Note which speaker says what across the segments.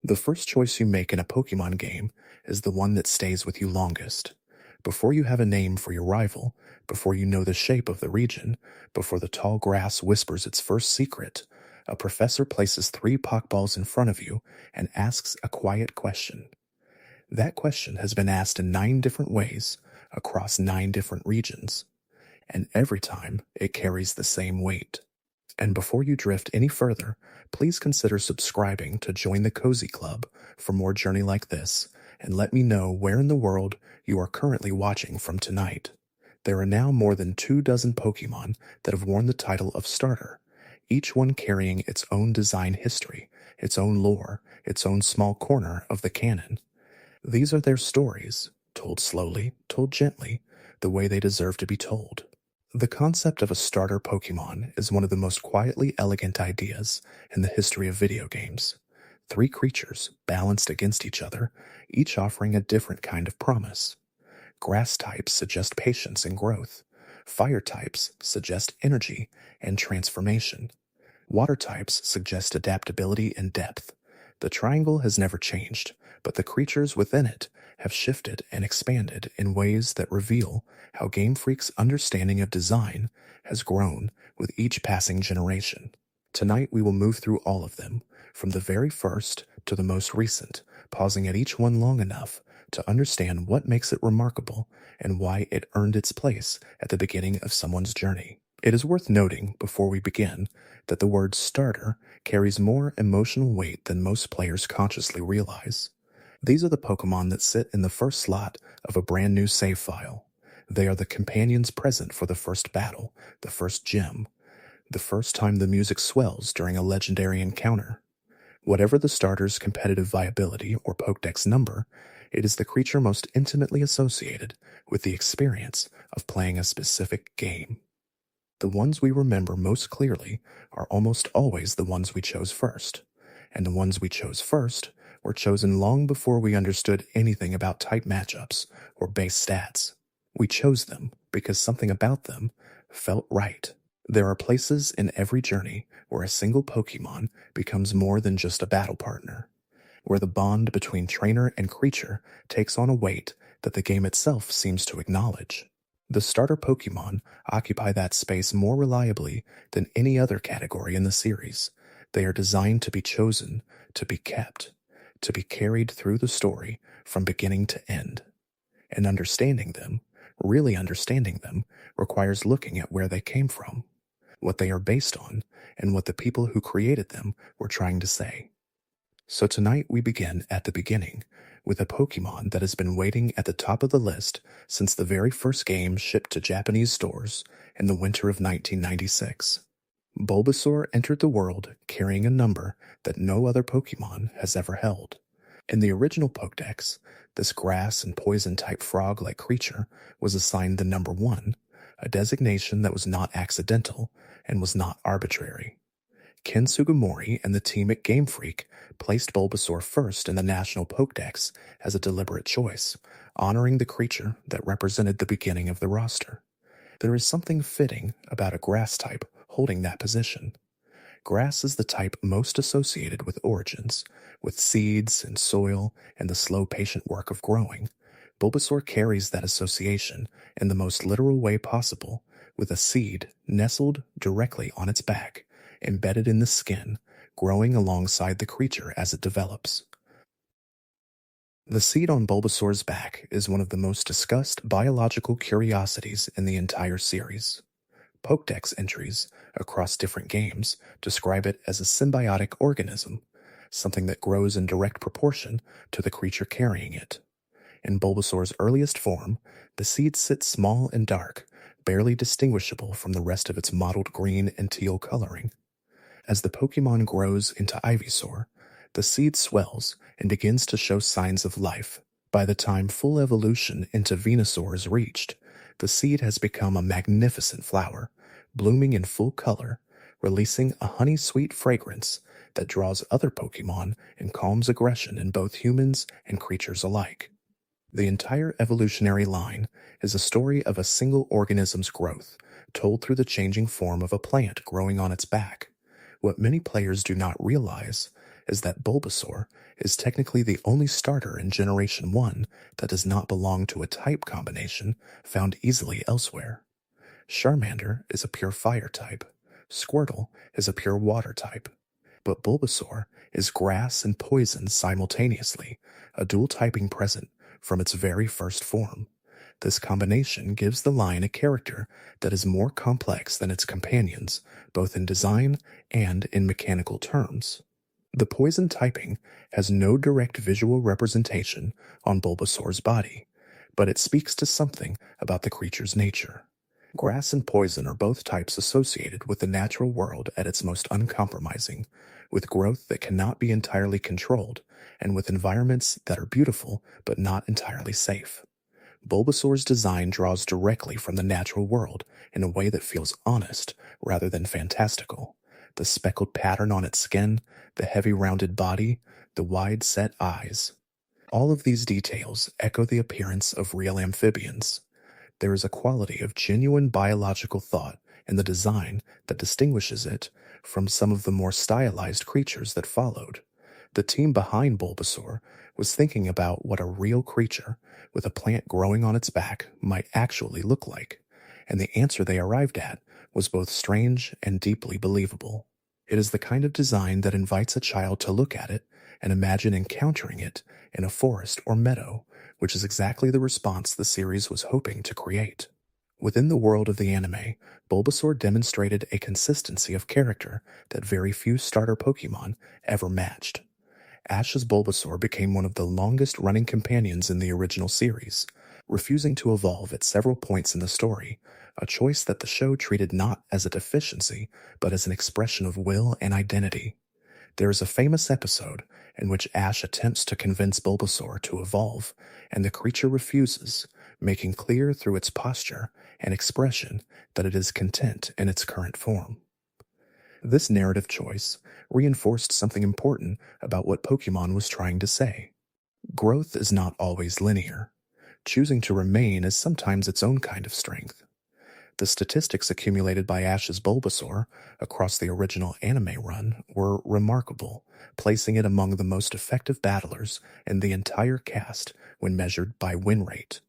Speaker 1: The first choice you make in a Pokemon game is the one that stays with you longest. Before you have a name for your rival, before you know the shape of the region, before the tall grass whispers its first secret, a professor places 3 Pokeballs in front of you and asks a quiet question. That question has been asked in 9 different ways across 9 different regions, and every time it carries the same weight. And before you drift any further, please consider subscribing to join the Cozy Club for more journey like this, and let me know where in the world you are currently watching from tonight. There are now more than 24 Pokemon that have worn the title of Starter, each one carrying its own design history, its own lore, its own small corner of the canon. These are their stories, told slowly, told gently, the way they deserve to be told. The concept of a starter Pokemon is one of the most quietly elegant ideas in the history of video games. 3 creatures balanced against each other, each offering a different kind of promise. Grass types suggest patience and growth. Fire types suggest energy and transformation. Water types suggest adaptability and depth. The triangle has never changed, but the creatures within it have shifted and expanded in ways that reveal how Game Freak's understanding of design has grown with each passing generation. Tonight we will move through all of them, from the very first to the most recent, pausing at each one long enough to understand what makes it remarkable and why it earned its place at the beginning of someone's journey. It is worth noting, before we begin, that the word starter carries more emotional weight than most players consciously realize. These are the Pokemon that sit in the first slot of a brand new save file. They are the companions present for the first battle, the first gym, the first time the music swells during a legendary encounter. Whatever the starter's competitive viability or Pokédex number, it is the creature most intimately associated with the experience of playing a specific game. The ones we remember most clearly are almost always the ones we chose first, and the ones we chose first were chosen long before we understood anything about type matchups or base stats. We chose them because something about them felt right. There are places in every journey where a single Pokemon becomes more than just a battle partner, where the bond between trainer and creature takes on a weight that the game itself seems to acknowledge. The starter Pokemon occupy that space more reliably than any other category in the series. They are designed to be chosen, to be kept, to be carried through the story from beginning to end. And understanding them, really understanding them, requires looking at where they came from, what they are based on, and what the people who created them were trying to say. So tonight we begin at the beginning, with a Pokemon that has been waiting at the top of the list since the very first game shipped to Japanese stores in the winter of 1996. Bulbasaur entered the world carrying a number that no other Pokemon has ever held. In the original Pokédex, this grass and poison-type frog-like creature was assigned the number 1, a designation that was not accidental and was not arbitrary. Ken Sugimori and the team at Game Freak placed Bulbasaur first in the National Pokédex as a deliberate choice, honoring the creature that represented the beginning of the roster. There is something fitting about a grass type holding that position. Grass is the type most associated with origins, with seeds and soil and the slow, patient work of growing. Bulbasaur carries that association in the most literal way possible, with a seed nestled directly on its back, embedded in the skin, growing alongside the creature as it develops. The seed on Bulbasaur's back is one of the most discussed biological curiosities in the entire series. Pokédex entries across different games describe it as a symbiotic organism, something that grows in direct proportion to the creature carrying it. In Bulbasaur's earliest form, the seed sits small and dark, barely distinguishable from the rest of its mottled green and teal coloring. As the Pokemon grows into Ivysaur, the seed swells and begins to show signs of life. By the time full evolution into Venusaur is reached, the seed has become a magnificent flower, blooming in full color, releasing a honey-sweet fragrance that draws other Pokemon and calms aggression in both humans and creatures alike. The entire evolutionary line is a story of a single organism's growth, told through the changing form of a plant growing on its back. What many players do not realize is that Bulbasaur is technically the only starter in Generation 1 that does not belong to a type combination found easily elsewhere. Charmander is a pure fire type, Squirtle is a pure water type, but Bulbasaur is grass and poison simultaneously, a dual typing present from its very first form. This combination gives the line a character that is more complex than its companions, both in design and in mechanical terms. The poison typing has no direct visual representation on Bulbasaur's body, but it speaks to something about the creature's nature. Grass and poison are both types associated with the natural world at its most uncompromising, with growth that cannot be entirely controlled, and with environments that are beautiful but not entirely safe. Bulbasaur's design draws directly from the natural world in a way that feels honest rather than fantastical. The speckled pattern on its skin, the heavy rounded body, the wide set eyes. All of these details echo the appearance of real amphibians. There is a quality of genuine biological thought in the design that distinguishes it from some of the more stylized creatures that followed. The team behind Bulbasaur was thinking about what a real creature with a plant growing on its back might actually look like, and the answer they arrived at was both strange and deeply believable. It is the kind of design that invites a child to look at it and imagine encountering it in a forest or meadow, which is exactly the response the series was hoping to create. Within the world of the anime, Bulbasaur demonstrated a consistency of character that very few starter Pokémon ever matched. Ash's Bulbasaur became one of the longest-running companions in the original series, refusing to evolve at several points in the story, a choice that the show treated not as a deficiency, but as an expression of will and identity. There is a famous episode in which Ash attempts to convince Bulbasaur to evolve, and the creature refuses, making clear through its posture and expression that it is content in its current form. This narrative choice reinforced something important about what Pokemon was trying to say. Growth is not always linear. Choosing to remain is sometimes its own kind of strength. The statistics accumulated by Ash's Bulbasaur across the original anime run were remarkable, placing it among the most effective battlers in the entire cast when measured by win rate.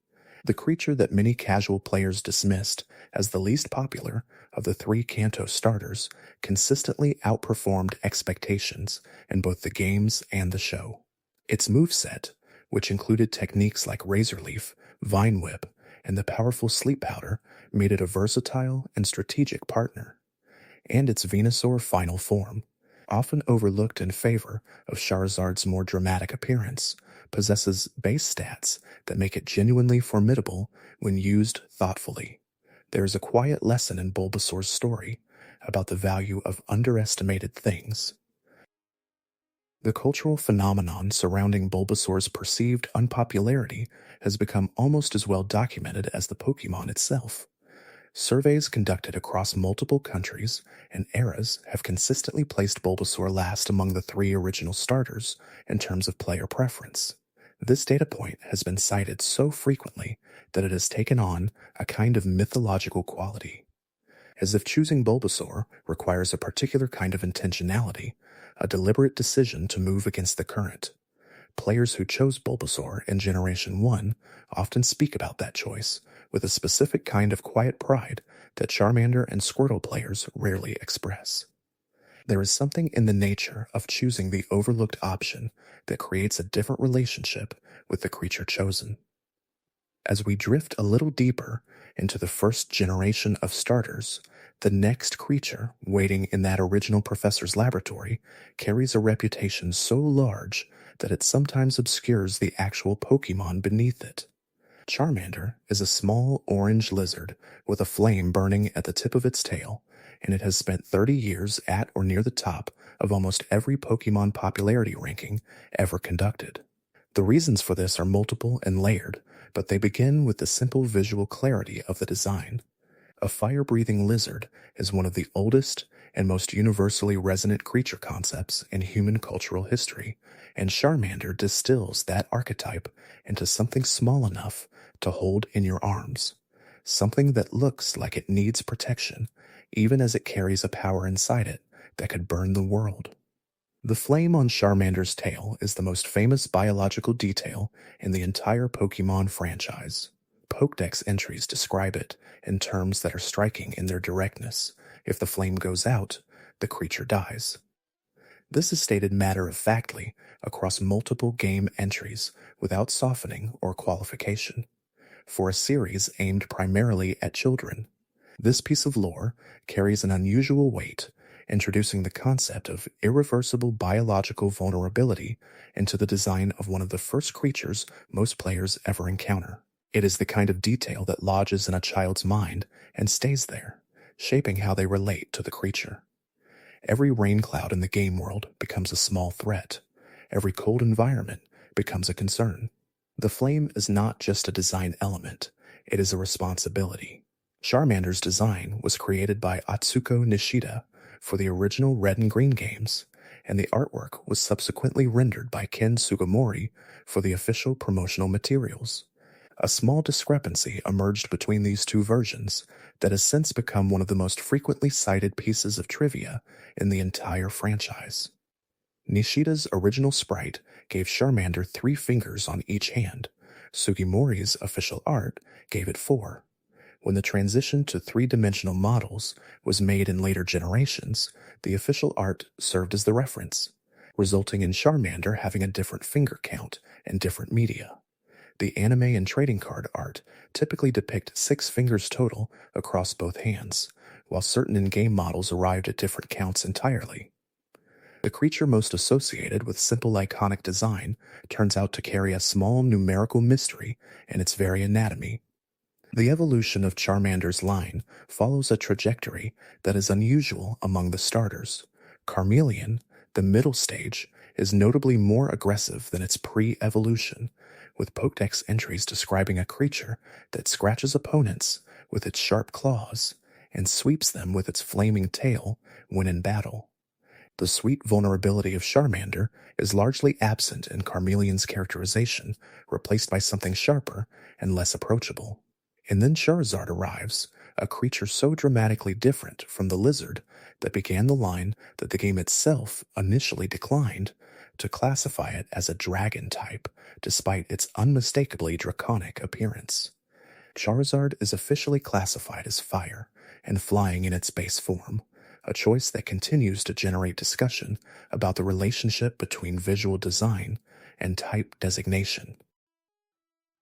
Speaker 1: The creature that many casual players dismissed as the least popular of the three Kanto starters consistently outperformed expectations in both the games and the show. Its moveset, which included techniques like Razor Leaf, Vine Whip, and the powerful Sleep Powder, made it a versatile and strategic partner. And its Venusaur final form, often overlooked in favor of Charizard's more dramatic appearance, possesses base stats that make it genuinely formidable when used thoughtfully. There is a quiet lesson in Bulbasaur's story about the value of underestimated things. The cultural phenomenon surrounding Bulbasaur's perceived unpopularity has become almost as well documented as the Pokémon itself. Surveys conducted across multiple countries and eras have consistently placed Bulbasaur last among the three original starters in terms of player preference. This data point has been cited so frequently that it has taken on a kind of mythological quality. As if choosing Bulbasaur requires a particular kind of intentionality, a deliberate decision to move against the current. Players who chose Bulbasaur in Generation 1 often speak about that choice with a specific kind of quiet pride that Charmander and Squirtle players rarely express. There is something in the nature of choosing the overlooked option that creates a different relationship with the creature chosen. As we drift a little deeper into the first generation of starters, the next creature waiting in that original professor's laboratory carries a reputation so large that it sometimes obscures the actual Pokémon beneath it. Charmander is a small orange lizard with a flame burning at the tip of its tail, and it has spent 30 years at or near the top of almost every Pokémon popularity ranking ever conducted. The reasons for this are multiple and layered, but they begin with the simple visual clarity of the design. A fire-breathing lizard is one of the oldest and most universally resonant creature concepts in human cultural history, and Charmander distills that archetype into something small enough to hold in your arms, something that looks like it needs protection, even as it carries a power inside it that could burn the world. The flame on Charmander's tail is the most famous biological detail in the entire Pokemon franchise. Pokédex entries describe it in terms that are striking in their directness. If the flame goes out, the creature dies. This is stated matter-of-factly across multiple game entries without softening or qualification. For a series aimed primarily at children, this piece of lore carries an unusual weight, introducing the concept of irreversible biological vulnerability into the design of one of the first creatures most players ever encounter. It is the kind of detail that lodges in a child's mind and stays there, shaping how they relate to the creature. Every rain cloud in the game world becomes a small threat. Every cold environment becomes a concern. The flame is not just a design element, it is a responsibility. Charmander's design was created by Atsuko Nishida for the original Red and Green games, and the artwork was subsequently rendered by Ken Sugimori for the official promotional materials. A small discrepancy emerged between these two versions that has since become one of the most frequently cited pieces of trivia in the entire franchise. Nishida's original sprite gave Charmander 3 fingers on each hand. Sugimori's official art gave it 4. When the transition to 3-dimensional models was made in later generations, the official art served as the reference, resulting in Charmander having a different finger count and different media. The anime and trading card art typically depict 6 fingers total across both hands, while certain in-game models arrived at different counts entirely. The creature most associated with simple iconic design turns out to carry a small numerical mystery in its very anatomy. The evolution of Charmander's line follows a trajectory that is unusual among the starters. Charmeleon, the middle stage, is notably more aggressive than its pre-evolution, with Pokédex entries describing a creature that scratches opponents with its sharp claws and sweeps them with its flaming tail when in battle. The sweet vulnerability of Charmander is largely absent in Charmeleon's characterization, replaced by something sharper and less approachable. And then Charizard arrives, a creature so dramatically different from the lizard that began the line that the game itself initially declined to classify it as a dragon type, despite its unmistakably draconic appearance. Charizard is officially classified as fire and flying in its base form, a choice that continues to generate discussion about the relationship between visual design and type designation.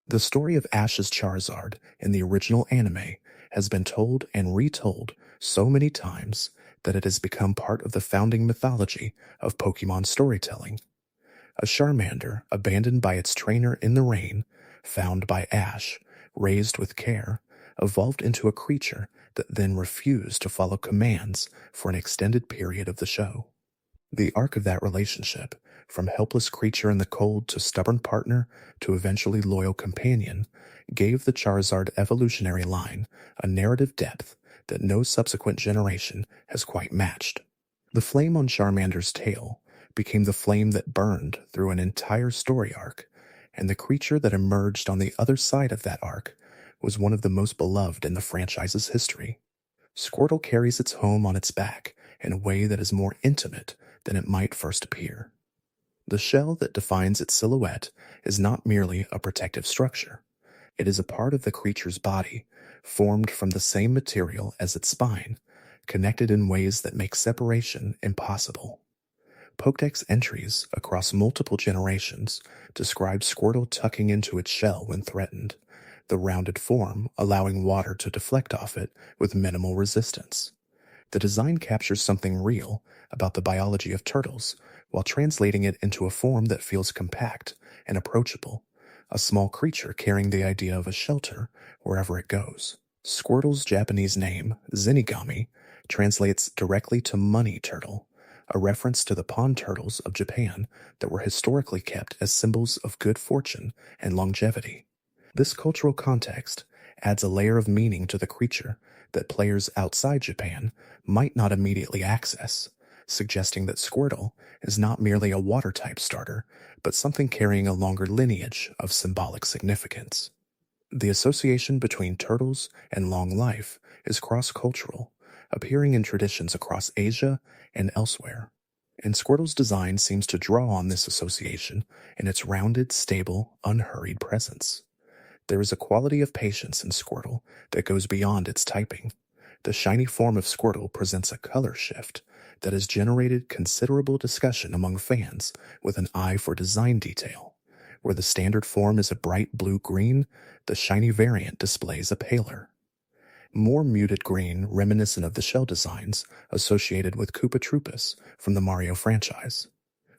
Speaker 1: The story of Ash's Charizard in the original anime has been told and retold so many times that it has become part of the founding mythology of Pokemon storytelling. A Charmander abandoned by its trainer in the rain, found by Ash, raised with care, evolved into a creature that then refused to follow commands for an extended period of the show. The arc of that relationship, from helpless creature in the cold to stubborn partner to eventually loyal companion, gave the Charizard evolutionary line a narrative depth that no subsequent generation has quite matched. The flame on Charmander's tail became the flame that burned through an entire story arc, and the creature that emerged on the other side of that arc was one of the most beloved in the franchise's history. Squirtle carries its home on its back in a way that is more intimate than it might first appear. The shell that defines its silhouette is not merely a protective structure. It is a part of the creature's body, formed from the same material as its spine, connected in ways that make separation impossible. Pokédex entries across multiple generations describe Squirtle tucking into its shell when threatened, the rounded form allowing water to deflect off it with minimal resistance. The design captures something real about the biology of turtles while translating it into a form that feels compact and approachable, a small creature carrying the idea of a shelter wherever it goes. Squirtle's Japanese name, Zenigami, translates directly to money turtle, a reference to the pond turtles of Japan that were historically kept as symbols of good fortune and longevity. This cultural context adds a layer of meaning to the creature that players outside Japan might not immediately access, suggesting that Squirtle is not merely a water-type starter, but something carrying a longer lineage of symbolic significance. The association between turtles and long life is cross-cultural, appearing in traditions across Asia and elsewhere. And Squirtle's design seems to draw on this association in its rounded, stable, unhurried presence. There is a quality of patience in Squirtle that goes beyond its typing. The shiny form of Squirtle presents a color shift that has generated considerable discussion among fans with an eye for design detail. Where the standard form is a bright blue-green, the shiny variant displays a paler, more muted green reminiscent of the shell designs associated with Koopa Troopas from the Mario franchise.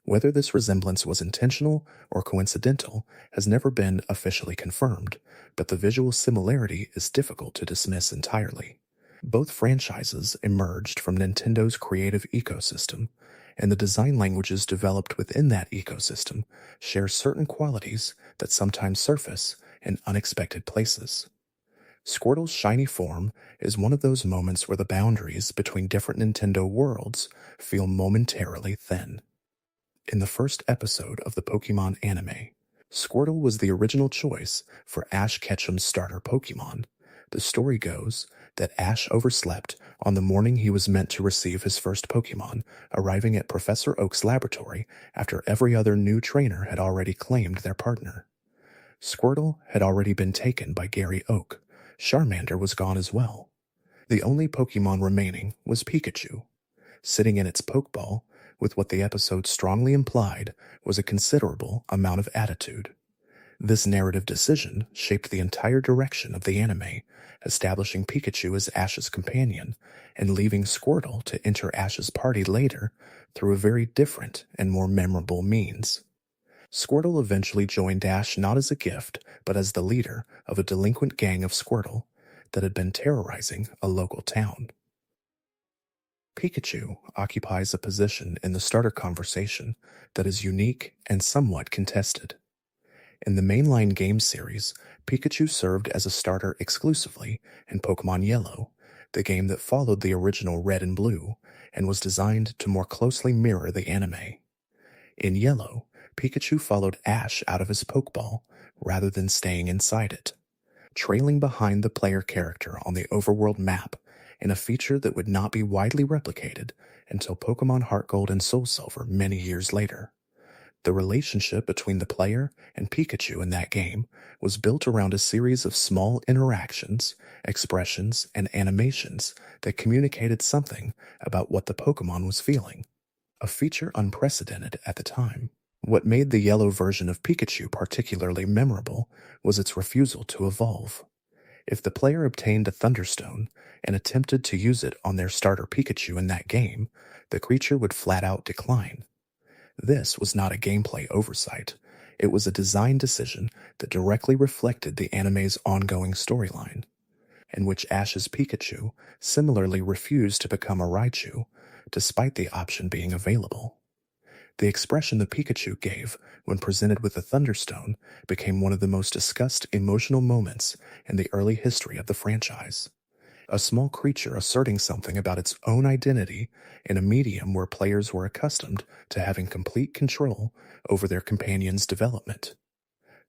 Speaker 1: Whether this resemblance was intentional or coincidental has never been officially confirmed, but the visual similarity is difficult to dismiss entirely. Both franchises emerged from Nintendo's creative ecosystem, and the design languages developed within that ecosystem share certain qualities that sometimes surface in unexpected places. Squirtle's shiny form is one of those moments where the boundaries between different Nintendo worlds feel momentarily thin. In the first episode of the Pokemon anime, Squirtle was the original choice for Ash Ketchum's starter Pokemon. The story goes that Ash overslept on the morning he was meant to receive his first Pokemon, arriving at Professor Oak's laboratory after every other new trainer had already claimed their partner. Squirtle had already been taken by Gary Oak. Charmander was gone as well. The only Pokemon remaining was Pikachu, sitting in its Pokeball with what the episode strongly implied was a considerable amount of attitude. This narrative decision shaped the entire direction of the anime, establishing Pikachu as Ash's companion and leaving Squirtle to enter Ash's party later through a very different and more memorable means. Squirtle eventually joined Ash not as a gift, but as the leader of a delinquent gang of Squirtle that had been terrorizing a local town. Pikachu occupies a position in the starter conversation that is unique and somewhat contested. In the mainline game series, Pikachu served as a starter exclusively in Pokemon Yellow, the game that followed the original Red and Blue and was designed to more closely mirror the anime. In Yellow, Pikachu followed Ash out of his Pokeball rather than staying inside it, trailing behind the player character on the overworld map in a feature that would not be widely replicated until Pokemon Heart Gold and Soul Silver many years later. The relationship between the player and Pikachu in that game was built around a series of small interactions, expressions, and animations that communicated something about what the Pokemon was feeling, a feature unprecedented at the time. What made the yellow version of Pikachu particularly memorable was its refusal to evolve. If the player obtained a Thunderstone and attempted to use it on their starter Pikachu in that game, the creature would flat out decline. This was not a gameplay oversight. It was a design decision that directly reflected the anime's ongoing storyline, in which Ash's Pikachu similarly refused to become a Raichu, despite the option being available. The expression the Pikachu gave when presented with the Thunderstone became one of the most discussed emotional moments in the early history of the franchise. A small creature asserting something about its own identity in a medium where players were accustomed to having complete control over their companion's development.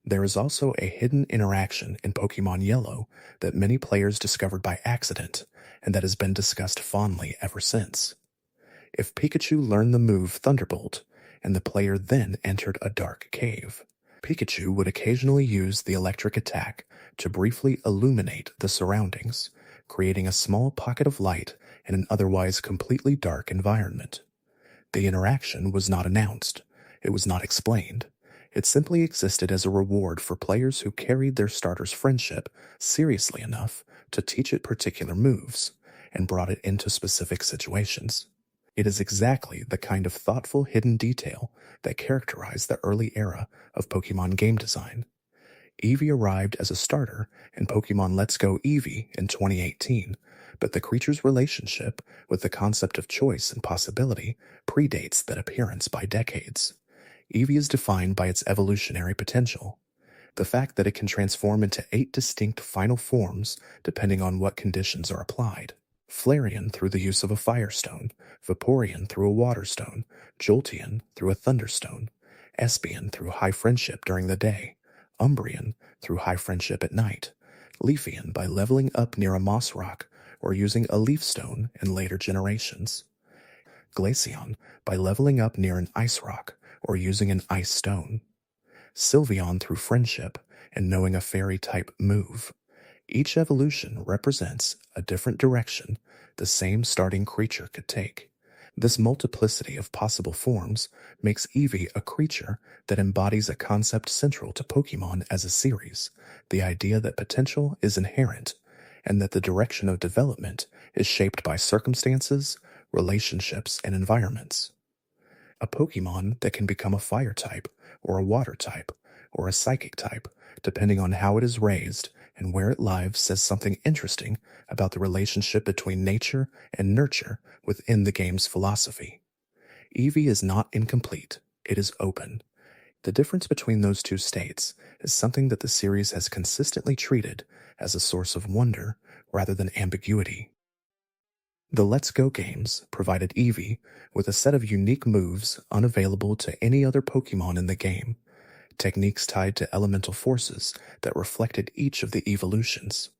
Speaker 1: There is also a hidden interaction in Pokemon Yellow that many players discovered by accident and that has been discussed fondly ever since. If Pikachu learned the move Thunderbolt, and the player then entered a dark cave, Pikachu would occasionally use the electric attack to briefly illuminate the surroundings, creating a small pocket of light in an otherwise completely dark environment. The interaction was not announced. It was not explained. It simply existed as a reward for players who carried their starter's friendship seriously enough to teach it particular moves and brought it into specific situations. It is exactly the kind of thoughtful hidden detail that characterized the early era of Pokemon game design. Eevee arrived as a starter in Pokemon Let's Go Eevee in 2018, but the creature's relationship with the concept of choice and possibility predates that appearance by decades. Eevee is defined by its evolutionary potential. The fact that it can transform into 8 distinct final forms depending on what conditions are applied. Flareon through the use of a Firestone, Vaporeon through a Water Stone, Jolteon through a Thunderstone, Espeon through high friendship during the day, Umbreon through high friendship at night, Leafeon by leveling up near a moss rock or using a Leaf Stone in later generations. Glaceon by leveling up near an ice rock or using an ice stone, Sylveon through friendship and knowing a fairy-type move. Each evolution represents a different direction the same starting creature could take. This multiplicity of possible forms makes Eevee a creature that embodies a concept central to Pokemon as a series, the idea that potential is inherent and that the direction of development is shaped by circumstances, relationships, and environments. A Pokemon that can become a fire type, or a water type, or a psychic type, depending on how it is raised and where it lives, says something interesting about the relationship between nature and nurture within the game's philosophy. Eevee is not incomplete, it is open. The difference between those two states is something that the series has consistently treated as a source of wonder rather than ambiguity. The Let's Go games provided Eevee with a set of unique moves unavailable to any other Pokemon in the game, techniques tied to elemental forces that reflected each of the evolutions.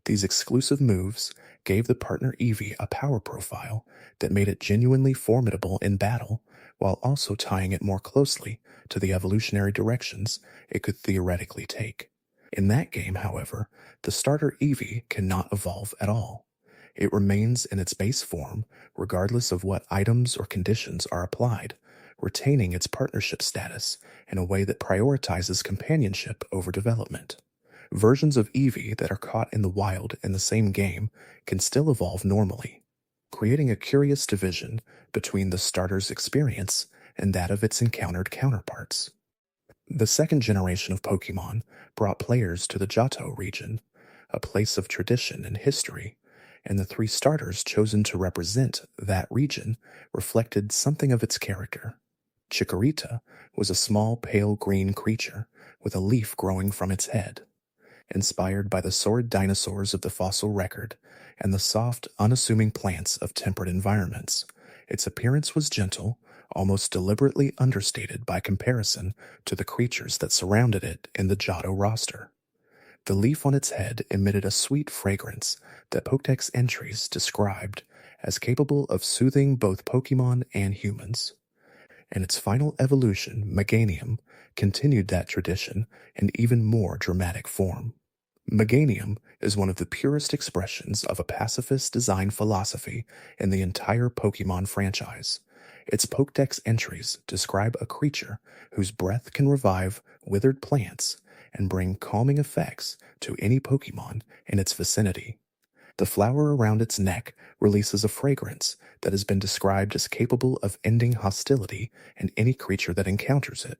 Speaker 1: These exclusive moves gave the partner Eevee a power profile that made it genuinely formidable in battle, while also tying it more closely to the evolutionary directions it could theoretically take. In that game, however, the starter Eevee cannot evolve at all. It remains in its base form regardless of what items or conditions are applied, retaining its partnership status in a way that prioritizes companionship over development. Versions of Eevee that are caught in the wild in the same game can still evolve normally, creating a curious division between the starter's experience and that of its encountered counterparts. The second generation of Pokemon brought players to the Johto region, a place of tradition and history, and the three starters chosen to represent that region reflected something of its character. Chikorita was a small pale green creature with a leaf growing from its head. Inspired by the sword dinosaurs of the fossil record and the soft, unassuming plants of temperate environments, its appearance was gentle, almost deliberately understated by comparison to the creatures that surrounded it in the Johto roster. The leaf on its head emitted a sweet fragrance that Pokédex entries described as capable of soothing both Pokemon and humans. And its final evolution, Meganium, continued that tradition in even more dramatic form. Meganium is one of the purest expressions of a pacifist design philosophy in the entire Pokemon franchise. Its Pokédex entries describe a creature whose breath can revive withered plants and bring calming effects to any Pokemon in its vicinity. The flower around its neck releases a fragrance that has been described as capable of ending hostility in any creature that encounters it.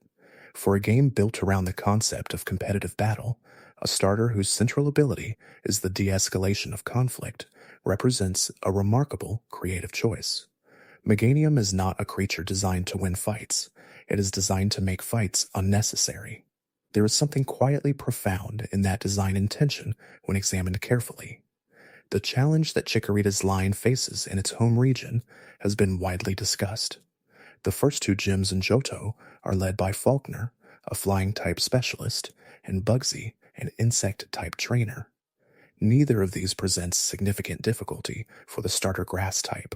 Speaker 1: For a game built around the concept of competitive battle, a starter whose central ability is the de-escalation of conflict represents a remarkable creative choice. Meganium is not a creature designed to win fights. It is designed to make fights unnecessary. There is something quietly profound in that design intention when examined carefully. The challenge that Chikorita's line faces in its home region has been widely discussed. The first two gyms in Johto are led by Faulkner, a flying-type specialist, and Bugsy, an insect-type trainer. Neither of these presents significant difficulty for the starter grass type.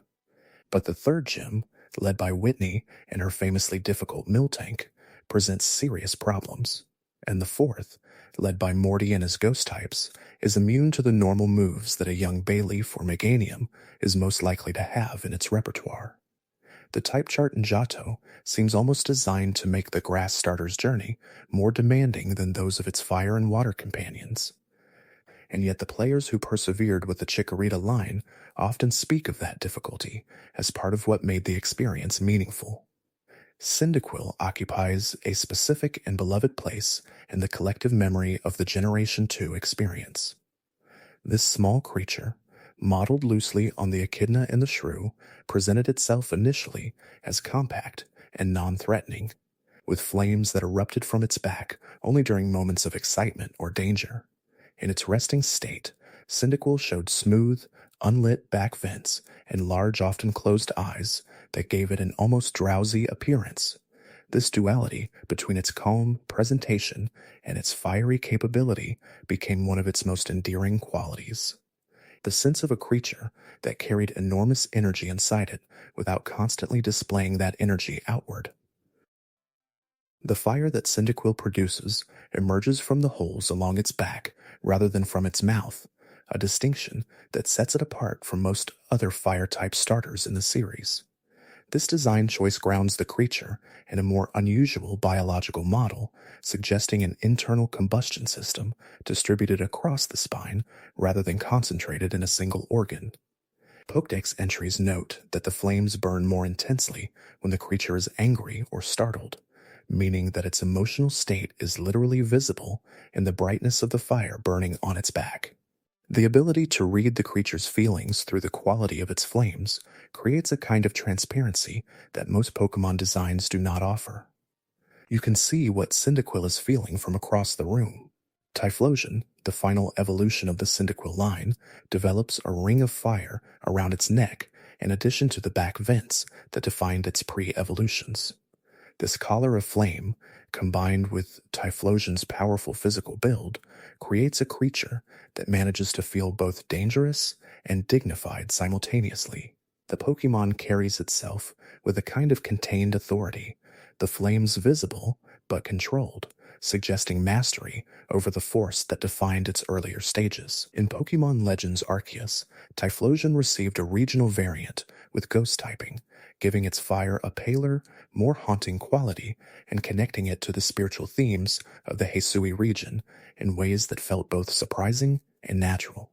Speaker 1: But the third gym, led by Whitney and her famously difficult Miltank, presents serious problems. And the fourth, led by Morty and his ghost types, is immune to the normal moves that a young Bayleaf or Meganium is most likely to have in its repertoire. The type chart in Johto seems almost designed to make the grass starter's journey more demanding than those of its fire and water companions. And yet the players who persevered with the Chikorita line often speak of that difficulty as part of what made the experience meaningful. Cyndaquil occupies a specific and beloved place in the collective memory of the Generation 2 experience. This small creature, modeled loosely on the echidna and the shrew, presented itself initially as compact and non-threatening, with flames that erupted from its back only during moments of excitement or danger. In its resting state, Cyndaquil showed smooth, unlit back vents and large, often closed eyes that gave it an almost drowsy appearance. This duality between its calm presentation and its fiery capability became one of its most endearing qualities. The sense of a creature that carried enormous energy inside it without constantly displaying that energy outward. The fire that Cyndaquil produces emerges from the holes along its back rather than from its mouth, a distinction that sets it apart from most other fire-type starters in the series. This design choice grounds the creature in a more unusual biological model, suggesting an internal combustion system distributed across the spine rather than concentrated in a single organ. Pokédex entries note that the flames burn more intensely when the creature is angry or startled, meaning that its emotional state is literally visible in the brightness of the fire burning on its back. The ability to read the creature's feelings through the quality of its flames creates a kind of transparency that most Pokemon designs do not offer. You can see what Cyndaquil is feeling from across the room. Typhlosion, the final evolution of the Cyndaquil line, develops a ring of fire around its neck in addition to the back vents that defined its pre-evolutions. This collar of flame, combined with Typhlosion's powerful physical build, creates a creature that manages to feel both dangerous and dignified simultaneously. The Pokemon carries itself with a kind of contained authority, the flames visible but controlled, suggesting mastery over the force that defined its earlier stages. In Pokemon Legends Arceus, Typhlosion received a regional variant with ghost typing, giving its fire a paler, more haunting quality and connecting it to the spiritual themes of the Hisui region in ways that felt both surprising and natural.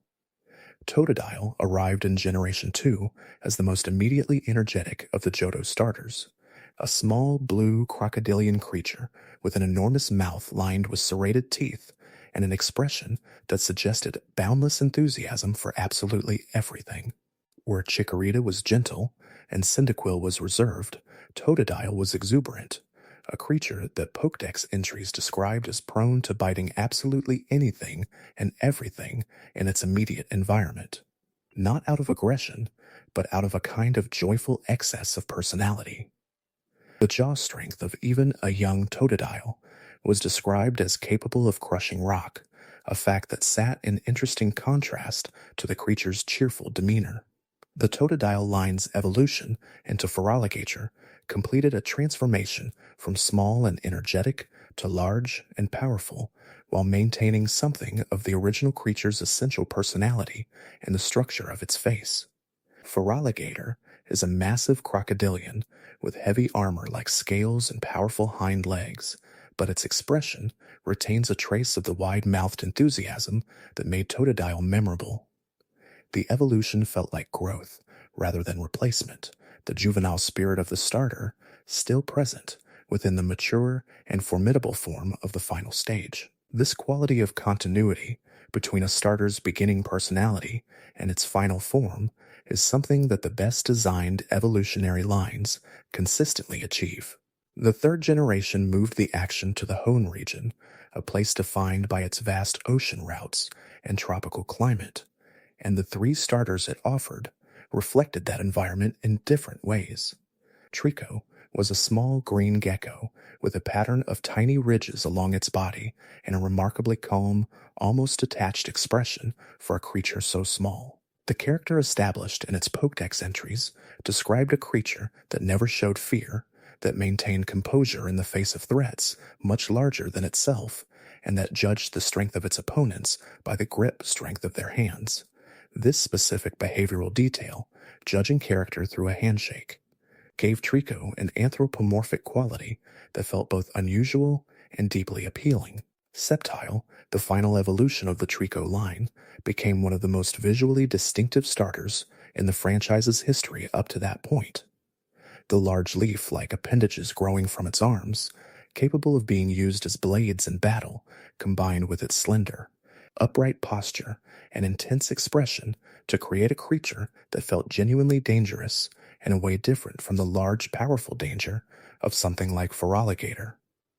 Speaker 1: Totodile arrived in Generation 2 as the most immediately energetic of the Johto starters, a small blue crocodilian creature with an enormous mouth lined with serrated teeth and an expression that suggested boundless enthusiasm for absolutely everything. Where Chikorita was gentle and Cyndaquil was reserved, Totodile was exuberant, a creature that Pokédex entries described as prone to biting absolutely anything and everything in its immediate environment. Not out of aggression, but out of a kind of joyful excess of personality. The jaw strength of even a young Totodile was described as capable of crushing rock, a fact that sat in interesting contrast to the creature's cheerful demeanor. The Totodile line's evolution into Feraligatr completed a transformation from small and energetic to large and powerful, while maintaining something of the original creature's essential personality and the structure of its face. Feraligatr is a massive crocodilian with heavy armor like scales and powerful hind legs, but its expression retains a trace of the wide-mouthed enthusiasm that made Totodile memorable. The evolution felt like growth rather than replacement, the juvenile spirit of the starter still present within the mature and formidable form of the final stage. This quality of continuity between a starter's beginning personality and its final form is something that the best designed evolutionary lines consistently achieve. The third generation moved the action to the Hone region, a place defined by its vast ocean routes and tropical climate, and the three starters it offered reflected that environment in different ways. Trico was a small green gecko with a pattern of tiny ridges along its body and a remarkably calm, almost detached expression for a creature so small. The character established in its Pokédex entries described a creature that never showed fear, that maintained composure in the face of threats much larger than itself, and that judged the strength of its opponents by the grip strength of their hands. This specific behavioral detail, judging character through a handshake, gave Trico an anthropomorphic quality that felt both unusual and deeply appealing. Sceptile, the final evolution of the Trico line, became one of the most visually distinctive starters in the franchise's history up to that point. The large leaf-like appendages growing from its arms, capable of being used as blades in battle, combined with its slender, upright posture and intense expression to create a creature that felt genuinely dangerous in a way different from the large, powerful danger of something like Feraligatr.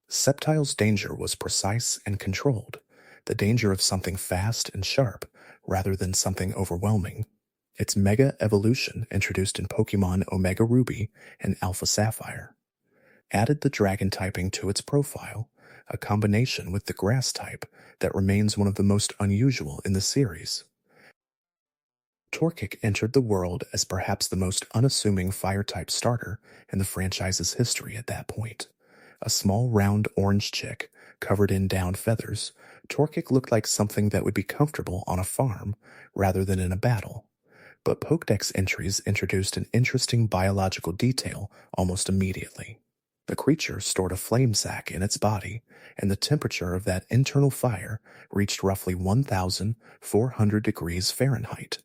Speaker 1: Sceptile's danger was precise and controlled, the danger of something fast and sharp rather than something overwhelming. Its Mega Evolution, introduced in Pokemon Omega Ruby and Alpha Sapphire, added the Dragon typing to its profile, a combination with the Grass type that remains one of the most unusual in the series. Torchic entered the world as perhaps the most unassuming fire-type starter in the franchise's history at that point. A small round orange chick, covered in down feathers, Torchic looked like something that would be comfortable on a farm rather than in a battle. But Pokédex entries introduced an interesting biological detail almost immediately. The creature stored a flame sac in its body, and the temperature of that internal fire reached roughly 1,400 degrees Fahrenheit.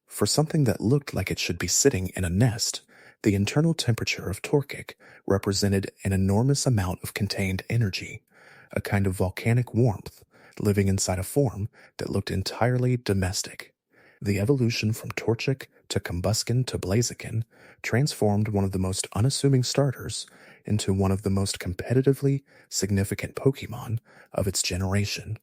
Speaker 1: For something that looked like it should be sitting in a nest, the internal temperature of Torchic represented an enormous amount of contained energy, a kind of volcanic warmth, living inside a form that looked entirely domestic. The evolution from Torchic to Combusken to Blaziken transformed one of the most unassuming starters into one of the most competitively significant Pokemon of its generation.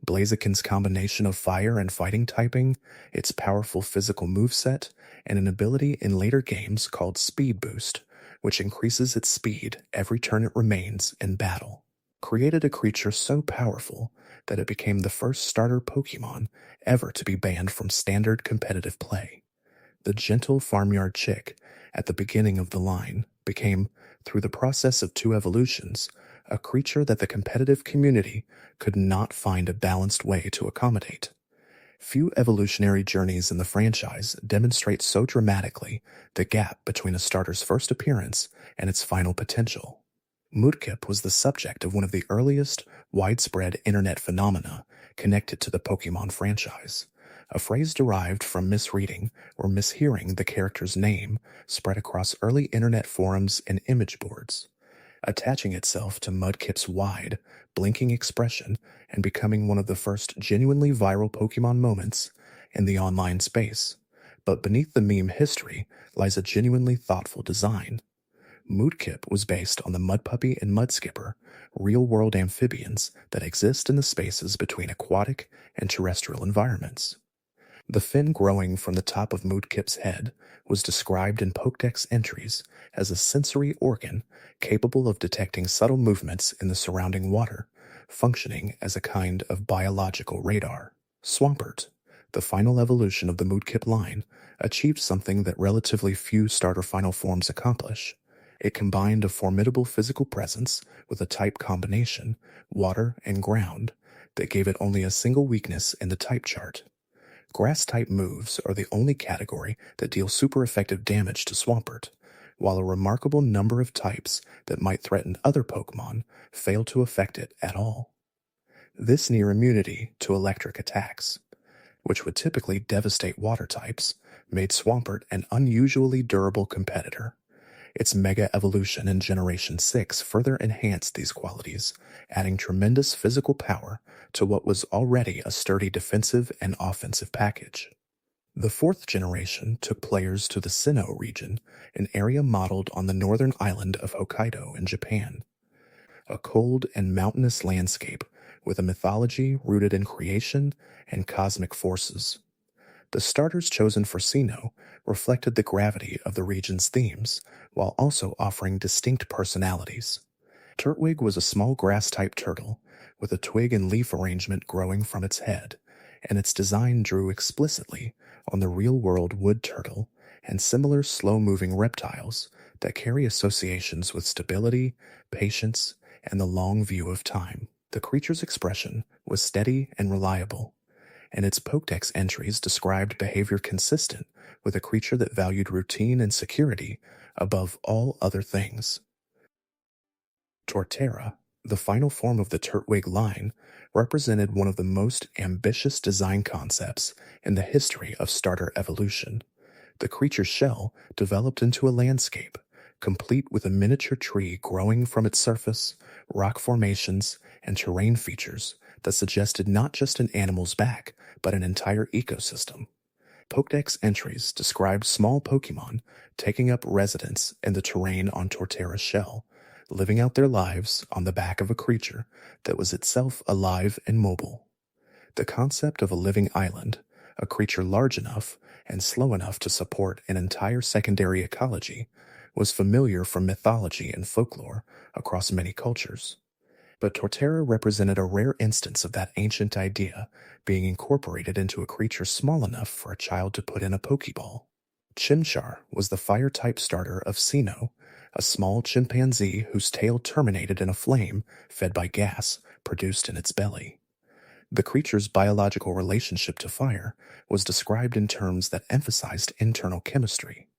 Speaker 1: Blaziken's combination of fire and fighting typing, its powerful physical moveset, and an ability in later games called Speed Boost, which increases its speed every turn it remains in battle, created a creature so powerful that it became the first starter Pokemon ever to be banned from standard competitive play. The gentle farmyard chick at the beginning of the line became, through the process of two evolutions, a creature that the competitive community could not find a balanced way to accommodate. Few evolutionary journeys in the franchise demonstrate so dramatically the gap between a starter's first appearance and its final potential. Mudkip was the subject of one of the earliest widespread internet phenomena connected to the Pokemon franchise, a phrase derived from misreading or mishearing the character's name spread across early internet forums and image boards, attaching itself to Mudkip's wide, blinking expression and becoming one of the first genuinely viral Pokemon moments in the online space. But beneath the meme history lies a genuinely thoughtful design. Mudkip was based on the Mudpuppy and Mudskipper, real-world amphibians that exist in the spaces between aquatic and terrestrial environments. The fin growing from the top of Mudkip's head was described in Pokédex entries as a sensory organ capable of detecting subtle movements in the surrounding water, functioning as a kind of biological radar. Swampert, the final evolution of the Mudkip line, achieved something that relatively few starter final forms accomplish. It combined a formidable physical presence with a type combination, water and ground, that gave it only a single weakness in the type chart. Grass-type moves are the only category that deal super effective damage to Swampert, while a remarkable number of types that might threaten other Pokemon fail to affect it at all. This near immunity to electric attacks, which would typically devastate water types, made Swampert an unusually durable competitor. Its Mega Evolution in Generation 6 further enhanced these qualities, adding tremendous physical power to what was already a sturdy defensive and offensive package. The fourth generation took players to the Sinnoh region, an area modeled on the northern island of Hokkaido in Japan. A cold and mountainous landscape with a mythology rooted in creation and cosmic forces. The starters chosen for Sinnoh reflected the gravity of the region's themes, while also offering distinct personalities. Turtwig was a small grass-type turtle, with a twig and leaf arrangement growing from its head, and its design drew explicitly on the real-world wood turtle and similar slow-moving reptiles that carry associations with stability, patience, and the long view of time. The creature's expression was steady and reliable, and its Pokédex entries described behavior consistent with a creature that valued routine and security above all other things. Torterra, the final form of the Turtwig line, represented one of the most ambitious design concepts in the history of starter evolution. The creature's shell developed into a landscape, complete with a miniature tree growing from its surface, rock formations, and terrain features that suggested not just an animal's back, but an entire ecosystem. Pokédex entries described small Pokemon taking up residence in the terrain on Torterra's shell, living out their lives on the back of a creature that was itself alive and mobile. The concept of a living island, a creature large enough and slow enough to support an entire secondary ecology, was familiar from mythology and folklore across many cultures. But Torterra represented a rare instance of that ancient idea being incorporated into a creature small enough for a child to put in a Pokeball. Chimchar was the fire-type starter of Sinnoh, a small chimpanzee whose tail terminated in a flame fed by gas produced in its belly. The creature's biological relationship to fire was described in terms that emphasized internal chemistry,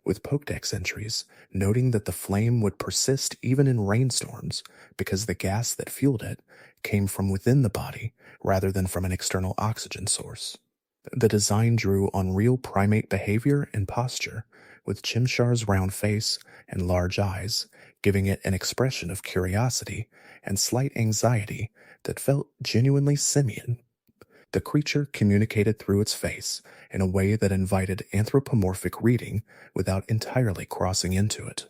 Speaker 1: with Pokédex entries noting that the flame would persist even in rainstorms because the gas that fueled it came from within the body rather than from an external oxygen source. The design drew on real primate behavior and posture, with Chimchar's round face and large eyes giving it an expression of curiosity and slight anxiety that felt genuinely simian. The creature communicated through its face in a way that invited anthropomorphic reading without entirely crossing into it.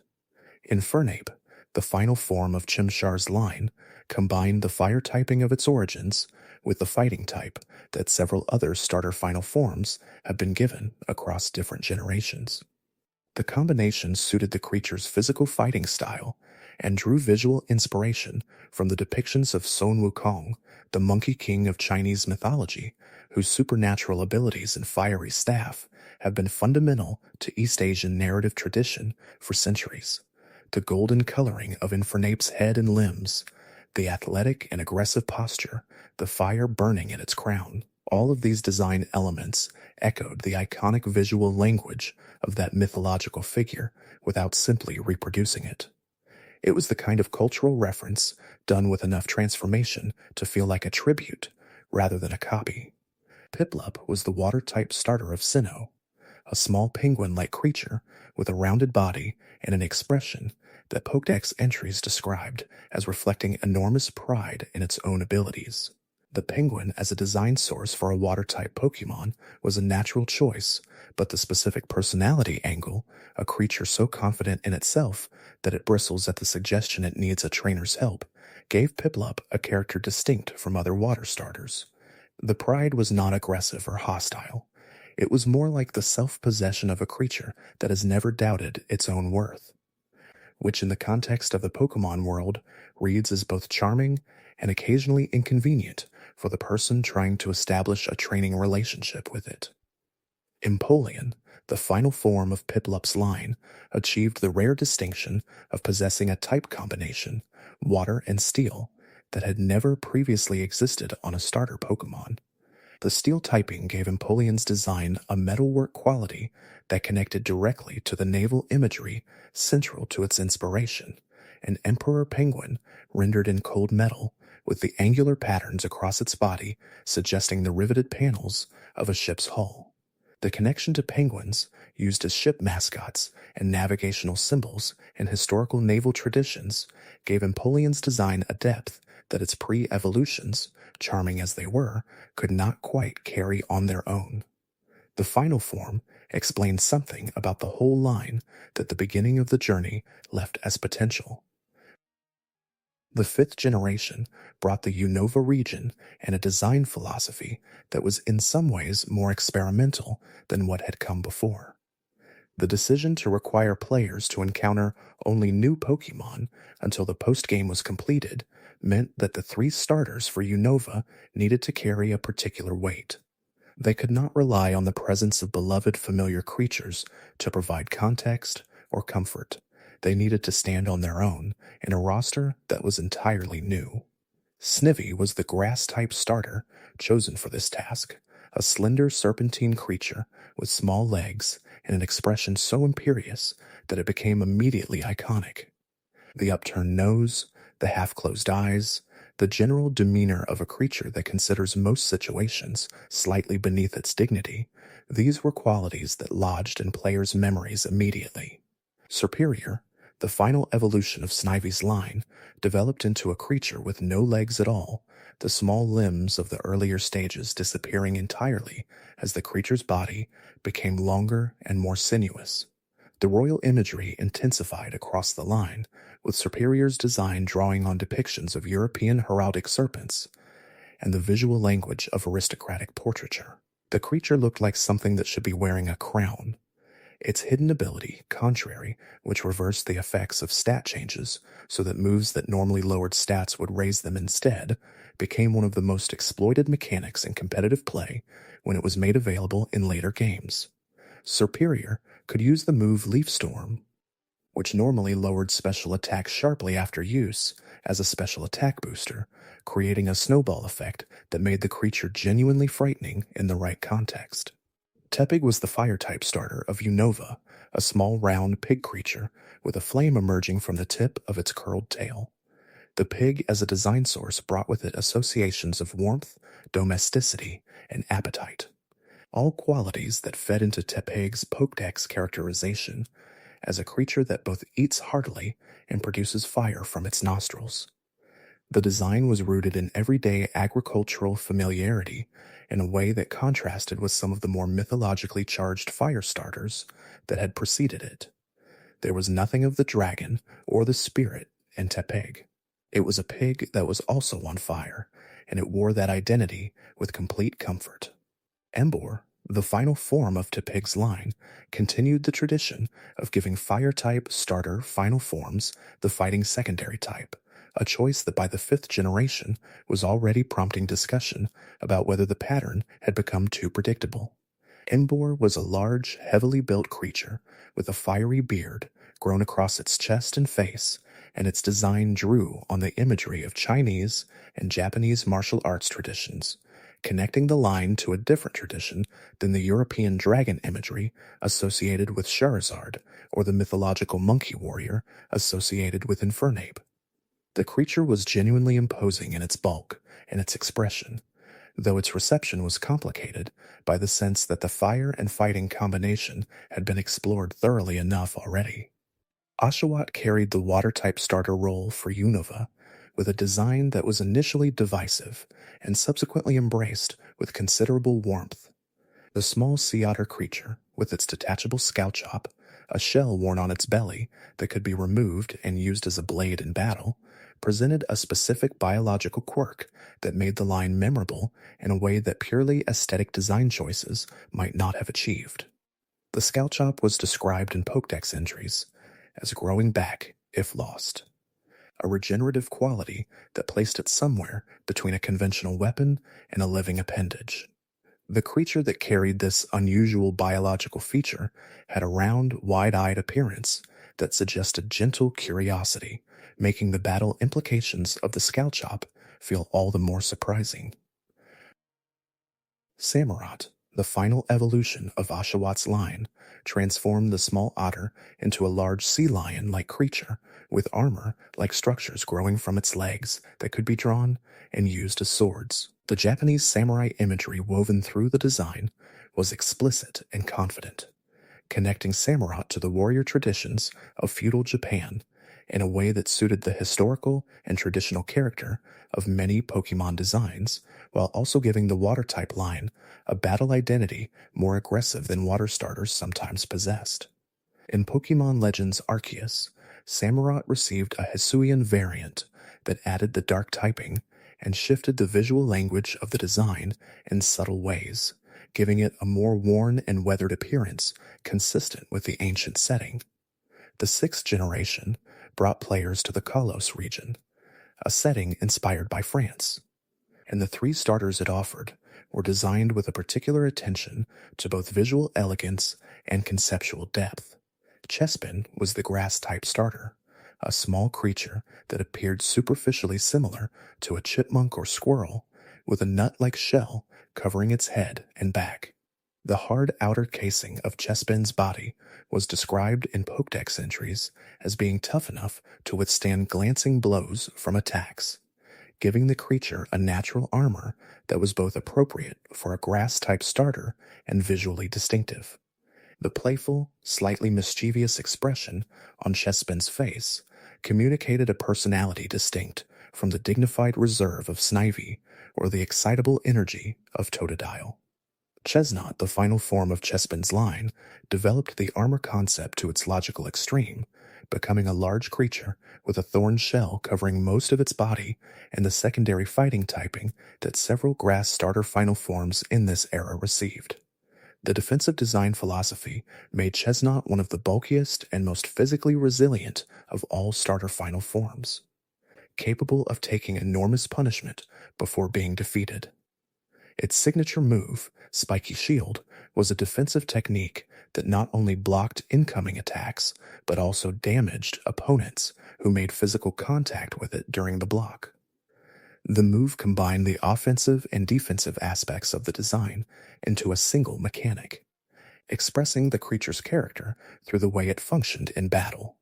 Speaker 1: Infernape, the final form of Chimchar's line, combined the fire typing of its origins with the fighting type that several other starter final forms have been given across different generations. The combination suited the creature's physical fighting style and drew visual inspiration from the depictions of Sun Wukong, the Monkey King of Chinese mythology, whose supernatural abilities and fiery staff have been fundamental to East Asian narrative tradition for centuries. The golden coloring of Infernape's head and limbs, the athletic and aggressive posture, the fire burning in its crown, all of these design elements echoed the iconic visual language of that mythological figure without simply reproducing it. It was the kind of cultural reference done with enough transformation to feel like a tribute rather than a copy. Piplup was the water-type starter of Sinnoh, a small penguin-like creature with a rounded body and an expression that Pokédex entries described as reflecting enormous pride in its own abilities. The penguin as a design source for a water-type Pokémon was a natural choice, but the specific personality angle, a creature so confident in itself that it bristles at the suggestion it needs a trainer's help, gave Piplup a character distinct from other water starters. The pride was not aggressive or hostile. It was more like the self-possession of a creature that has never doubted its own worth, which in the context of the Pokemon world reads as both charming and occasionally inconvenient for the person trying to establish a training relationship with it. Empoleon, the final form of Piplup's line, achieved the rare distinction of possessing a type combination, water and steel, that had never previously existed on a starter Pokemon. The steel typing gave Empoleon's design a metalwork quality that connected directly to the naval imagery central to its inspiration, an emperor penguin rendered in cold metal with the angular patterns across its body suggesting the riveted panels of a ship's hull. The connection to penguins, used as ship mascots and navigational symbols in historical naval traditions, gave Empoleon's design a depth that its pre-evolutions, charming as they were, could not quite carry on their own. The final form explained something about the whole line that the beginning of the journey left as potential. The fifth generation brought the Unova region and a design philosophy that was in some ways more experimental than what had come before. The decision to require players to encounter only new Pokemon until the postgame was completed meant that the 3 starters for Unova needed to carry a particular weight. They could not rely on the presence of beloved familiar creatures to provide context or comfort. They needed to stand on their own in a roster that was entirely new. Snivy was the grass-type starter chosen for this task, a slender serpentine creature with small legs and an expression so imperious that it became immediately iconic. The upturned nose, the half-closed eyes, the general demeanor of a creature that considers most situations slightly beneath its dignity, these were qualities that lodged in players' memories immediately. Superior, the final evolution of Snivy's line, developed into a creature with no legs at all, the small limbs of the earlier stages disappearing entirely as the creature's body became longer and more sinuous. The royal imagery intensified across the line, with Superior's design drawing on depictions of European heraldic serpents and the visual language of aristocratic portraiture. The creature looked like something that should be wearing a crown. Its hidden ability, Contrary, which reversed the effects of stat changes so that moves that normally lowered stats would raise them instead, became one of the most exploited mechanics in competitive play when it was made available in later games. Superior could use the move Leaf Storm, which normally lowered special attacks sharply after use, as a special attack booster, creating a snowball effect that made the creature genuinely frightening in the right context. Tepig was the fire-type starter of Unova, a small round pig creature with a flame emerging from the tip of its curled tail. The pig as a design source brought with it associations of warmth, domesticity, and appetite, all qualities that fed into Tepig's Pokédex characterization as a creature that both eats heartily and produces fire from its nostrils. The design was rooted in everyday agricultural familiarity in a way that contrasted with some of the more mythologically charged fire starters that had preceded it. There was nothing of the dragon or the spirit in Tepig. It was a pig that was also on fire, and it wore that identity with complete comfort. Embor, the final form of Tepig's line, continued the tradition of giving fire-type starter final forms the fighting secondary type, a choice that by the 5th generation was already prompting discussion about whether the pattern had become too predictable. Embor was a large, heavily built creature with a fiery beard grown across its chest and face, and its design drew on the imagery of Chinese and Japanese martial arts traditions, connecting the line to a different tradition than the European dragon imagery associated with Charizard or the mythological monkey warrior associated with Infernape. The creature was genuinely imposing in its bulk and its expression, though its reception was complicated by the sense that the fire and fighting combination had been explored thoroughly enough already. Oshawott carried the water-type starter role for Unova, with a design that was initially divisive and subsequently embraced with considerable warmth. The small sea otter creature, with its detachable scalchop, a shell worn on its belly that could be removed and used as a blade in battle, presented a specific biological quirk that made the line memorable in a way that purely aesthetic design choices might not have achieved. The scalchop was described in Pokédex entries as growing back if lost, a regenerative quality that placed it somewhere between a conventional weapon and a living appendage. The creature that carried this unusual biological feature had a round, wide-eyed appearance that suggested gentle curiosity, making the battle implications of the scalchop feel all the more surprising. Samurott, the final evolution of Oshawott's line, transformed the small otter into a large sea lion-like creature with armor-like structures growing from its legs that could be drawn and used as swords. The Japanese samurai imagery woven through the design was explicit and confident, connecting Samurott to the warrior traditions of feudal Japan in a way that suited the historical and traditional character of many Pokémon designs, while also giving the water-type line a battle identity more aggressive than water starters sometimes possessed. In Pokémon Legends Arceus, Samurott received a Hisuian variant that added the dark typing and shifted the visual language of the design in subtle ways, giving it a more worn and weathered appearance consistent with the ancient setting. The 6th generation brought players to the Kalos region, a setting inspired by France, and the 3 starters it offered were designed with a particular attention to both visual elegance and conceptual depth. Chespin was the grass-type starter, a small creature that appeared superficially similar to a chipmunk or squirrel, with a nut-like shell covering its head and back. The hard outer casing of Chespin's body was described in Pokédex entries as being tough enough to withstand glancing blows from attacks, giving the creature a natural armor that was both appropriate for a grass-type starter and visually distinctive. The playful, slightly mischievous expression on Chespin's face communicated a personality distinct from the dignified reserve of Snivy or the excitable energy of Totodile. Chesnaught, the final form of Chespin's line, developed the armor concept to its logical extreme, becoming a large creature with a thorn shell covering most of its body and the secondary fighting typing that several grass starter final forms in this era received. The defensive design philosophy made Chesnaught one of the bulkiest and most physically resilient of all starter final forms, capable of taking enormous punishment before being defeated. Its signature move, Spiky Shield, was a defensive technique that not only blocked incoming attacks, but also damaged opponents who made physical contact with it during the block. The move combined the offensive and defensive aspects of the design into a single mechanic, expressing the creature's character through the way it functioned in battle.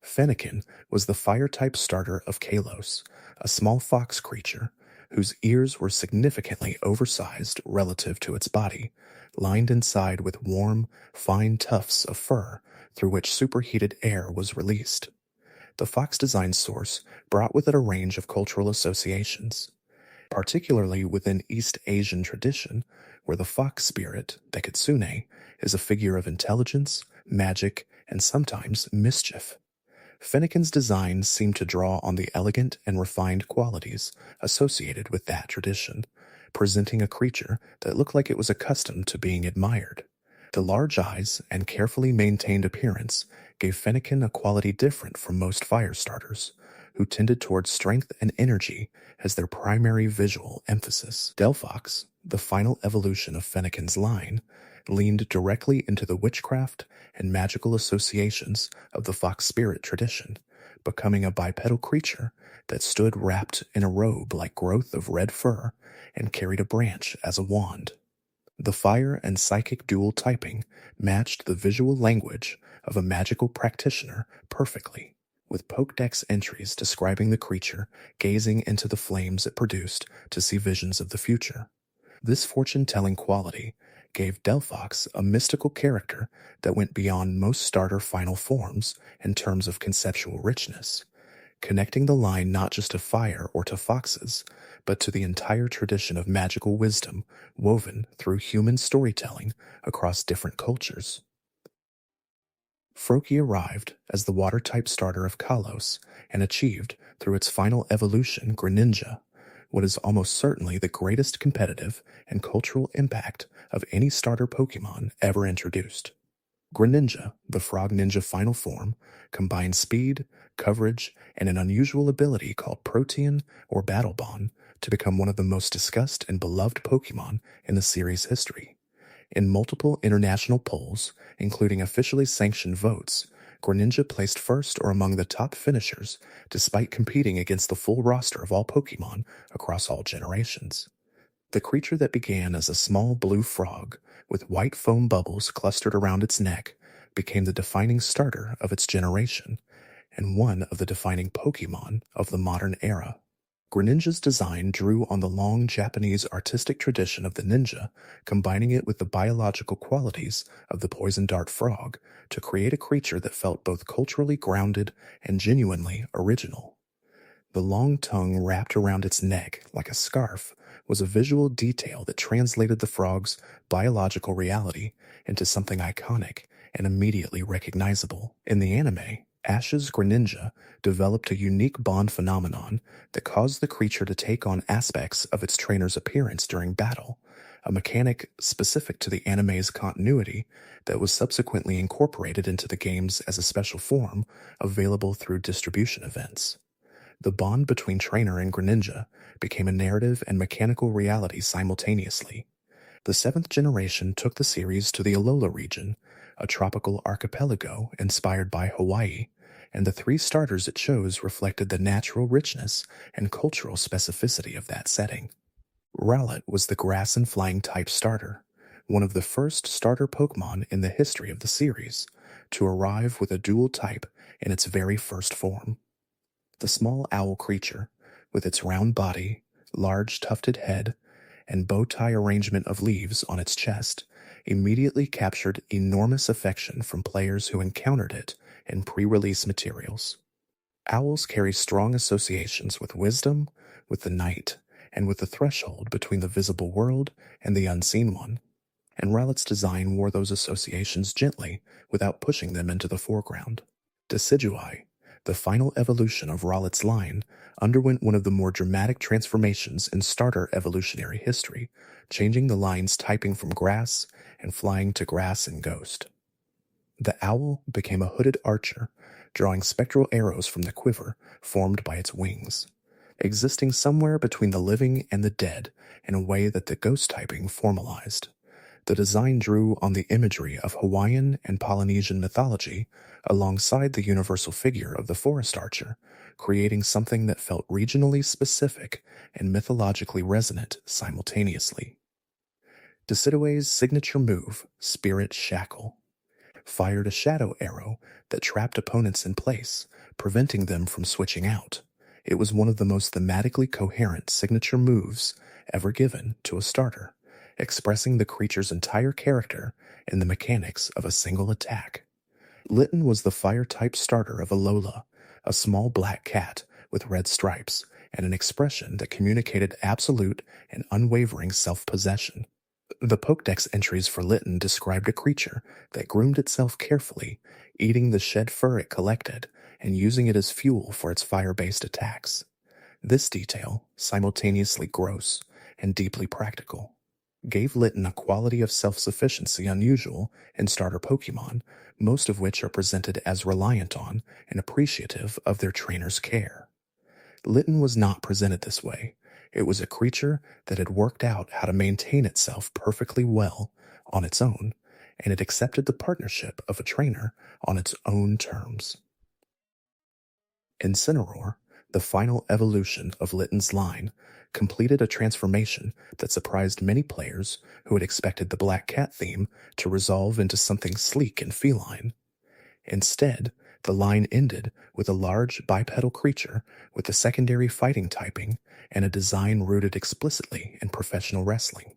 Speaker 1: Fennekin was the fire-type starter of Kalos, a small fox creature whose ears were significantly oversized relative to its body, lined inside with warm, fine tufts of fur through which superheated air was released. The fox design source brought with it a range of cultural associations, particularly within East Asian tradition, where the fox spirit, the kitsune, is a figure of intelligence, magic, and sometimes mischief. Fennekin's design seemed to draw on the elegant and refined qualities associated with that tradition, presenting a creature that looked like it was accustomed to being admired. The large eyes and carefully maintained appearance gave Fennekin a quality different from most fire starters, who tended towards strength and energy as their primary visual emphasis. Delphox, the final evolution of Fennekin's line, leaned directly into the witchcraft and magical associations of the fox spirit tradition, becoming a bipedal creature that stood wrapped in a robe like growth of red fur and carried a branch as a wand. The fire and psychic dual typing matched the visual language of a magical practitioner perfectly, with Pokédex entries describing the creature gazing into the flames it produced to see visions of the future. This fortune-telling quality gave Delphox a mystical character that went beyond most starter final forms in terms of conceptual richness, connecting the line not just to fire or to foxes, but to the entire tradition of magical wisdom woven through human storytelling across different cultures. Froakie arrived as the water-type starter of Kalos and achieved, through its final evolution, Greninja, what is almost certainly the greatest competitive and cultural impact of any starter Pokémon ever introduced. Greninja, the Frog Ninja final form, combines speed, coverage, and an unusual ability called Protean or Battle Bond to become one of the most discussed and beloved Pokémon in the series' history. In multiple international polls, including officially sanctioned votes, Greninja placed first or among the top finishers despite competing against the full roster of all Pokémon across all generations. The creature that began as a small blue frog with white foam bubbles clustered around its neck became the defining starter of its generation and one of the defining Pokémon of the modern era. Greninja's design drew on the long Japanese artistic tradition of the ninja, combining it with the biological qualities of the poison dart frog to create a creature that felt both culturally grounded and genuinely original. The long tongue wrapped around its neck like a scarf was a visual detail that translated the frog's biological reality into something iconic and immediately recognizable. In the anime, Ash's Greninja developed a unique bond phenomenon that caused the creature to take on aspects of its trainer's appearance during battle, a mechanic specific to the anime's continuity that was subsequently incorporated into the games as a special form available through distribution events. The bond between trainer and Greninja became a narrative and mechanical reality simultaneously. The 7th generation took the series to the Alola region, a tropical archipelago inspired by Hawaii, and the 3 starters it chose reflected the natural richness and cultural specificity of that setting. Rowlet was the grass and flying type starter, one of the first starter Pokemon in the history of the series to arrive with a dual type in its very first form. The small owl creature, with its round body, large tufted head, and bow tie arrangement of leaves on its chest, immediately captured enormous affection from players who encountered it in pre-release materials. Owls carry strong associations with wisdom, with the night, and with the threshold between the visible world and the unseen one, and Rowlet's design wore those associations gently without pushing them into the foreground. Decidueye, the final evolution of Rowlet's line, underwent one of the more dramatic transformations in starter evolutionary history, changing the line's typing from grass and flying to grass and ghost. The owl became a hooded archer, drawing spectral arrows from the quiver formed by its wings, existing somewhere between the living and the dead in a way that the ghost typing formalized. The design drew on the imagery of Hawaiian and Polynesian mythology alongside the universal figure of the forest archer, creating something that felt regionally specific and mythologically resonant simultaneously. Decidue's signature move, Spirit Shackle, fired a shadow arrow that trapped opponents in place, preventing them from switching out. It was one of the most thematically coherent signature moves ever given to a starter, expressing the creature's entire character in the mechanics of a single attack. Litten was the fire-type starter of Alola, a small black cat with red stripes and an expression that communicated absolute and unwavering self-possession. The Pokédex entries for Litten described a creature that groomed itself carefully, eating the shed fur it collected and using it as fuel for its fire-based attacks. This detail, simultaneously gross and deeply practical, gave Litten a quality of self-sufficiency unusual in starter Pokémon, most of which are presented as reliant on and appreciative of their trainer's care. Litten was not presented this way. It was a creature that had worked out how to maintain itself perfectly well on its own, and it accepted the partnership of a trainer on its own terms. Incineroar, the final evolution of Litten's line, completed a transformation that surprised many players who had expected the Black Cat theme to resolve into something sleek and feline. Instead, the line ended with a large bipedal creature with a secondary fighting typing and a design rooted explicitly in professional wrestling.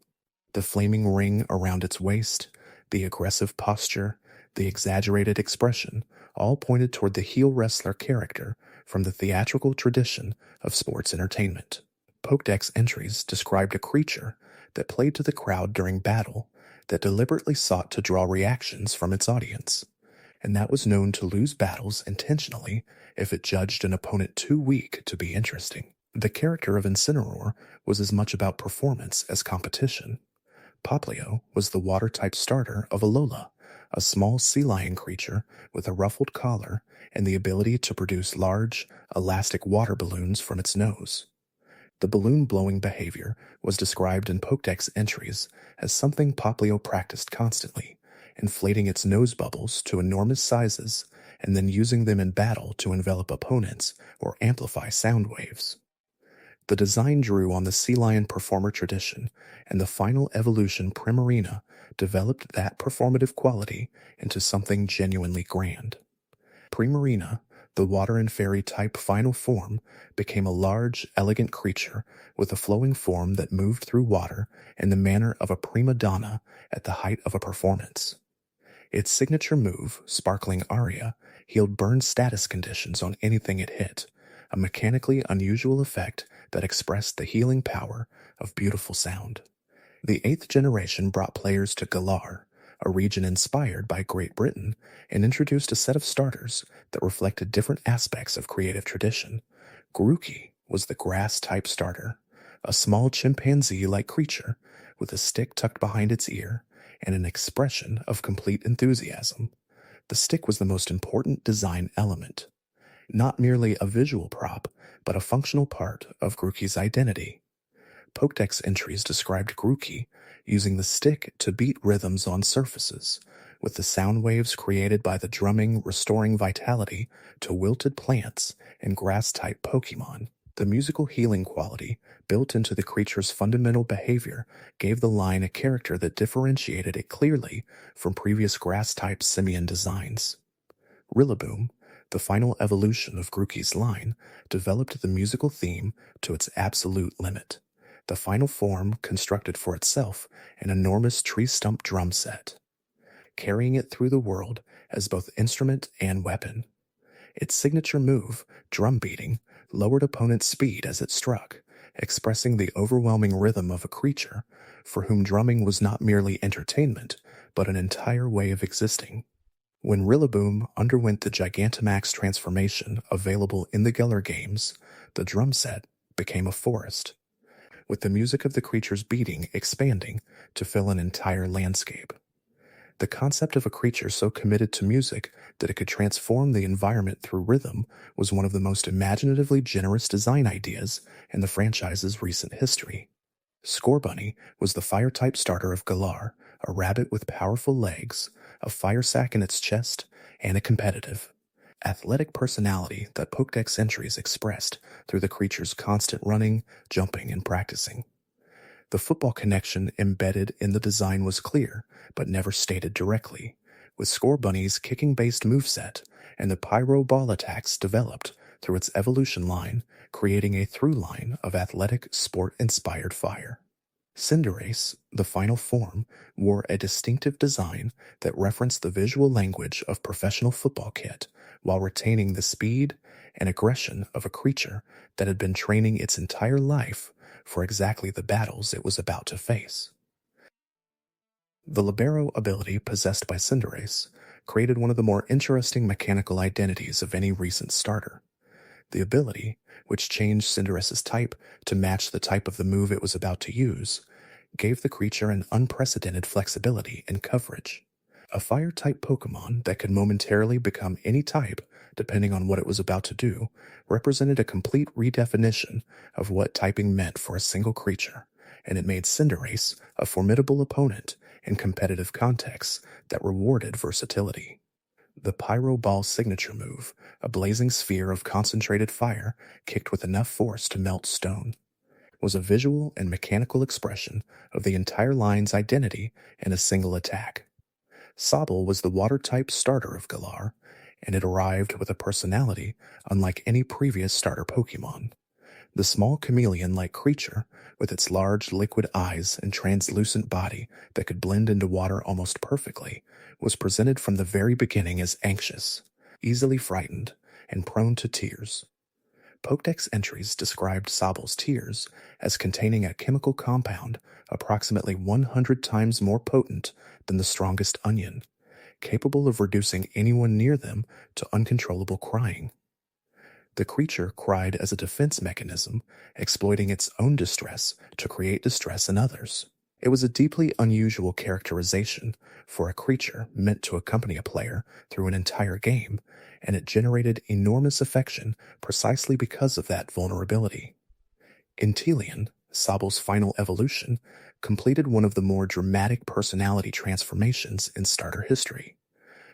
Speaker 1: The flaming ring around its waist, the aggressive posture, the exaggerated expression all pointed toward the heel wrestler character from the theatrical tradition of sports entertainment. Pokédex entries described a creature that played to the crowd during battle that deliberately sought to draw reactions from its audience, and that was known to lose battles intentionally if it judged an opponent too weak to be interesting. The character of Incineroar was as much about performance as competition. Poplio was the water-type starter of Alola, a small sea lion creature with a ruffled collar and the ability to produce large, elastic water balloons from its nose. The balloon-blowing behavior was described in Pokédex entries as something Poplio practiced constantly, inflating its nose bubbles to enormous sizes and then using them in battle to envelop opponents or amplify sound waves. The design drew on the sea lion performer tradition, and the final evolution Primarina developed that performative quality into something genuinely grand. Primarina, the water and fairy type final form, became a large, elegant creature with a flowing form that moved through water in the manner of a prima donna at the height of a performance. Its signature move, Sparkling Aria, healed burn status conditions on anything it hit, a mechanically unusual effect that expressed the healing power of beautiful sound. The 8th generation brought players to Galar, a region inspired by Great Britain, and introduced a set of starters that reflected different aspects of creative tradition. Grookey was the grass-type starter, a small chimpanzee-like creature with a stick tucked behind its ear and an expression of complete enthusiasm. The stick was the most important design element, not merely a visual prop, but a functional part of Grookey's identity. Pokédex entries described Grookey using the stick to beat rhythms on surfaces, with the sound waves created by the drumming restoring vitality to wilted plants and grass-type Pokémon. The musical healing quality built into the creature's fundamental behavior gave the line a character that differentiated it clearly from previous grass-type simian designs. Rillaboom, the final evolution of Grookey's line, developed the musical theme to its absolute limit. The final form constructed for itself an enormous tree stump drum set, carrying it through the world as both instrument and weapon. Its signature move, drum beating, lowered opponents' speed as it struck, expressing the overwhelming rhythm of a creature for whom drumming was not merely entertainment, but an entire way of existing. When Rillaboom underwent the Gigantamax transformation available in the Geller games, the drum set became a forest, with the music of the creature's beating expanding to fill an entire landscape. The concept of a creature so committed to music that it could transform the environment through rhythm was one of the most imaginatively generous design ideas in the franchise's recent history. Scorbunny was the fire-type starter of Galar, a rabbit with powerful legs, a fire sac in its chest, and a competitive, athletic personality that Pokédex entries expressed through the creature's constant running, jumping, and practicing. The football connection embedded in the design was clear, but never stated directly, with Scorbunny's kicking-based moveset and the pyro ball attacks developed through its evolution line, creating a through line of athletic, sport-inspired fire. Cinderace, the final form, wore a distinctive design that referenced the visual language of professional football kit while retaining the speed and aggression of a creature that had been training its entire life for exactly the battles it was about to face. The Libero ability possessed by Cinderace created one of the more interesting mechanical identities of any recent starter. The ability, which changed Cinderace's type to match the type of the move it was about to use, gave the creature an unprecedented flexibility and coverage. A fire-type Pokémon that could momentarily become any type depending on what it was about to do represented a complete redefinition of what typing meant for a single creature, and it made Cinderace a formidable opponent in competitive contexts that rewarded versatility. The Pyro Ball signature move, a blazing sphere of concentrated fire kicked with enough force to melt stone, was a visual and mechanical expression of the entire line's identity in a single attack. Sobble was the water-type starter of Galar, and it arrived with a personality unlike any previous starter Pokémon. The small chameleon-like creature, with its large liquid eyes and translucent body that could blend into water almost perfectly, was presented from the very beginning as anxious, easily frightened, and prone to tears. Pokédex entries described Sobble's tears as containing a chemical compound approximately 100 times more potent than the strongest onion, capable of reducing anyone near them to uncontrollable crying. The creature cried as a defense mechanism, exploiting its own distress to create distress in others. It was a deeply unusual characterization for a creature meant to accompany a player through an entire game, and it generated enormous affection precisely because of that vulnerability. Inteleon, Sobble's final evolution, completed one of the more dramatic personality transformations in starter history.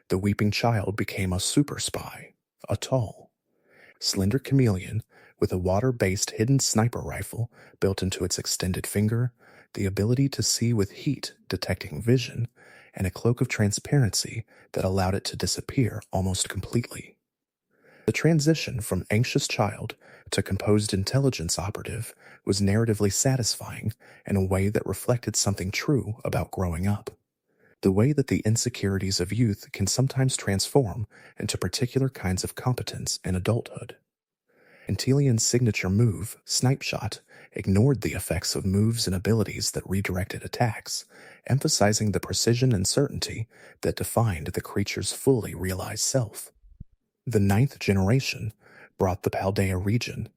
Speaker 1: The weeping child became a super spy, a tall, slender chameleon with a water-based hidden sniper rifle built into its extended finger, the ability to see with heat detecting vision, and a cloak of transparency that allowed it to disappear almost completely. The transition from anxious child to composed intelligence operative was narratively satisfying in a way that reflected something true about growing up. The way that the insecurities of youth can sometimes transform into particular kinds of competence in adulthood. Inteleon's signature move, Snipe Shot, ignored the effects of moves and abilities that redirected attacks, emphasizing the precision and certainty that defined the creature's fully realized self. The 9th generation brought the Paldea region,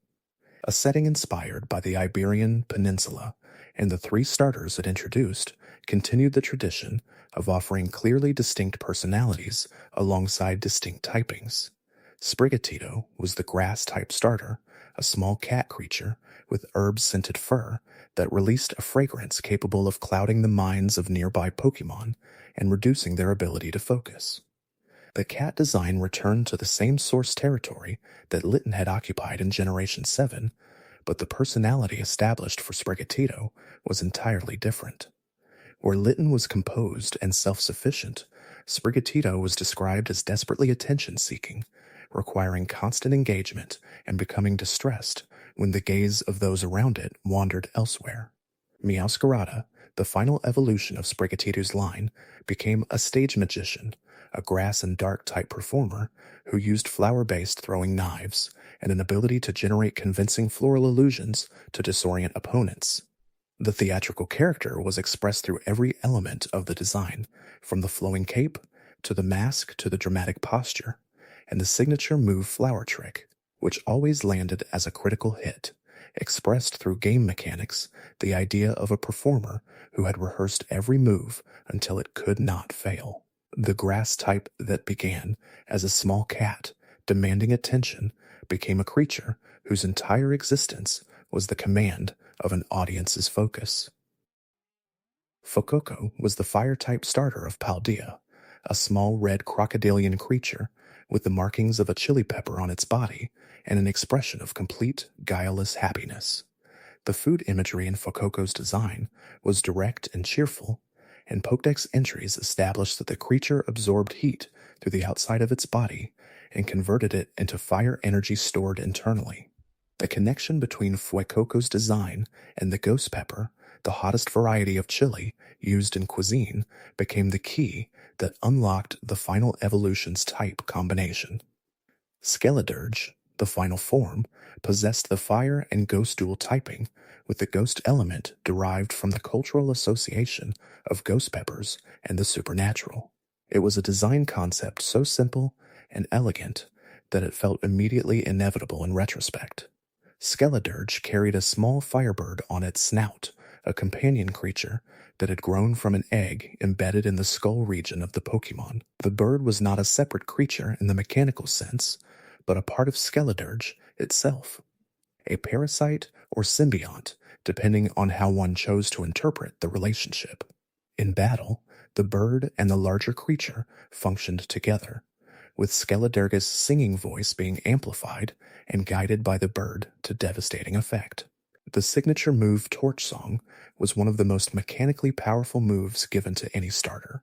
Speaker 1: a setting inspired by the Iberian Peninsula, and the 3 starters it introduced continued the tradition of offering clearly distinct personalities alongside distinct typings. Sprigatito was the grass-type starter, a small cat creature with herb-scented fur that released a fragrance capable of clouding the minds of nearby Pokémon and reducing their ability to focus. The cat design returned to the same source territory that Litten had occupied in Generation 7, but the personality established for Sprigatito was entirely different. Where Litten was composed and self-sufficient, Sprigatito was described as desperately attention-seeking, requiring constant engagement and becoming distressed when the gaze of those around it wandered elsewhere. Meowscarada, the final evolution of Sprigatito's line, became a stage magician, a grass and dark type performer who used flower-based throwing knives and an ability to generate convincing floral illusions to disorient opponents. The theatrical character was expressed through every element of the design, from the flowing cape to the mask to the dramatic posture, and the signature move flower trick, which always landed as a critical hit, expressed through game mechanics the idea of a performer who had rehearsed every move until it could not fail. The grass type that began as a small cat demanding attention became a creature whose entire existence was the command of an audience's focus. Fokoko was the fire-type starter of Paldea, a small red crocodilian creature with the markings of a chili pepper on its body and an expression of complete, guileless happiness. The food imagery in Fokoko's design was direct and cheerful, and Pokédex entries established that the creature absorbed heat through the outside of its body and converted it into fire energy stored internally. The connection between Fuecoco's design and the ghost pepper, the hottest variety of chili used in cuisine, became the key that unlocked the final evolution's type combination. Skeledirge, the final form, possessed the fire and ghost dual typing, with the ghost element derived from the cultural association of ghost peppers and the supernatural. It was a design concept so simple and elegant that it felt immediately inevitable in retrospect. Skeledirge carried a small firebird on its snout, a companion creature that had grown from an egg embedded in the skull region of the Pokémon. The bird was not a separate creature in the mechanical sense, but a part of Skeledirge itself, a parasite or symbiont, depending on how one chose to interpret the relationship. In battle, the bird and the larger creature functioned together, with Skeledirge's singing voice being amplified and guided by the bird to devastating effect. The signature move Torch Song was one of the most mechanically powerful moves given to any starter.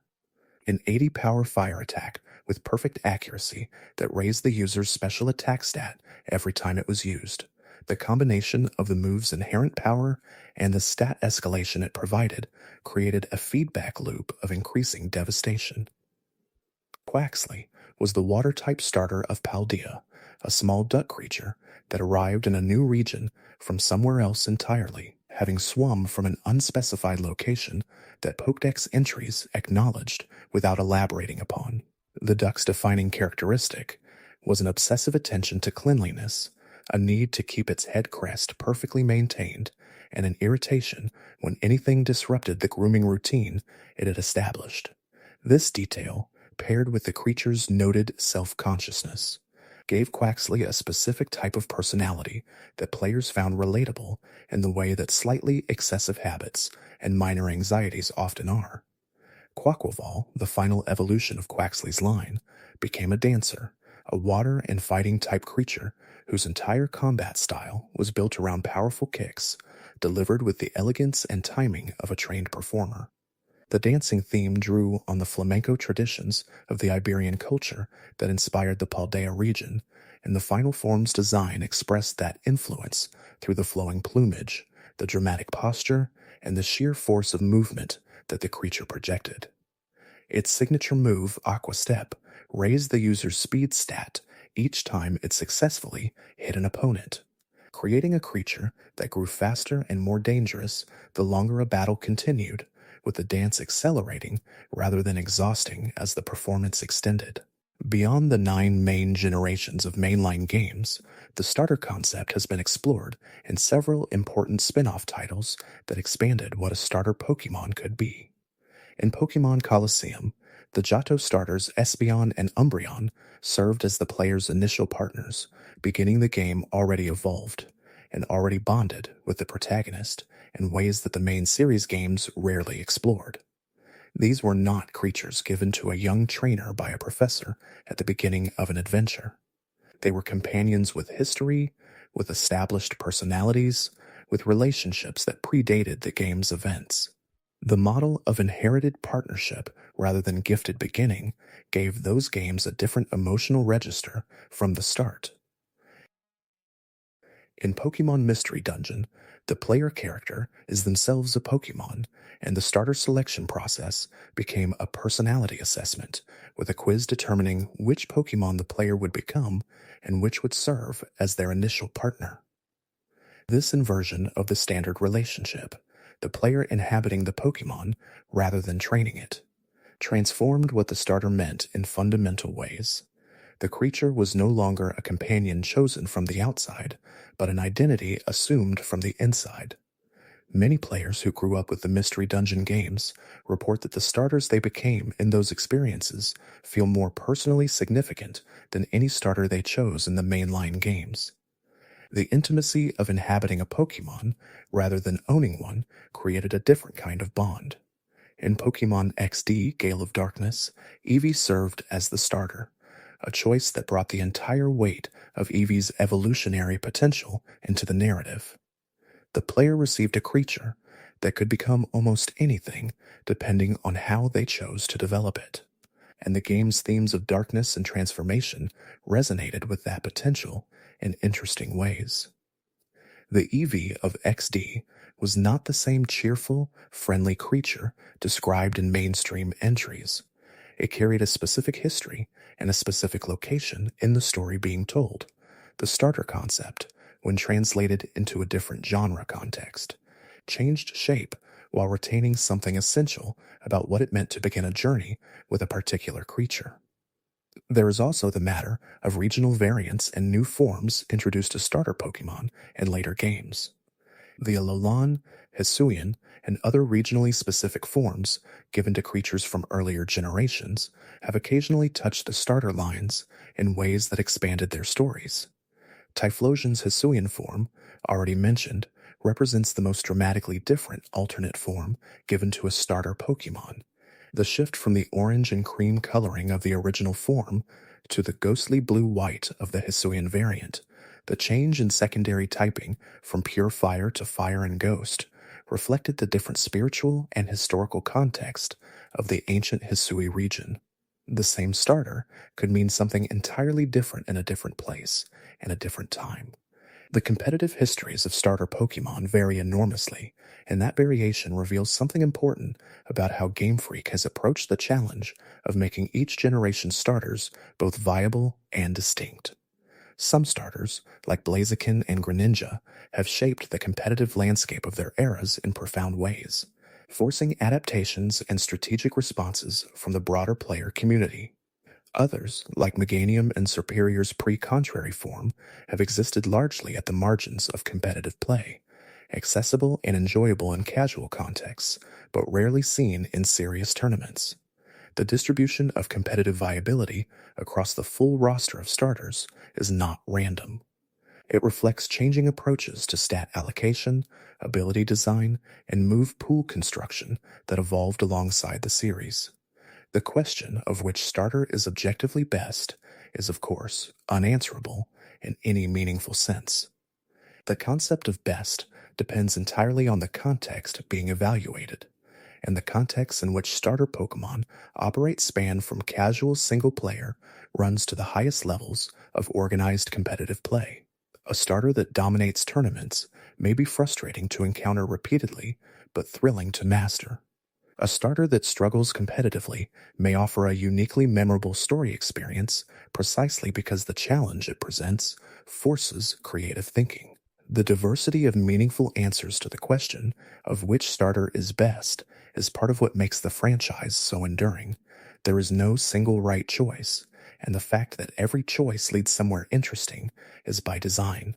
Speaker 1: An 80 power fire attack with perfect accuracy that raised the user's special attack stat every time it was used. The combination of the move's inherent power and the stat escalation it provided created a feedback loop of increasing devastation. Quaxley was the water-type starter of Paldea, a small duck creature that arrived in a new region from somewhere else entirely, having swum from an unspecified location that Pokédex entries acknowledged without elaborating upon. The duck's defining characteristic was an obsessive attention to cleanliness, a need to keep its head crest perfectly maintained, and an irritation when anything disrupted the grooming routine it had established. This detail, paired with the creature's noted self-consciousness, gave Quaxley a specific type of personality that players found relatable in the way that slightly excessive habits and minor anxieties often are. Quaquaval, the final evolution of Quaxley's line, became a dancer, a water and fighting type creature whose entire combat style was built around powerful kicks, delivered with the elegance and timing of a trained performer. The dancing theme drew on the flamenco traditions of the Iberian culture that inspired the Paldea region, and the final form's design expressed that influence through the flowing plumage, the dramatic posture, and the sheer force of movement that the creature projected. Its signature move, Aqua Step, raised the user's speed stat each time it successfully hit an opponent, creating a creature that grew faster and more dangerous the longer a battle continued, with the dance accelerating rather than exhausting as the performance extended. Beyond the 9 main generations of mainline games, the starter concept has been explored in several important spin-off titles that expanded what a starter Pokémon could be. In Pokémon Colosseum, the Johto starters Espeon and Umbreon served as the player's initial partners, beginning the game already evolved and already bonded with the protagonist in ways that the main series games rarely explored. These were not creatures given to a young trainer by a professor at the beginning of an adventure. They were companions with history, with established personalities, with relationships that predated the game's events. The model of inherited partnership rather than gifted beginning gave those games a different emotional register from the start. In Pokémon Mystery Dungeon, the player character is themselves a Pokémon, and the starter selection process became a personality assessment, with a quiz determining which Pokémon the player would become and which would serve as their initial partner. This inversion of the standard relationship, the player inhabiting the Pokémon rather than training it, transformed what the starter meant in fundamental ways. The creature was no longer a companion chosen from the outside, but an identity assumed from the inside. Many players who grew up with the Mystery Dungeon games report that the starters they became in those experiences feel more personally significant than any starter they chose in the mainline games. The intimacy of inhabiting a Pokemon, rather than owning one, created a different kind of bond. In Pokemon XD Gale of Darkness, Eevee served as the starter, a choice that brought the entire weight of Eevee's evolutionary potential into the narrative. The player received a creature that could become almost anything depending on how they chose to develop it, and the game's themes of darkness and transformation resonated with that potential in interesting ways. The Eevee of XD was not the same cheerful, friendly creature described in mainstream entries. It carried a specific history and a specific location in the story being told. The starter concept, when translated into a different genre context, changed shape while retaining something essential about what it meant to begin a journey with a particular creature. There is also the matter of regional variants and new forms introduced to starter Pokemon in later games. The Alolan, Hisuian, and other regionally specific forms given to creatures from earlier generations have occasionally touched the starter lines in ways that expanded their stories. Typhlosion's Hisuian form, already mentioned, represents the most dramatically different alternate form given to a starter Pokemon. The shift from the orange and cream coloring of the original form to the ghostly blue-white of the Hisuian variant, the change in secondary typing from pure fire to fire and ghost, reflected the different spiritual and historical context of the ancient Hisui region. The same starter could mean something entirely different in a different place and a different time. The competitive histories of starter Pokemon vary enormously, and that variation reveals something important about how Game Freak has approached the challenge of making each generation's starters both viable and distinct. Some starters, like Blaziken and Greninja, have shaped the competitive landscape of their eras in profound ways, forcing adaptations and strategic responses from the broader player community. Others, like Meganium and Serperior's pre-contrary form, have existed largely at the margins of competitive play, accessible and enjoyable in casual contexts, but rarely seen in serious tournaments. The distribution of competitive viability across the full roster of starters is not random. It reflects changing approaches to stat allocation, ability design, and move pool construction that evolved alongside the series. The question of which starter is objectively best is, of course, unanswerable in any meaningful sense. The concept of best depends entirely on the context being evaluated, and the context in which starter Pokemon operate span from casual single-player runs to the highest levels of organized competitive play. A starter that dominates tournaments may be frustrating to encounter repeatedly, but thrilling to master. A starter that struggles competitively may offer a uniquely memorable story experience precisely because the challenge it presents forces creative thinking. The diversity of meaningful answers to the question of which starter is best is part of what makes the franchise so enduring. There is no single right choice, and the fact that every choice leads somewhere interesting is by design.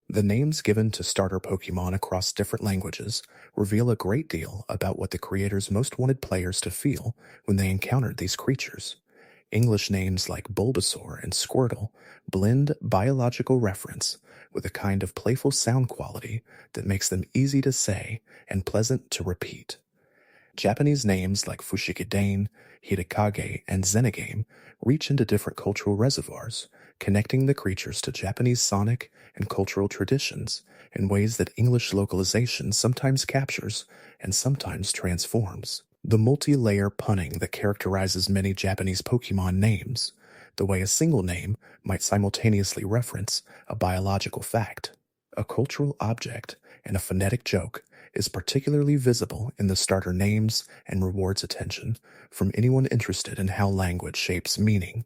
Speaker 1: The names given to starter Pokemon across different languages reveal a great deal about what the creators most wanted players to feel when they encountered these creatures. English names like Bulbasaur and Squirtle blend biological reference with a kind of playful sound quality that makes them easy to say and pleasant to repeat. Japanese names like Fushigedane, Hidekage, and Zenigame reach into different cultural reservoirs, connecting the creatures to Japanese sonic and cultural traditions in ways that English localization sometimes captures and sometimes transforms. The multi-layer punning that characterizes many Japanese Pokemon names, the way a single name might simultaneously reference a biological fact, a cultural object, and a phonetic joke, is particularly visible in the starter names and rewards attention from anyone interested in how language shapes meaning.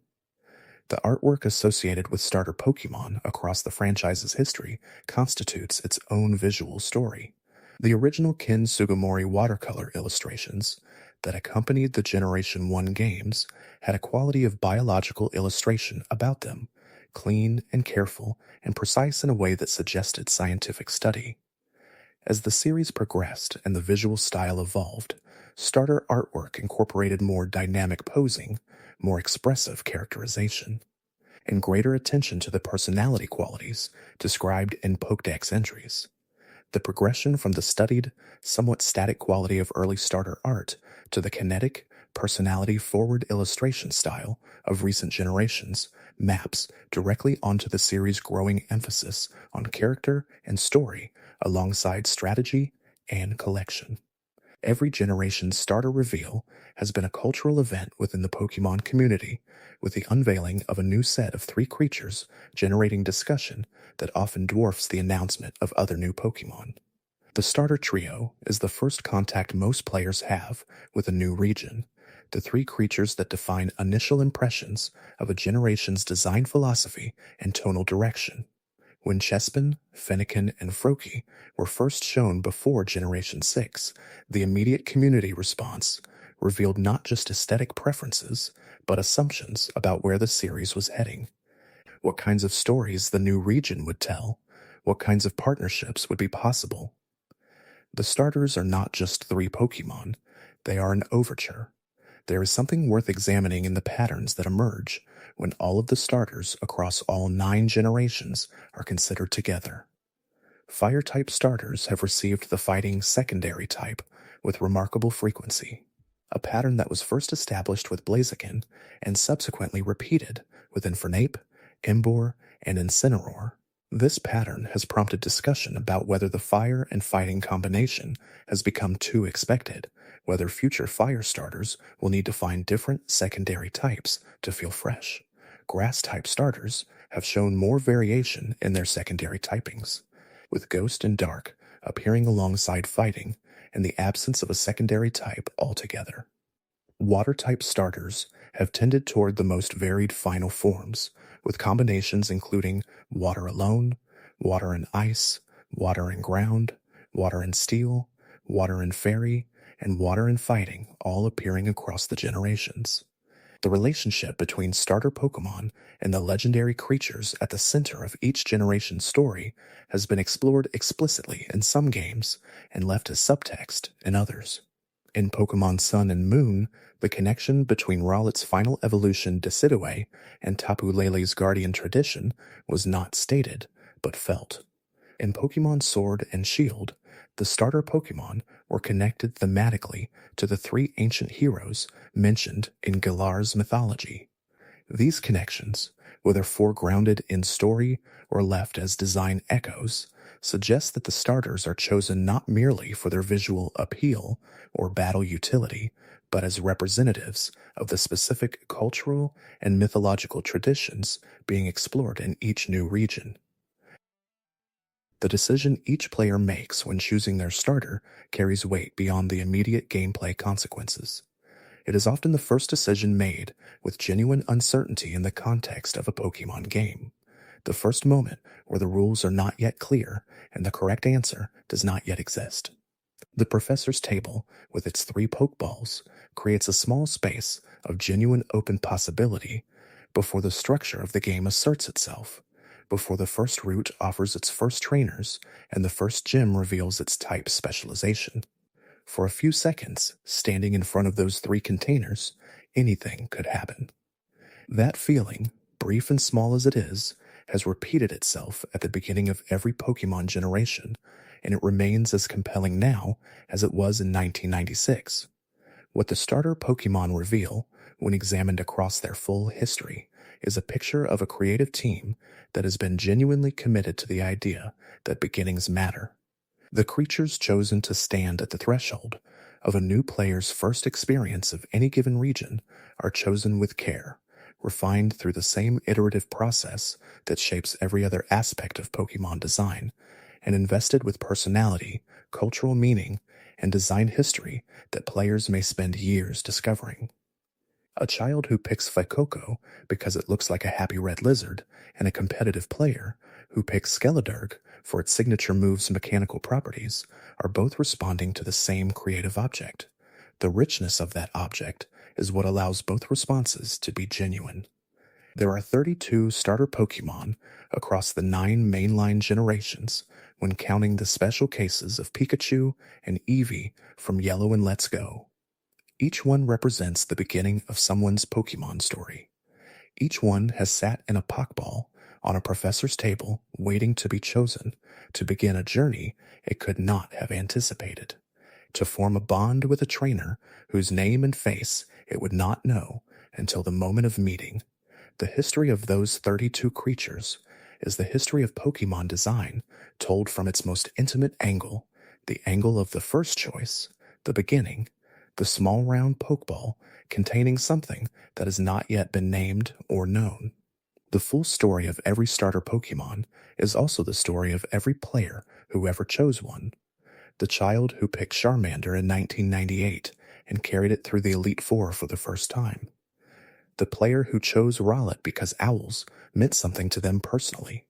Speaker 1: The artwork associated with starter Pokemon across the franchise's history constitutes its own visual story. The original Ken Sugimori watercolor illustrations, that accompanied the Generation 1 games had a quality of biological illustration about them, clean and careful and precise in a way that suggested scientific study. As the series progressed and the visual style evolved, starter artwork incorporated more dynamic posing, more expressive characterization, and greater attention to the personality qualities described in Pokédex entries. The progression from the studied, somewhat static quality of early starter art to the kinetic, personality-forward illustration style of recent generations maps directly onto the series' growing emphasis on character and story alongside strategy and collection. Every generation's starter reveal has been a cultural event within the Pokemon community, with the unveiling of a new set of 3 creatures generating discussion that often dwarfs the announcement of other new Pokemon. The starter trio is the first contact most players have with a new region, the 3 creatures that define initial impressions of a generation's design philosophy and tonal direction. When Chespin, Fennekin, and Froakie were first shown before Generation 6, the immediate community response revealed not just aesthetic preferences, but assumptions about where the series was heading. What kinds of stories the new region would tell, what kinds of partnerships would be possible. The starters are not just 3 Pokemon, they are an overture. There is something worth examining in the patterns that emerge when all of the starters across all 9 generations are considered together. Fire-type starters have received the fighting secondary type with remarkable frequency, a pattern that was first established with Blaziken and subsequently repeated with Infernape, Emboar, and Incineroar. This pattern has prompted discussion about whether the fire and fighting combination has become too expected, whether future fire starters will need to find different secondary types to feel fresh. Grass-type starters have shown more variation in their secondary typings, with Ghost and Dark appearing alongside fighting and the absence of a secondary type altogether. Water-type starters have tended toward the most varied final forms, with combinations including Water Alone, Water and Ice, Water and Ground, Water and Steel, Water and Fairy, and Water and Fighting all appearing across the generations. The relationship between starter Pokemon and the legendary creatures at the center of each generation's story has been explored explicitly in some games and left as subtext in others. In Pokemon Sun and Moon, the connection between Rowlet's final evolution Decidueye and Tapu Lele's guardian tradition was not stated, but felt. In Pokemon Sword and Shield, the starter Pokemon were connected thematically to the 3 ancient heroes mentioned in Galar's mythology. These connections, whether foregrounded in story or left as design echoes, suggest that the starters are chosen not merely for their visual appeal or battle utility, but as representatives of the specific cultural and mythological traditions being explored in each new region. The decision each player makes when choosing their starter carries weight beyond the immediate gameplay consequences. It is often the first decision made with genuine uncertainty in the context of a Pokemon game, the first moment where the rules are not yet clear and the correct answer does not yet exist. The Professor's Table, with its 3 Pokeballs, creates a small space of genuine open possibility before the structure of the game asserts itself, before the first route offers its first trainers and the first gym reveals its type specialization. For a few seconds, standing in front of those 3 containers, anything could happen. That feeling, brief and small as it is, has repeated itself at the beginning of every Pokemon generation, and it remains as compelling now as it was in 1996. What the starter Pokemon reveal, when examined across their full history, is a picture of a creative team that has been genuinely committed to the idea that beginnings matter. The creatures chosen to stand at the threshold of a new player's first experience of any given region are chosen with care, refined through the same iterative process that shapes every other aspect of Pokemon design, and invested with personality, cultural meaning, and design history that players may spend years discovering. A child who picks Fuecoco because it looks like a happy red lizard, and a competitive player who picks Skeledirge for its signature move's mechanical properties are both responding to the same creative object. The richness of that object is what allows both responses to be genuine. There are 32 starter Pokemon across the 9 mainline generations when counting the special cases of Pikachu and Eevee from Yellow and Let's Go. Each one represents the beginning of someone's Pokemon story. Each one has sat in a Pokeball on a professor's table waiting to be chosen to begin a journey it could not have anticipated, to form a bond with a trainer whose name and face it would not know until the moment of meeting. The history of those 32 creatures is the history of Pokemon design told from its most intimate angle, the angle of the first choice, the beginning, the small round Pokeball containing something that has not yet been named or known. The full story of every starter Pokemon is also the story of every player who ever chose one. The child who picked Charmander in 1998 and carried it through the Elite Four for the first time. The player who chose Rowlet because owls meant something to them personally.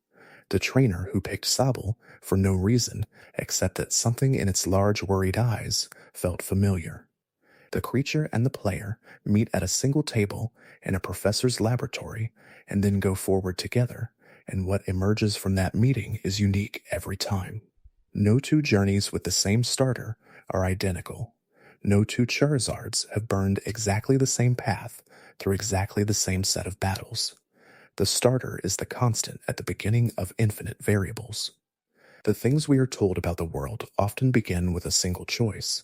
Speaker 1: The trainer who picked Sobble for no reason except that something in its large worried eyes felt familiar. The creature and the player meet at a single table in a professor's laboratory and then go forward together, and what emerges from that meeting is unique every time. No two journeys with the same starter are identical. No two Charizards have burned exactly the same path through exactly the same set of battles. The starter is the constant at the beginning of infinite variables. The things we are told about the world often begin with a single choice.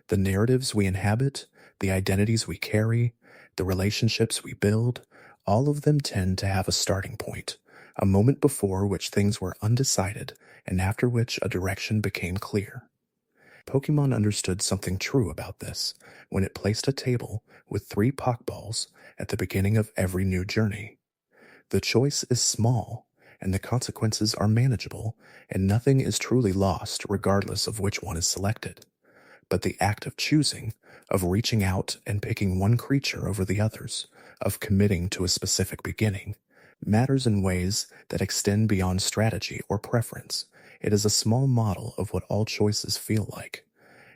Speaker 1: The narratives we inhabit, the identities we carry, the relationships we build, all of them tend to have a starting point, a moment before which things were undecided and after which a direction became clear. Pokemon understood something true about this when it placed a table with 3 Pokeballs at the beginning of every new journey. The choice is small, and the consequences are manageable, and nothing is truly lost regardless of which one is selected. But the act of choosing, of reaching out and picking one creature over the others, of committing to a specific beginning, matters in ways that extend beyond strategy or preference. It is a small model of what all choices feel like.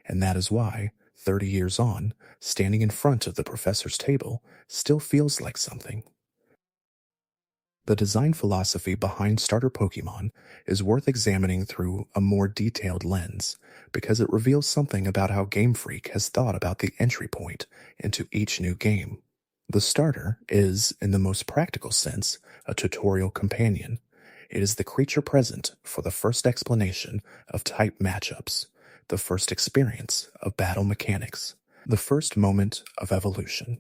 Speaker 1: And that is why, 30 years on, standing in front of the professor's table still feels like something. The design philosophy behind starter Pokemon is worth examining through a more detailed lens because it reveals something about how Game Freak has thought about the entry point into each new game. The starter is, in the most practical sense, a tutorial companion. It is the creature present for the first explanation of type matchups, the first experience of battle mechanics, the first moment of evolution.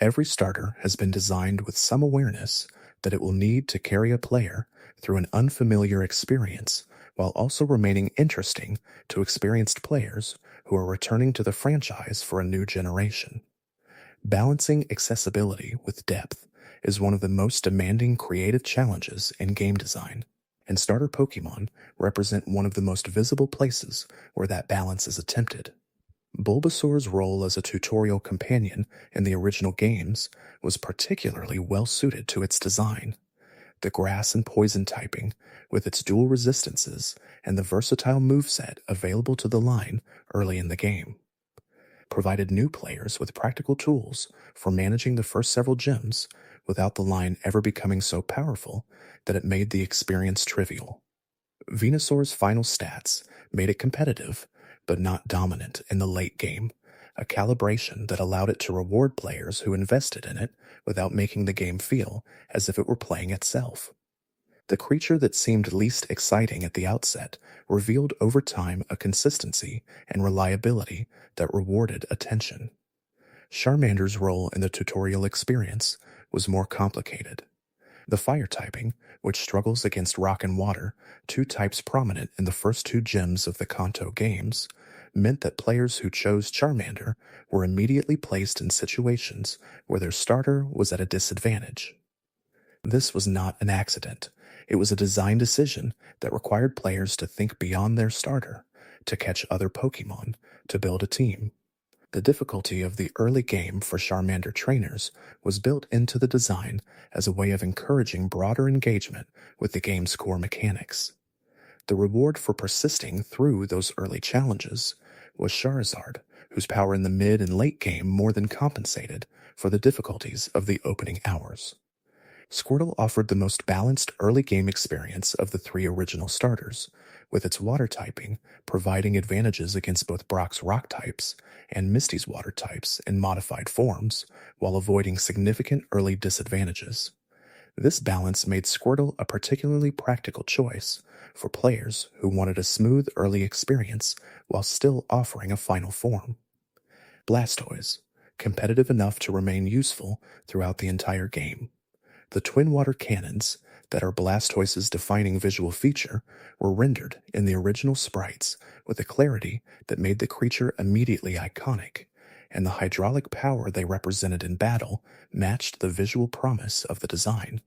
Speaker 1: Every starter has been designed with some awareness that it will need to carry a player through an unfamiliar experience while also remaining interesting to experienced players who are returning to the franchise for a new generation. Balancing accessibility with depth is one of the most demanding creative challenges in game design, and starter Pokemon represent one of the most visible places where that balance is attempted. Bulbasaur's role as a tutorial companion in the original games was particularly well suited to its design. The grass and poison typing, with its dual resistances and the versatile moveset available to the line early in the game, provided new players with practical tools for managing the first several gyms without the line ever becoming so powerful that it made the experience trivial. Venusaur's final stats made it competitive, but not dominant in the late game, a calibration that allowed it to reward players who invested in it without making the game feel as if it were playing itself. The creature that seemed least exciting at the outset revealed over time a consistency and reliability that rewarded attention. Charmander's role in the tutorial experience was more complicated. The fire typing, which struggles against rock and water, 2 types prominent in the first 2 gyms of the Kanto games, meant that players who chose Charmander were immediately placed in situations where their starter was at a disadvantage. This was not an accident. It was a design decision that required players to think beyond their starter, to catch other Pokemon, to build a team. The difficulty of the early game for Charmander trainers was built into the design as a way of encouraging broader engagement with the game's core mechanics. The reward for persisting through those early challenges was Charizard, whose power in the mid and late game more than compensated for the difficulties of the opening hours. Squirtle offered the most balanced early game experience of the three original starters, with its water typing providing advantages against both Brock's rock types and Misty's water types in modified forms, while avoiding significant early disadvantages. This balance made Squirtle a particularly practical choice for players who wanted a smooth early experience while still offering a final form. Blastoise, competitive enough to remain useful throughout the entire game. The twin water cannons, that are Blastoise's defining visual feature, were rendered in the original sprites with a clarity that made the creature immediately iconic, and the hydraulic power they represented in battle matched the visual promise of the design.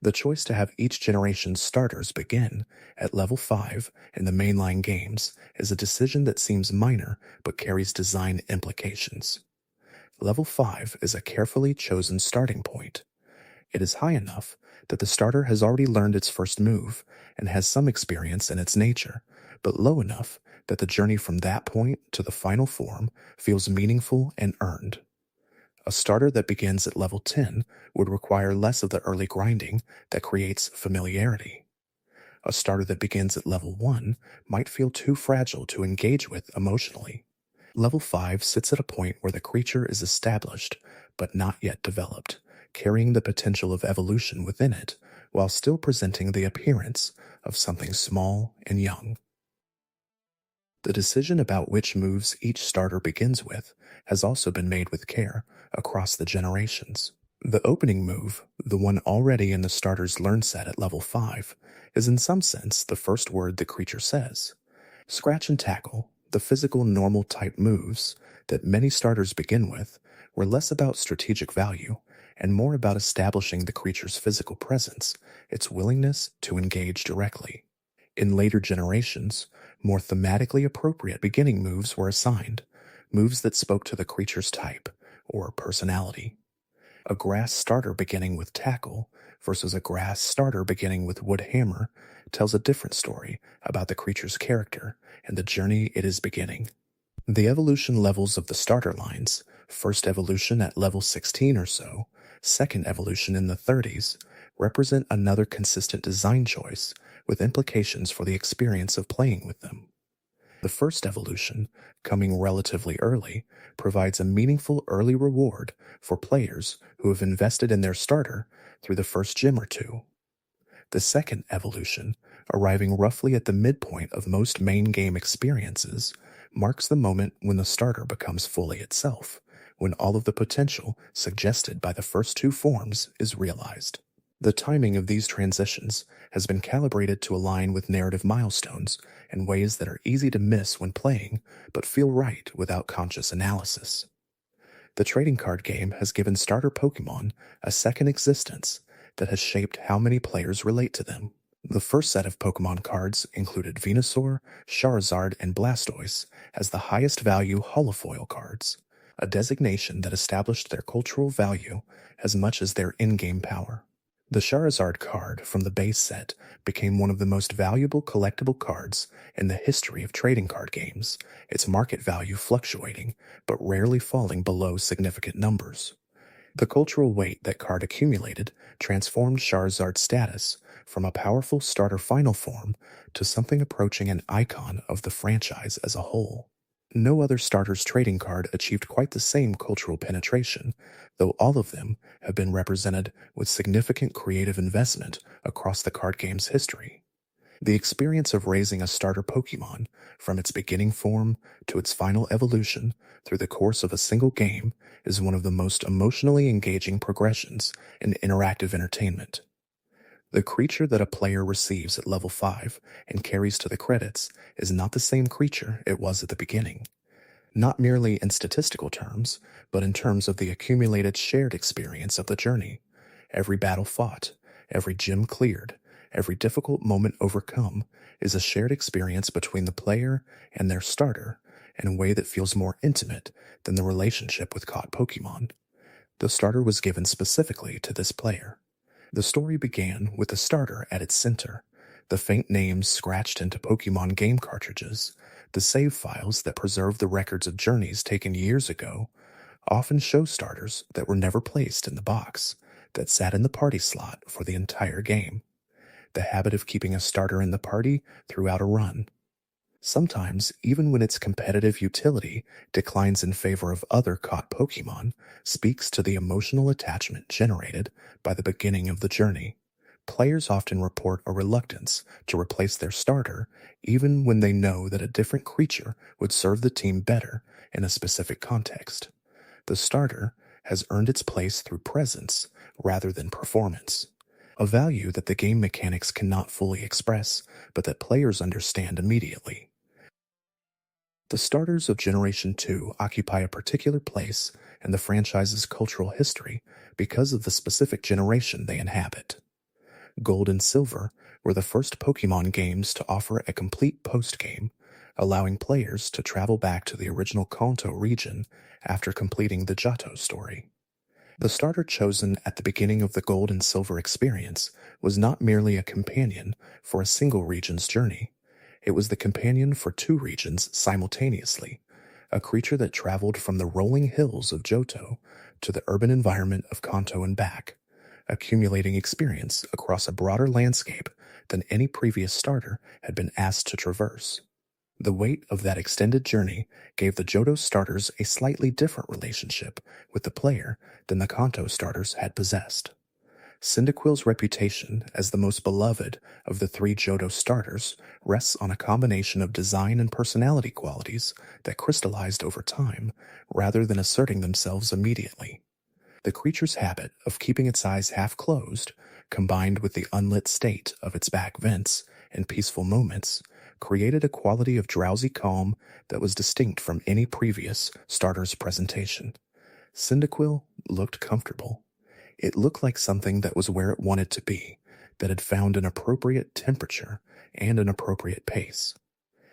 Speaker 1: The choice to have each generation's starters begin at level 5 in the mainline games is a decision that seems minor but carries design implications. Level 5 is a carefully chosen starting point. It is high enough that the starter has already learned its first move and has some experience in its nature, but low enough that the journey from that point to the final form feels meaningful and earned. A starter that begins at level 10 would require less of the early grinding that creates familiarity. A starter that begins at level 1 might feel too fragile to engage with emotionally. Level 5 sits at a point where the creature is established, but not yet developed, carrying the potential of evolution within it, while still presenting the appearance of something small and young. The decision about which moves each starter begins with has also been made with care across the generations. The opening move, the one already in the starter's learn set at level 5, is in some sense the first word the creature says. Scratch and Tackle, the physical normal type moves that many starters begin with, were less about strategic value and more about establishing the creature's physical presence, its willingness to engage directly. In later generations, more thematically appropriate beginning moves were assigned, moves that spoke to the creature's type or personality. A grass starter beginning with Tackle versus a grass starter beginning with Wood Hammer tells a different story about the creature's character and the journey it is beginning. The evolution levels of the starter lines, first evolution at level 16 or so, second evolution in the 30s, represent another consistent design choice with implications for the experience of playing with them. The first evolution, coming relatively early, provides a meaningful early reward for players who have invested in their starter through the first gym or two. The second evolution, arriving roughly at the midpoint of most main game experiences, marks the moment when the starter becomes fully itself, when all of the potential suggested by the first two forms is realized. The timing of these transitions has been calibrated to align with narrative milestones in ways that are easy to miss when playing, but feel right without conscious analysis. The trading card game has given starter Pokémon a second existence that has shaped how many players relate to them. The first set of Pokémon cards included Venusaur, Charizard, and Blastoise as the highest value holofoil cards, a designation that established their cultural value as much as their in-game power. The Charizard card from the base set became one of the most valuable collectible cards in the history of trading card games, its market value fluctuating, but rarely falling below significant numbers. The cultural weight that card accumulated transformed Charizard's status from a powerful starter final form to something approaching an icon of the franchise as a whole. No other starter's trading card achieved quite the same cultural penetration, though all of them have been represented with significant creative investment across the card game's history. The experience of raising a starter Pokémon from its beginning form to its final evolution through the course of a single game is one of the most emotionally engaging progressions in interactive entertainment. The creature that a player receives at level 5 and carries to the credits is not the same creature it was at the beginning. Not merely in statistical terms, but in terms of the accumulated shared experience of the journey. Every battle fought, every gym cleared, every difficult moment overcome is a shared experience between the player and their starter in a way that feels more intimate than the relationship with caught Pokémon. The starter was given specifically to this player. The story began with the starter at its center, The faint names scratched into Pokemon game cartridges, the save files that preserve the records of journeys taken years ago, often show starters that were never placed in the box, that sat in the party slot for the entire game. The habit of keeping a starter in the party throughout a run. Sometimes, even when its competitive utility declines in favor of other caught Pokemon, speaks to the emotional attachment generated by the beginning of the journey. Players often report a reluctance to replace their starter even when they know that a different creature would serve the team better in a specific context. The starter has earned its place through presence rather than performance, a value that the game mechanics cannot fully express, but that players understand immediately. The starters of Generation 2 occupy a particular place in the franchise's cultural history because of the specific generation they inhabit. Gold and Silver were the first Pokemon games to offer a complete post-game, allowing players to travel back to the original Kanto region after completing the Johto story. The starter chosen at the beginning of the Gold and Silver experience was not merely a companion for a single region's journey. It was the companion for two regions simultaneously, a creature that traveled from the rolling hills of Johto to the urban environment of Kanto and back, accumulating experience across a broader landscape than any previous starter had been asked to traverse. The weight of that extended journey gave the Johto starters a slightly different relationship with the player than the Kanto starters had possessed. Cyndaquil's reputation as the most beloved of the three Johto starters rests on a combination of design and personality qualities that crystallized over time rather than asserting themselves immediately. The creature's habit of keeping its eyes half closed, combined with the unlit state of its back vents in peaceful moments, created a quality of drowsy calm that was distinct from any previous starter's presentation. Cyndaquil looked comfortable. It looked like something that was where it wanted to be, that had found an appropriate temperature and an appropriate pace.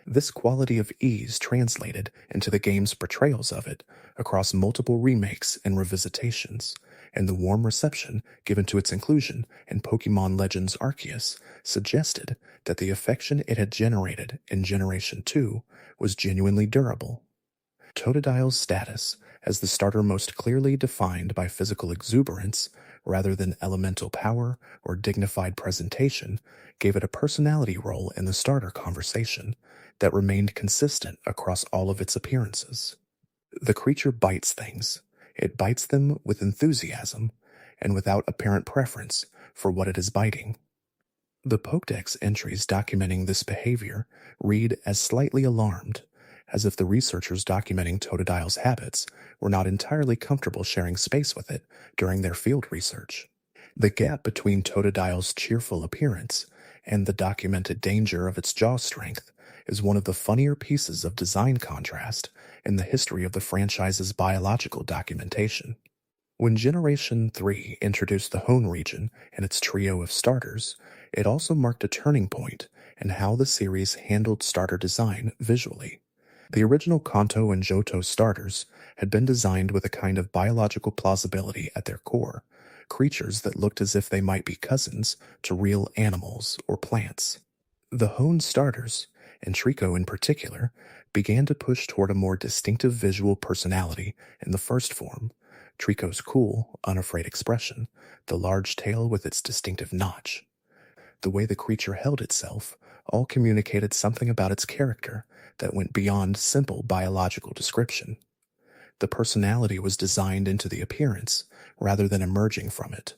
Speaker 1: This quality of ease translated into the game's portrayals of it across multiple remakes and revisitations, and the warm reception given to its inclusion in Pokemon Legends Arceus suggested that the affection it had generated in Generation 2 was genuinely durable. Totodile's status as the starter most clearly defined by physical exuberance rather than elemental power or dignified presentation gave it a personality role in the starter conversation that remained consistent across all of its appearances. The creature bites things. It bites them with enthusiasm and without apparent preference for what it is biting. The Pokédex entries documenting this behavior read as slightly alarmed, as if the researchers documenting Totodile's habits were not entirely comfortable sharing space with it during their field research. The gap between Totodile's cheerful appearance and the documented danger of its jaw strength is one of the funnier pieces of design contrast in the history of the franchise's biological documentation. When Generation 3 introduced the Hone region and its trio of starters, it also marked a turning point in how the series handled starter design visually. The original Kanto and Johto starters had been designed with a kind of biological plausibility at their core, creatures that looked as if they might be cousins to real animals or plants. The Hone starters, and Trico in particular, began to push toward a more distinctive visual personality in the first form. Trico's cool, unafraid expression, the large tail with its distinctive notch. The way the creature held itself all communicated something about its character that went beyond simple biological description. The personality was designed into the appearance rather than emerging from it.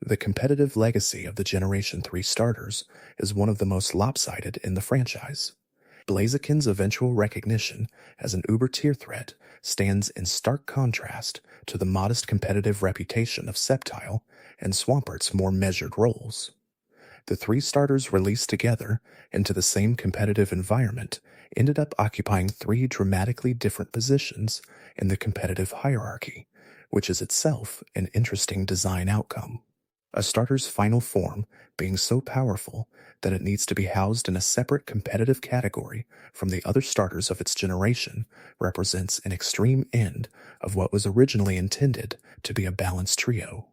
Speaker 1: The competitive legacy of the Generation 3 starters is one of the most lopsided in the franchise. Blaziken's eventual recognition as an uber-tier threat stands in stark contrast to the modest competitive reputation of Sceptile and Swampert's more measured roles. The three starters released together into the same competitive environment ended up occupying three dramatically different positions in the competitive hierarchy, which is itself an interesting design outcome. A starter's final form being so powerful that it needs to be housed in a separate competitive category from the other starters of its generation represents an extreme end of what was originally intended to be a balanced trio.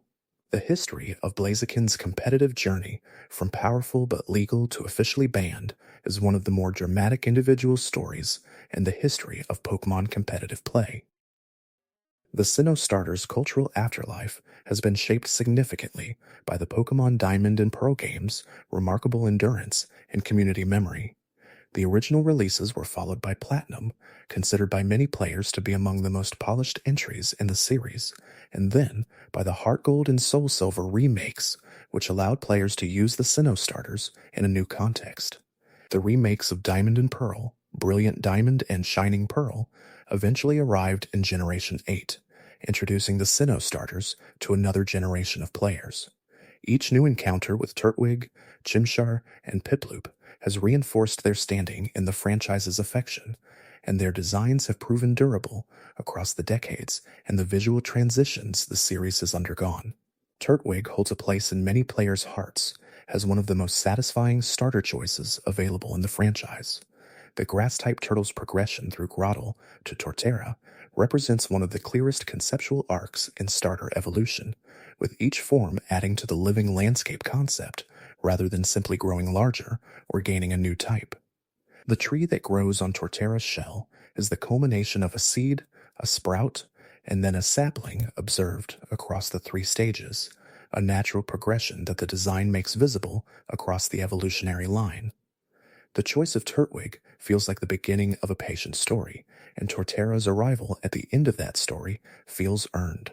Speaker 1: The history of Blaziken's competitive journey, from powerful but legal to officially banned, is one of the more dramatic individual stories in the history of Pokemon competitive play. The Sinnoh starter's cultural afterlife has been shaped significantly by the Pokemon Diamond and Pearl games' remarkable endurance and community memory. The original releases were followed by Platinum, considered by many players to be among the most polished entries in the series, and then by the Heart Gold and Soul Silver remakes, which allowed players to use the Sinnoh starters in a new context. The remakes of Diamond and Pearl, Brilliant Diamond, and Shining Pearl eventually arrived in Generation 8, introducing the Sinnoh starters to another generation of players. Each new encounter with Turtwig, Chimchar, and Piplup has reinforced their standing in the franchise's affection, and their designs have proven durable across the decades and the visual transitions the series has undergone. Turtwig holds a place in many players' hearts as one of the most satisfying starter choices available in the franchise. The grass-type turtle's progression through Grottle to Torterra represents one of the clearest conceptual arcs in starter evolution, with each form adding to the living landscape concept rather than simply growing larger or gaining a new type. The tree that grows on Torterra's shell is the culmination of a seed, a sprout, and then a sapling observed across the 3 stages, a natural progression that the design makes visible across the evolutionary line. The choice of Turtwig feels like the beginning of a patient story, and Torterra's arrival at the end of that story feels earned.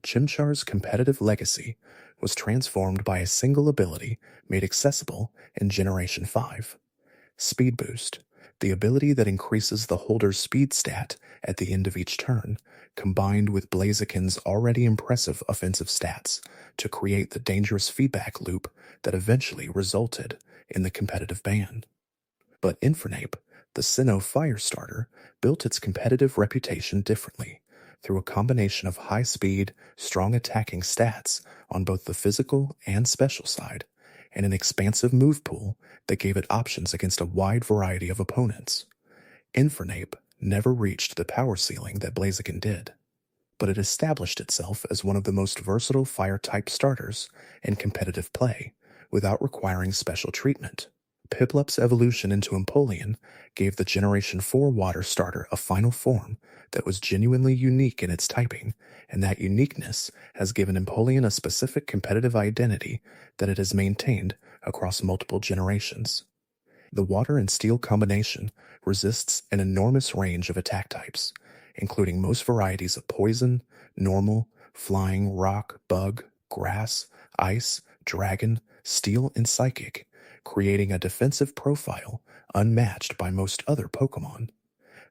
Speaker 1: Chimchar's competitive legacy was transformed by a single ability made accessible in Generation 5. Speed Boost, the ability that increases the holder's speed stat at the end of each turn, combined with Blaziken's already impressive offensive stats to create the dangerous feedback loop that eventually resulted in the competitive ban. But Infernape, the Sinnoh fire starter, built its competitive reputation differently, through a combination of high speed, strong attacking stats on both the physical and special side, and an expansive move pool that gave it options against a wide variety of opponents. Infernape never reached the power ceiling that Blaziken did, but it established itself as one of the most versatile fire-type starters in competitive play without requiring special treatment. Piplup's evolution into Empoleon gave the Generation 4 water starter a final form that was genuinely unique in its typing, and that uniqueness has given Empoleon a specific competitive identity that it has maintained across multiple generations. The water and steel combination resists an enormous range of attack types, including most varieties of poison, normal, flying, rock, bug, grass, ice, dragon, steel, and psychic, creating a defensive profile unmatched by most other Pokemon.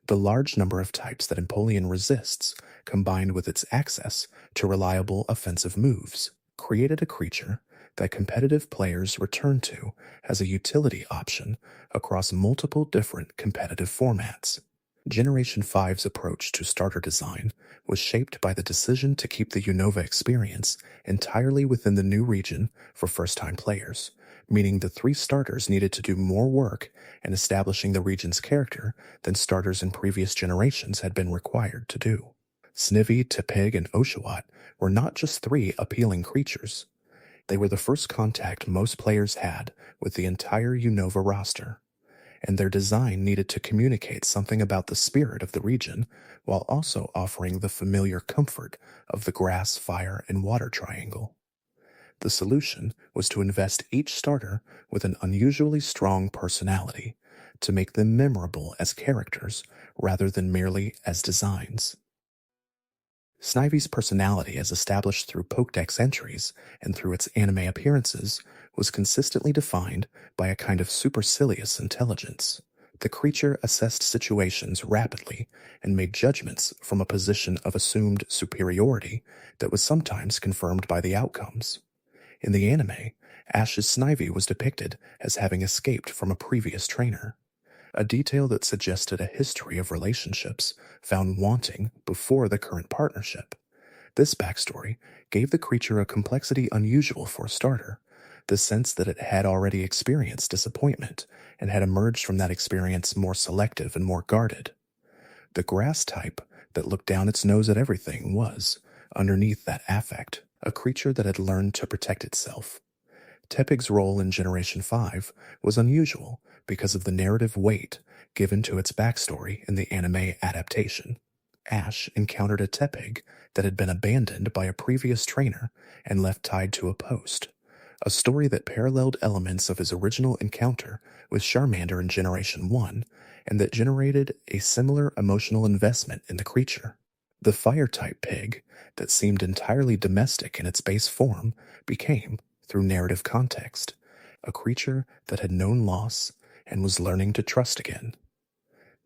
Speaker 1: The large number of types that Empoleon resists, combined with its access to reliable offensive moves, created a creature that competitive players return to as a utility option across multiple different competitive formats. Generation 5's approach to starter design was shaped by the decision to keep the Unova experience entirely within the new region for first-time players, meaning the 3 starters needed to do more work in establishing the region's character than starters in previous generations had been required to do. Snivy, Tepig, and Oshawott were not just 3 appealing creatures. They were the first contact most players had with the entire Unova roster, and their design needed to communicate something about the spirit of the region while also offering the familiar comfort of the grass, fire, and water triangle. The solution was to invest each starter with an unusually strong personality to make them memorable as characters rather than merely as designs. Snivy's personality, as established through Pokédex entries and through its anime appearances, was consistently defined by a kind of supercilious intelligence. The creature assessed situations rapidly and made judgments from a position of assumed superiority that was sometimes confirmed by the outcomes. In the anime, Ash's Snivy was depicted as having escaped from a previous trainer, a detail that suggested a history of relationships found wanting before the current partnership. This backstory gave the creature a complexity unusual for a starter, the sense that it had already experienced disappointment and had emerged from that experience more selective and more guarded. The grass type that looked down its nose at everything was, underneath that affect, a creature that had learned to protect itself. Tepig's role in Generation 5 was unusual because of the narrative weight given to its backstory in the anime adaptation. Ash encountered a Tepig that had been abandoned by a previous trainer and left tied to a post, a story that paralleled elements of his original encounter with Charmander in Generation 1 and that generated a similar emotional investment in the creature. The fire-type pig that seemed entirely domestic in its base form became, through narrative context, a creature that had known loss and was learning to trust again.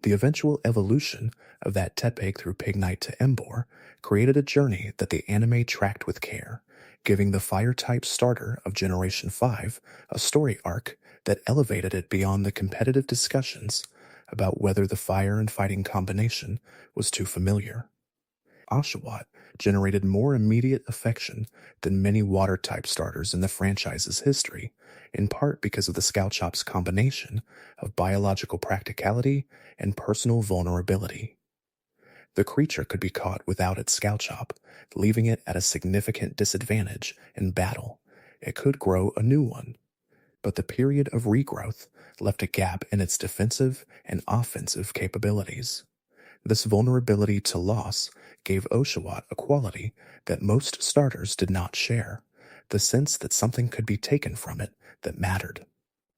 Speaker 1: The eventual evolution of that Tepig through Pignite to Embor created a journey that the anime tracked with care, giving the fire-type starter of Generation 5 a story arc that elevated it beyond the competitive discussions about whether the fire and fighting combination was too familiar. Oshawott generated more immediate affection than many water-type starters in the franchise's history, in part because of the Scoutshop's combination of biological practicality and personal vulnerability. The creature could be caught without its Scoutshop, leaving it at a significant disadvantage in battle. It could grow a new one, but the period of regrowth left a gap in its defensive and offensive capabilities. This vulnerability to loss gave Oshawott a quality that most starters did not share, the sense that something could be taken from it that mattered.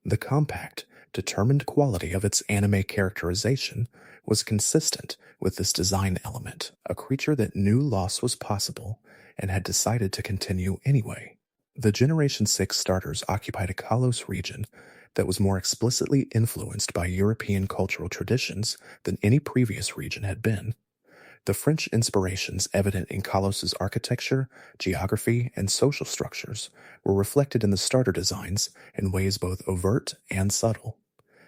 Speaker 1: The compact, determined quality of its anime characterization was consistent with this design element, a creature that knew loss was possible and had decided to continue anyway. The Generation 6 starters occupied a Kalos region that was more explicitly influenced by European cultural traditions than any previous region had been. The French inspirations evident in Kalos's architecture, geography, and social structures were reflected in the starter designs in ways both overt and subtle.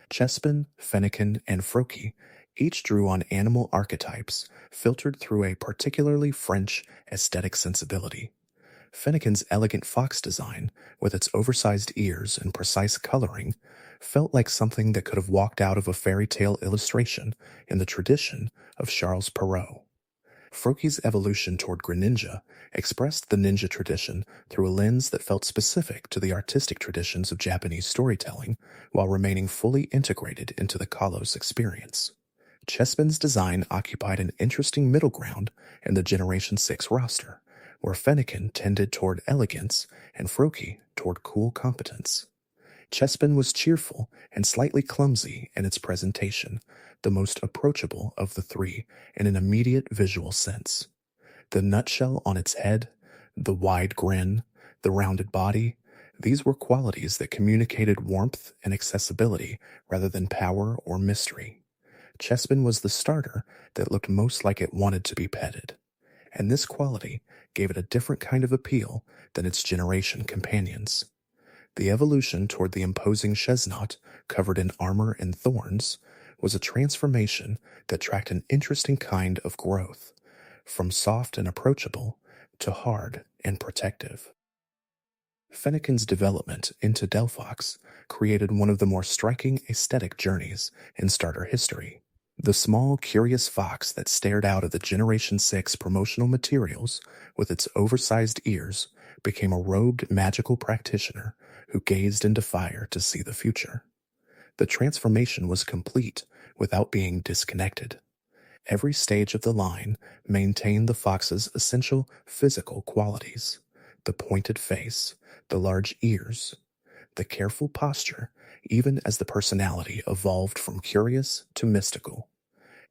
Speaker 1: Chespin, Fennekin, and Froakie each drew on animal archetypes filtered through a particularly French aesthetic sensibility. Fennekin's elegant fox design, with its oversized ears and precise coloring, felt like something that could have walked out of a fairy tale illustration in the tradition of Charles Perrault. Froakie's evolution toward Greninja expressed the ninja tradition through a lens that felt specific to the artistic traditions of Japanese storytelling while remaining fully integrated into the Kalos experience. Chespin's design occupied an interesting middle ground in the Generation 6 roster, where Fennekin tended toward elegance and Froakie toward cool competence. Chespin was cheerful and slightly clumsy in its presentation, the most approachable of the three in an immediate visual sense. The nutshell on its head, the wide grin, the rounded body, these were qualities that communicated warmth and accessibility rather than power or mystery. Chespin was the starter that looked most like it wanted to be petted, and this quality gave it a different kind of appeal than its generation companions. The evolution toward the imposing Chesnaught, covered in armor and thorns, was a transformation that tracked an interesting kind of growth, from soft and approachable to hard and protective. Fennekin's development into Delphox created one of the more striking aesthetic journeys in starter history. The small, curious fox that stared out of the Generation 6 promotional materials with its oversized ears became a robed magical practitioner who gazed into fire to see the future. The transformation was complete without being disconnected. Every stage of the line maintained the fox's essential physical qualities: the pointed face, the large ears, the careful posture, even as the personality evolved from curious to mystical.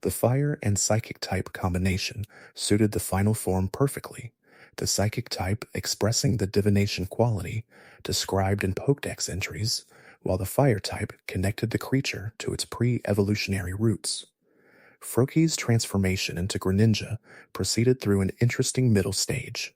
Speaker 1: The fire and psychic type combination suited the final form perfectly, the psychic type expressing the divination quality described in Pokédex entries, while the fire type connected the creature to its pre-evolutionary roots. Froakie's transformation into Greninja proceeded through an interesting middle stage.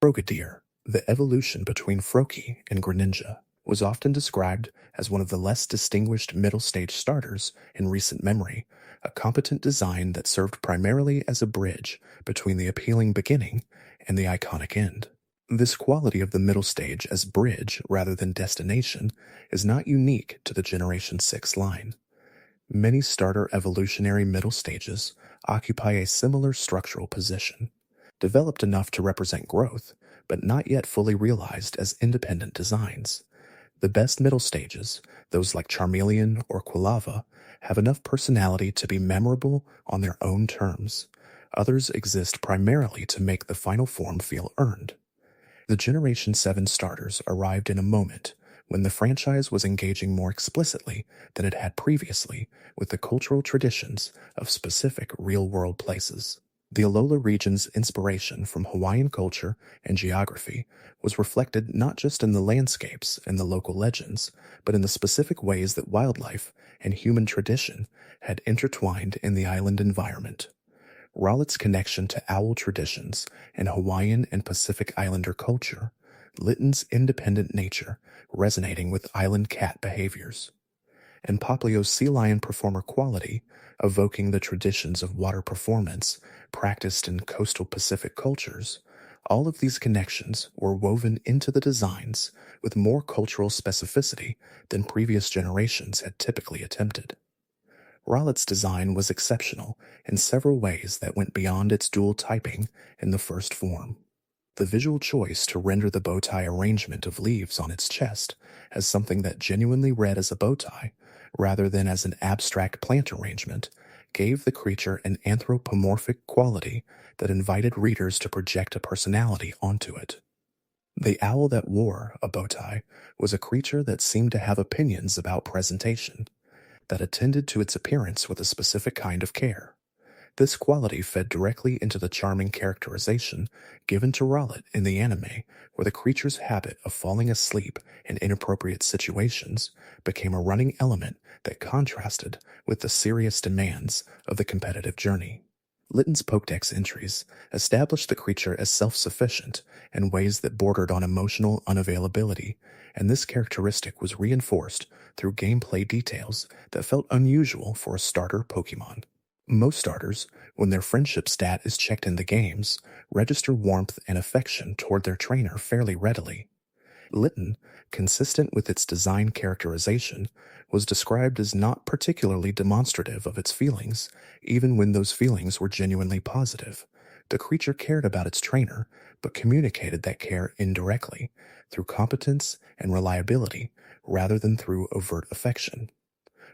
Speaker 1: Frogadier, the evolution between Froakie and Greninja, was often described as one of the less distinguished middle stage starters in recent memory, a competent design that served primarily as a bridge between the appealing beginning and the iconic end. This quality of the middle stage as bridge rather than destination is not unique to the Generation 6 line. Many starter evolutionary middle stages occupy a similar structural position. Developed enough to represent growth, but not yet fully realized as independent designs. The best middle stages, those like Charmeleon or Quilava, have enough personality to be memorable on their own terms. Others exist primarily to make the final form feel earned. The Generation 7 starters arrived in a moment when the franchise was engaging more explicitly than it had previously with the cultural traditions of specific real-world places. The Alola region's inspiration from Hawaiian culture and geography was reflected not just in the landscapes and the local legends, but in the specific ways that wildlife and human tradition had intertwined in the island environment. Rollitt's connection to owl traditions and Hawaiian and Pacific Islander culture, Litton's independent nature resonating with island cat behaviors, and Poplio's sea lion performer quality, evoking the traditions of water performance practiced in coastal Pacific cultures. All of these connections were woven into the designs with more cultural specificity than previous generations had typically attempted. Rollitt's design was exceptional in several ways that went beyond its dual typing in the first form. The visual choice to render the bowtie arrangement of leaves on its chest as something that genuinely read as a bowtie, rather than as an abstract plant arrangement, gave the creature an anthropomorphic quality that invited readers to project a personality onto it. The owl that wore a bowtie was a creature that seemed to have opinions about presentation, that attended to its appearance with a specific kind of care. This quality fed directly into the charming characterization given to Rowlet in the anime, where the creature's habit of falling asleep in inappropriate situations became a running element that contrasted with the serious demands of the competitive journey. Litton's Pokédex entries established the creature as self-sufficient in ways that bordered on emotional unavailability, and this characteristic was reinforced through gameplay details that felt unusual for a starter Pokémon. Most starters, when their friendship stat is checked in the games, register warmth and affection toward their trainer fairly readily. Litten, consistent with its design characterization, was described as not particularly demonstrative of its feelings, even when those feelings were genuinely positive. The creature cared about its trainer, but communicated that care indirectly, through competence and reliability, rather than through overt affection.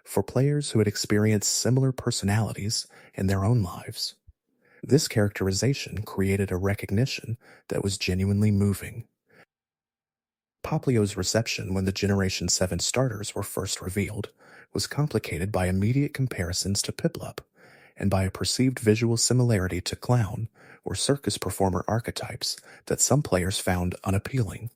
Speaker 1: For players who had experienced similar personalities in their own lives, this characterization created a recognition that was genuinely moving. Poplio's reception when the Generation 7 starters were first revealed was complicated by immediate comparisons to Piplup, and by a perceived visual similarity to clown or circus performer archetypes that some players found unappealing.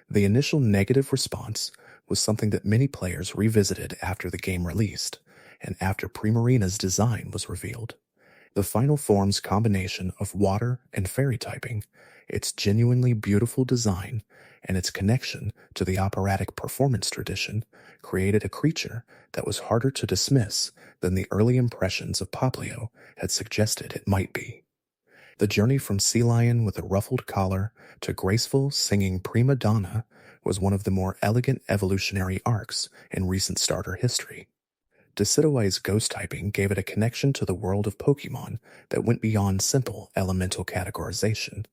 Speaker 1: The initial negative response was something that many players revisited after the game released, and after Primarina's design was revealed. The final form's combination of water and fairy typing, its genuinely beautiful design, and its connection to the operatic performance tradition created a creature that was harder to dismiss than the early impressions of Poplio had suggested it might be. The journey from sea lion with a ruffled collar to graceful, singing prima donna was one of the more elegant evolutionary arcs in recent starter history. Decidueye's ghost typing gave it a connection to the world of Pokémon that went beyond simple elemental categorization.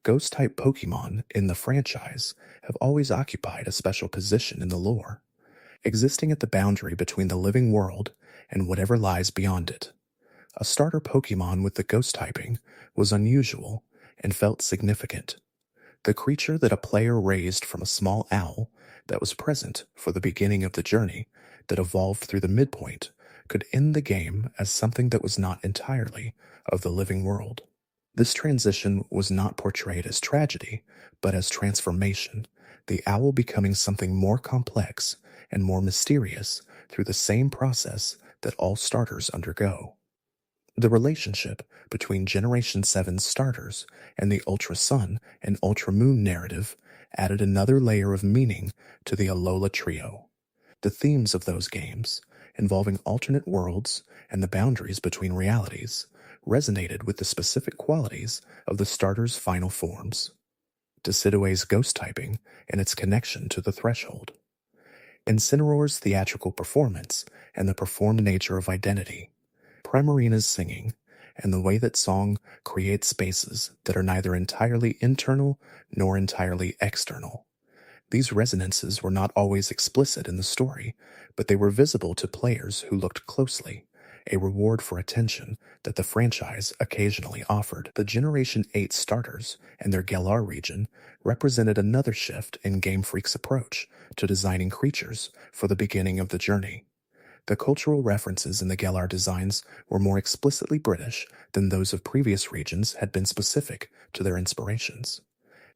Speaker 1: Ghost-type Pokémon in the franchise have always occupied a special position in the lore, existing at the boundary between the living world and whatever lies beyond it. A starter Pokémon with the ghost typing was unusual and felt significant. The creature that a player raised from a small owl that was present for the beginning of the journey that evolved through the midpoint could end the game as something that was not entirely of the living world. This transition was not portrayed as tragedy, but as transformation, the owl becoming something more complex and more mysterious through the same process that all starters undergo. The relationship between Generation 7 starters and the Ultra Sun and Ultra Moon narrative added another layer of meaning to the Alola trio. The themes of those games, involving alternate worlds and the boundaries between realities, resonated with the specific qualities of the starter's final forms. Decidueye's ghost typing and its connection to the threshold. Incineroar's theatrical performance and the performed nature of identity. Primarina's singing, and the way that song creates spaces that are neither entirely internal nor entirely external. These resonances were not always explicit in the story, but they were visible to players who looked closely, a reward for attention that the franchise occasionally offered. The Generation 8 starters and their Galar region represented another shift in Game Freak's approach to designing creatures for the beginning of the journey. The cultural references in the Galar designs were more explicitly British than those of previous regions had been specific to their inspirations.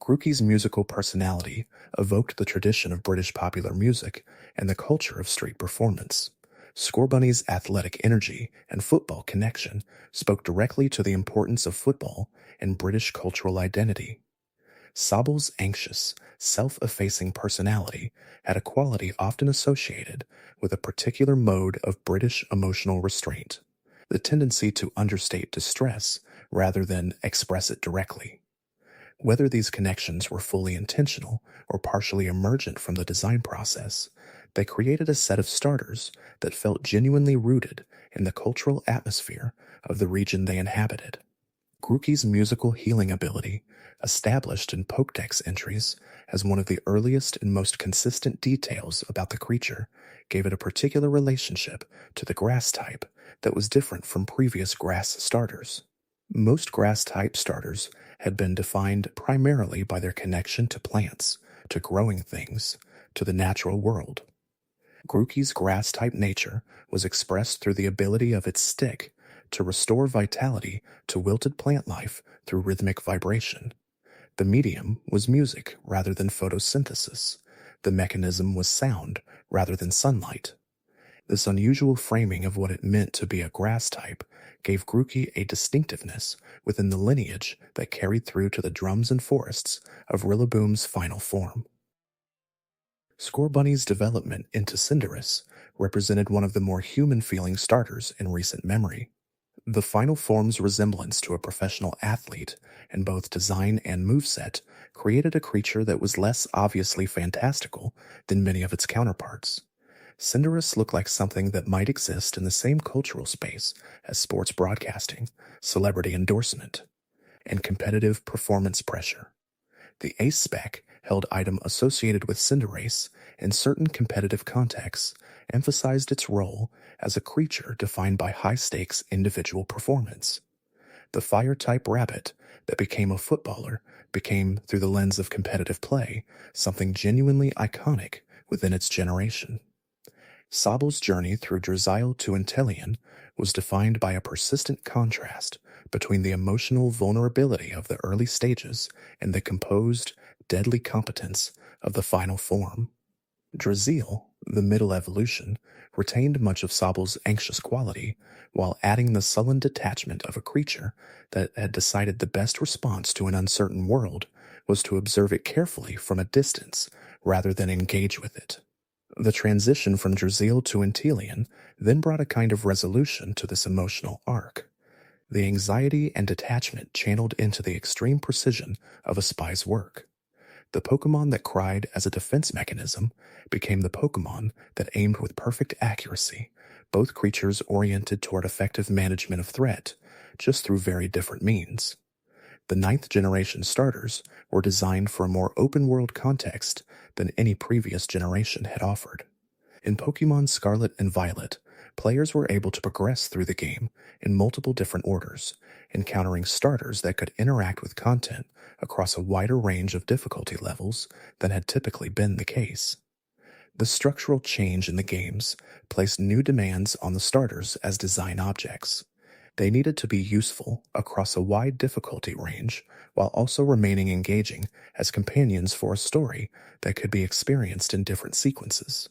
Speaker 1: Grookey's musical personality evoked the tradition of British popular music and the culture of street performance. Scorbunny's athletic energy and football connection spoke directly to the importance of football and British cultural identity. Sobble's anxious, self-effacing personality had a quality often associated with a particular mode of British emotional restraint, the tendency to understate distress rather than express it directly. Whether these connections were fully intentional or partially emergent from the design process, they created a set of starters that felt genuinely rooted in the cultural atmosphere of the region they inhabited. Grookey's musical healing ability, established in Pokédex entries as one of the earliest and most consistent details about the creature, gave it a particular relationship to the grass type that was different from previous grass starters. Most grass-type starters had been defined primarily by their connection to plants, to growing things, to the natural world. Grookey's grass-type nature was expressed through the ability of its stick to restore vitality to wilted plant life through rhythmic vibration. The medium was music rather than photosynthesis. The mechanism was sound rather than sunlight. This unusual framing of what it meant to be a grass type gave Grookey a distinctiveness within the lineage that carried through to the drums and forests of Rillaboom's final form. Scorbunny's development into Cinderace represented one of the more human-feeling starters in recent memory. The final form's resemblance to a professional athlete in both design and moveset created a creature that was less obviously fantastical than many of its counterparts. Cinderace looked like something that might exist in the same cultural space as sports broadcasting, celebrity endorsement, and competitive performance pressure. The Ace spec held item associated with Cinderace in certain competitive contexts emphasized its role as a creature defined by high-stakes individual performance. The Fire-type rabbit that became a footballer became, through the lens of competitive play, something genuinely iconic within its generation. Sobble's journey through Drizzile to Inteleon was defined by a persistent contrast between the emotional vulnerability of the early stages and the composed, deadly competence of the final form. Drizzile, the middle evolution, retained much of Sobble's anxious quality, while adding the sullen detachment of a creature that had decided the best response to an uncertain world was to observe it carefully from a distance rather than engage with it. The transition from Drizzile to Inteleon then brought a kind of resolution to this emotional arc. The anxiety and detachment channeled into the extreme precision of a spy's work. The Pokémon that cried as a defense mechanism became the Pokémon that aimed with perfect accuracy, both creatures oriented toward effective management of threat, just through very different means. The 9th generation starters were designed for a more open-world context than any previous generation had offered. In Pokémon Scarlet and Violet, players were able to progress through the game in multiple different orders, encountering starters that could interact with content across a wider range of difficulty levels than had typically been the case. The structural change in the games placed new demands on the starters as design objects. They needed to be useful across a wide difficulty range while also remaining engaging as companions for a story that could be experienced in different sequences.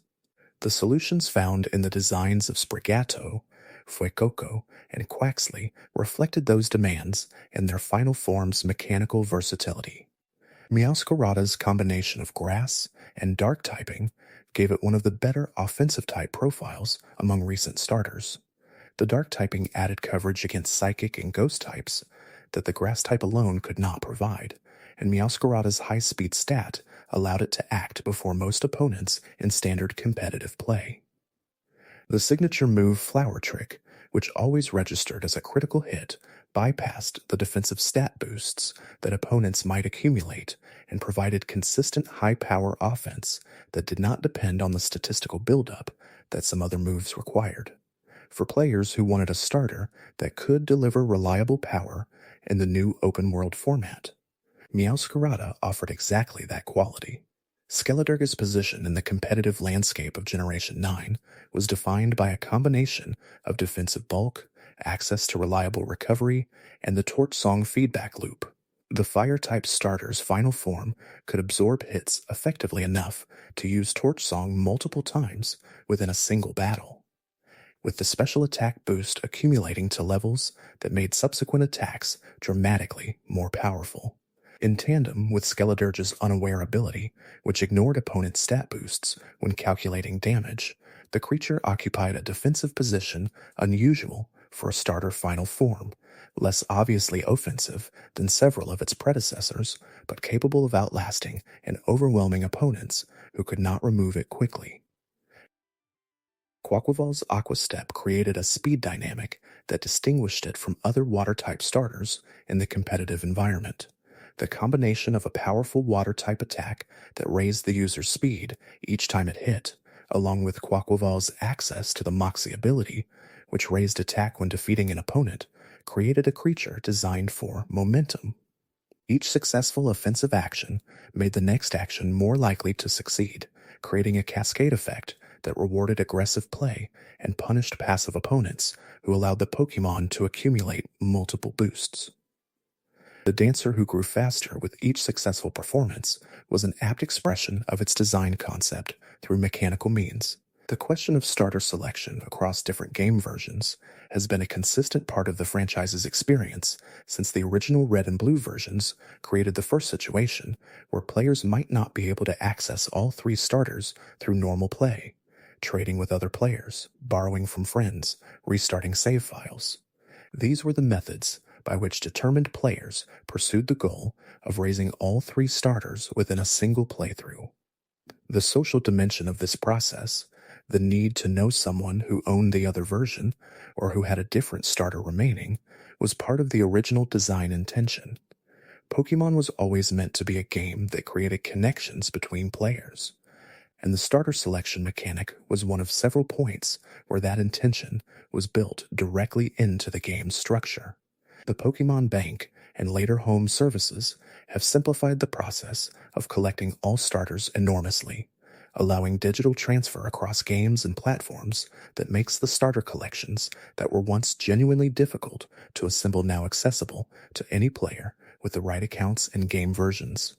Speaker 1: The solutions found in the designs of Sprigato, Fuecoco, and Quaxley reflected those demands in their final form's mechanical versatility. Meowscarada's combination of grass and dark typing gave it one of the better offensive type profiles among recent starters. The dark typing added coverage against psychic and ghost types that the grass type alone could not provide, and Meowscarada's high-speed stat allowed it to act before most opponents in standard competitive play. The signature move Flower Trick which always registered as a critical hit, bypassed the defensive stat boosts that opponents might accumulate and provided consistent high-power offense that did not depend on the statistical buildup that some other moves required. For players who wanted a starter that could deliver reliable power in the new open-world format, Meowscarada offered exactly that quality. Skeledurga's position in the competitive landscape of Generation 9 was defined by a combination of defensive bulk, access to reliable recovery, and the Torch Song feedback loop. The Fire-type starter's final form could absorb hits effectively enough to use Torch Song multiple times within a single battle, with the special attack boost accumulating to levels that made subsequent attacks dramatically more powerful. In tandem with Skeledurge's unaware ability, which ignored opponents' stat boosts when calculating damage, the creature occupied a defensive position unusual for a starter final form, less obviously offensive than several of its predecessors, but capable of outlasting and overwhelming opponents who could not remove it quickly. Quaquaval's Aqua Step created a speed dynamic that distinguished it from other water-type starters in the competitive environment. The combination of a powerful water-type attack that raised the user's speed each time it hit, along with Quaquaval's access to the Moxie ability, which raised attack when defeating an opponent, created a creature designed for momentum. Each successful offensive action made the next action more likely to succeed, creating a cascade effect that rewarded aggressive play and punished passive opponents who allowed the Pokémon to accumulate multiple boosts. The dancer who grew faster with each successful performance was an apt expression of its design concept through mechanical means. The question of starter selection across different game versions has been a consistent part of the franchise's experience since the original Red and Blue versions created the first situation where players might not be able to access all three starters through normal play, trading with other players, borrowing from friends, restarting save files. These were the methods by which determined players pursued the goal of raising all three starters within a single playthrough. The social dimension of this process, the need to know someone who owned the other version or who had a different starter remaining, was part of the original design intention. Pokémon was always meant to be a game that created connections between players, and the starter selection mechanic was one of several points where that intention was built directly into the game's structure. The Pokémon Bank and later home services have simplified the process of collecting all starters enormously, allowing digital transfer across games and platforms that makes the starter collections that were once genuinely difficult to assemble now accessible to any player with the right accounts and game versions.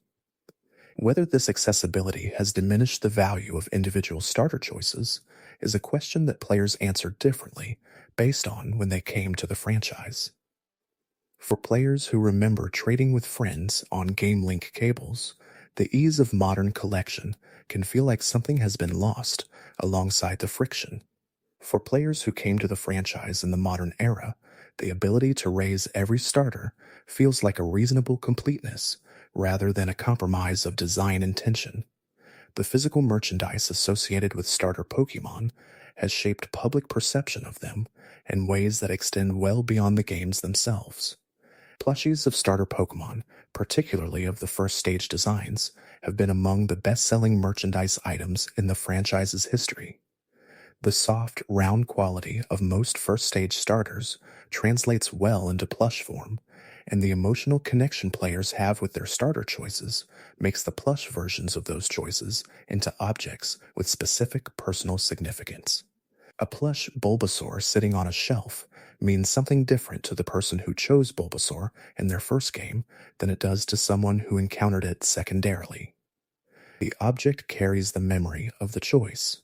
Speaker 1: Whether this accessibility has diminished the value of individual starter choices is a question that players answer differently based on when they came to the franchise. For players who remember trading with friends on Game Link cables, the ease of modern collection can feel like something has been lost alongside the friction. For players who came to the franchise in the modern era, the ability to raise every starter feels like a reasonable completeness rather than a compromise of design intention. The physical merchandise associated with starter Pokémon has shaped public perception of them in ways that extend well beyond the games themselves. Plushies of starter Pokémon, particularly of the first stage designs, have been among the best-selling merchandise items in the franchise's history. The soft, round quality of most first-stage starters translates well into plush form, and the emotional connection players have with their starter choices makes the plush versions of those choices into objects with specific personal significance. A plush Bulbasaur sitting on a shelf means something different to the person who chose Bulbasaur in their first game than it does to someone who encountered it secondarily. The object carries the memory of the choice.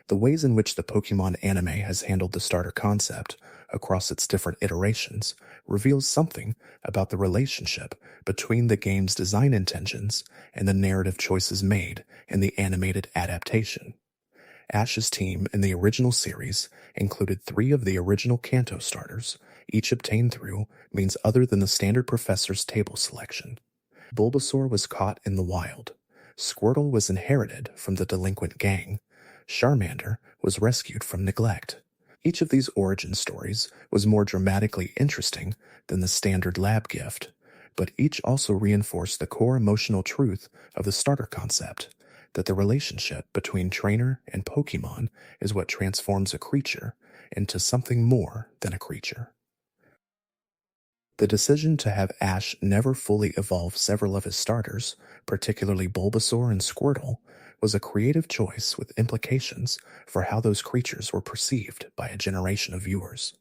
Speaker 1: The ways in which the Pokémon anime has handled the starter concept across its different iterations reveals something about the relationship between the game's design intentions and the narrative choices made in the animated adaptation. Ash's team in the original series included 3 of the original Kanto starters, each obtained through means other than the standard professor's table selection. Bulbasaur was caught in the wild. Squirtle was inherited from the delinquent gang. Charmander was rescued from neglect. Each of these origin stories was more dramatically interesting than the standard lab gift, but each also reinforced the core emotional truth of the starter concept that the relationship between trainer and Pokemon is what transforms a creature into something more than a creature. The decision to have Ash never fully evolve several of his starters, particularly Bulbasaur and Squirtle, was a creative choice with implications for how those creatures were perceived by a generation of viewers.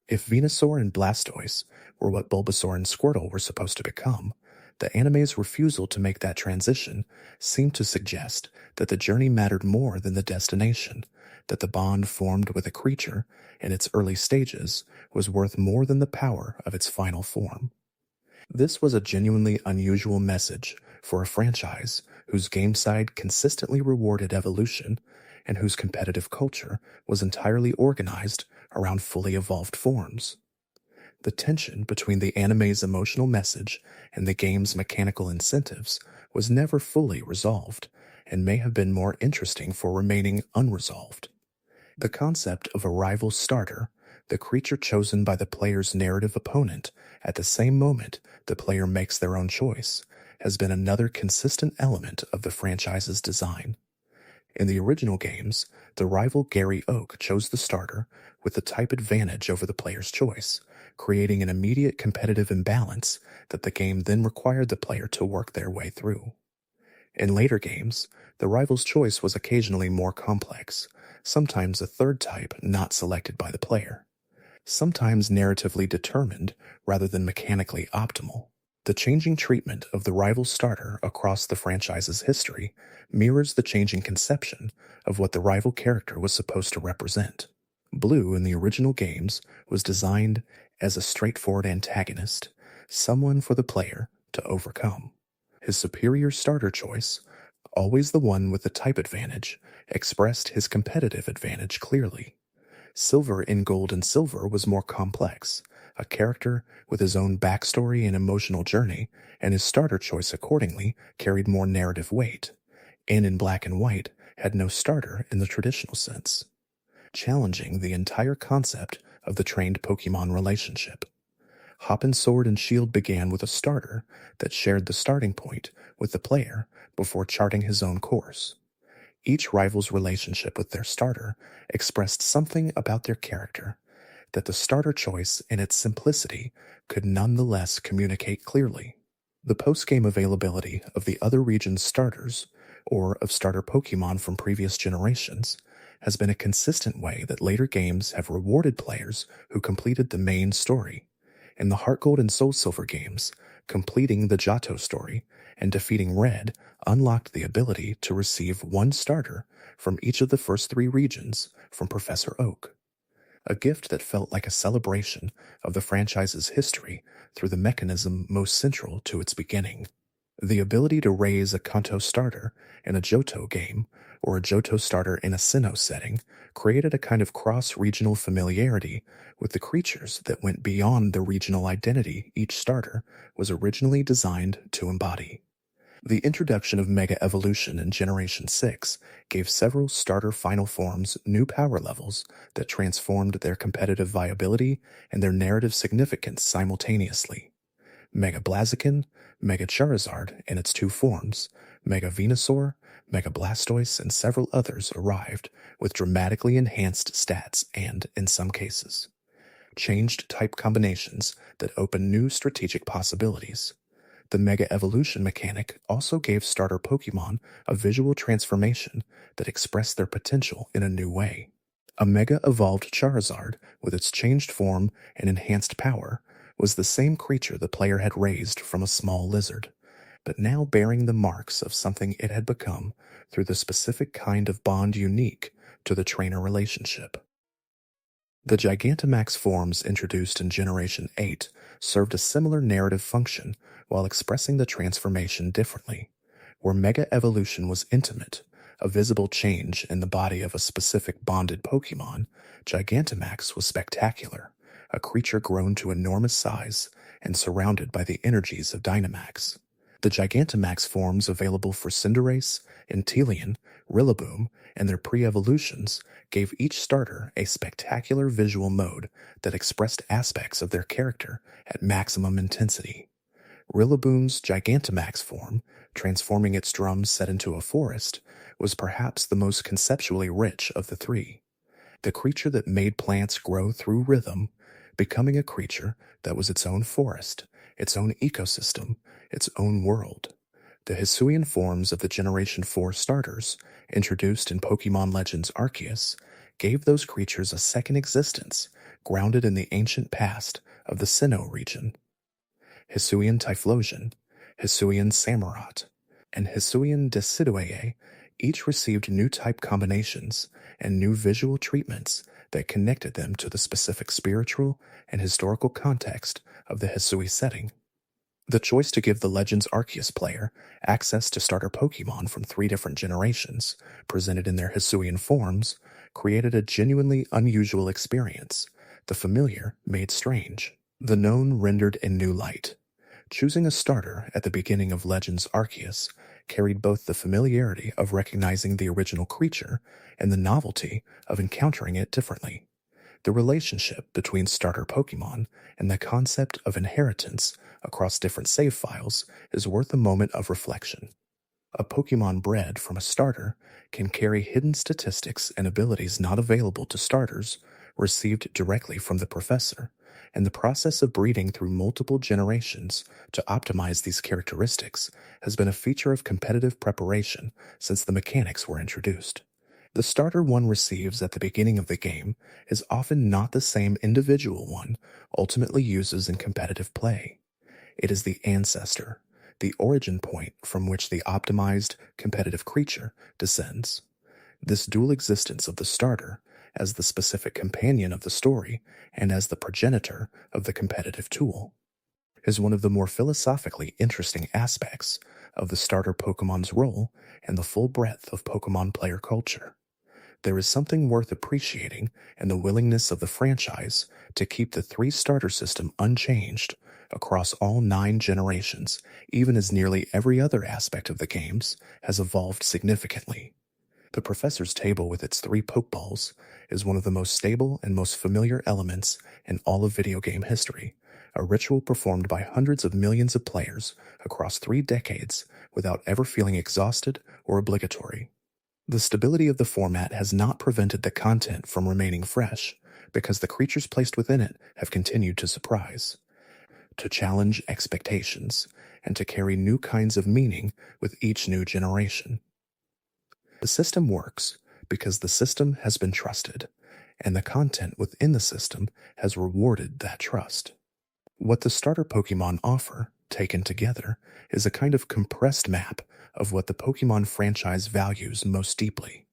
Speaker 1: If Venusaur and Blastoise were what Bulbasaur and Squirtle were supposed to become, the anime's refusal to make that transition seemed to suggest that the journey mattered more than the destination, that the bond formed with a creature in its early stages was worth more than the power of its final form. This was a genuinely unusual message for a franchise whose game side consistently rewarded evolution and whose competitive culture was entirely organized around fully evolved forms. The tension between the anime's emotional message and the game's mechanical incentives was never fully resolved and may have been more interesting for remaining unresolved. The concept of a rival starter, the creature chosen by the player's narrative opponent at the same moment the player makes their own choice, has been another consistent element of the franchise's design. In the original games, the rival Gary Oak chose the starter with the type advantage over the player's choice, creating an immediate competitive imbalance that the game then required the player to work their way through. In later games, the rival's choice was occasionally more complex, sometimes a third type not selected by the player, sometimes narratively determined rather than mechanically optimal. The changing treatment of the rival starter across the franchise's history mirrors the changing conception of what the rival character was supposed to represent. Blue in the original games was designed as a straightforward antagonist, someone for the player to overcome. His superior starter choice, always the one with the type advantage, expressed his competitive advantage clearly. Silver in Gold and Silver was more complex, a character with his own backstory and emotional journey, and his starter choice accordingly carried more narrative weight. And in Black and White had no starter in the traditional sense, challenging the entire concept of the trained Pokemon relationship. Hop Sword and Shield began with a starter that shared the starting point with the player before charting his own course. Each rival's relationship with their starter expressed something about their character that the starter choice in its simplicity could nonetheless communicate clearly. The post-game availability of the other region's starters, or of starter Pokemon from previous generations, has been a consistent way that later games have rewarded players who completed the main story. In the Heart Gold and Soul Silver games, completing the Johto story and defeating Red unlocked the ability to receive one starter from each of the first three regions from Professor Oak, a gift that felt like a celebration of the franchise's history through the mechanism most central to its beginning. The ability to raise a Kanto starter in a Johto game or a Johto starter in a Sinnoh setting created a kind of cross-regional familiarity with the creatures that went beyond the regional identity each starter was originally designed to embody. The introduction of Mega Evolution in Generation 6 gave several starter final forms new power levels that transformed their competitive viability and their narrative significance simultaneously. Mega Blaziken, Mega Charizard in its two forms, Mega Venusaur, Mega Blastoise, and several others arrived with dramatically enhanced stats and, in some cases, changed type combinations that open new strategic possibilities. The Mega Evolution mechanic also gave starter Pokemon a visual transformation that expressed their potential in a new way. A Mega Evolved Charizard, with its changed form and enhanced power, was the same creature the player had raised from a small lizard, but now bearing the marks of something it had become through the specific kind of bond unique to the trainer relationship. The Gigantamax forms introduced in Generation 8 served a similar narrative function while expressing the transformation differently. Where Mega Evolution was intimate, a visible change in the body of a specific bonded Pokemon, Gigantamax was spectacular, a creature grown to enormous size and surrounded by the energies of Dynamax. The Gigantamax forms available for Cinderace, Inteleon, Rillaboom, and their pre-evolutions gave each starter a spectacular visual mode that expressed aspects of their character at maximum intensity. Rillaboom's Gigantamax form, transforming its drums set into a forest, was perhaps the most conceptually rich of the three. The creature that made plants grow through rhythm, becoming a creature that was its own forest, its own ecosystem, its own world. The Hisuian forms of the Generation 4 starters, introduced in Pokemon Legends Arceus, gave those creatures a second existence, grounded in the ancient past of the Sinnoh region. Hisuian Typhlosion, Hisuian Samurott, and Hisuian Decidueye each received new type combinations and new visual treatments that connected them to the specific spiritual and historical context of the Hisui setting. The choice to give the Legends Arceus player access to starter Pokemon from 3 different generations, presented in their Hisuian forms, created a genuinely unusual experience, the familiar made strange, the known rendered in new light. Choosing a starter at the beginning of Legends Arceus carried both the familiarity of recognizing the original creature and the novelty of encountering it differently. The relationship between starter Pokemon and the concept of inheritance across different save files is worth a moment of reflection. A Pokemon bred from a starter can carry hidden statistics and abilities not available to starters received directly from the professor, and the process of breeding through multiple generations to optimize these characteristics has been a feature of competitive preparation since the mechanics were introduced. The starter one receives at the beginning of the game is often not the same individual one ultimately uses in competitive play. It is the ancestor, the origin point from which the optimized competitive creature descends. This dual existence of the starter as the specific companion of the story and as the progenitor of the competitive tool is one of the more philosophically interesting aspects of the starter Pokemon's role and the full breadth of Pokemon player culture. There is something worth appreciating in the willingness of the franchise to keep the 3 starter system unchanged across all 9 generations, even as nearly every other aspect of the games has evolved significantly. The Professor's Table with its 3 Pokeballs is one of the most stable and most familiar elements in all of video game history, a ritual performed by hundreds of millions of players across 3 decades without ever feeling exhausted or obligatory. The stability of the format has not prevented the content from remaining fresh, because the creatures placed within it have continued to surprise, to challenge expectations, and to carry new kinds of meaning with each new generation. The system works because the system has been trusted, and the content within the system has rewarded that trust. What the starter Pokemon offer, taken together, is a kind of compressed map of what the Pokemon franchise values most deeply.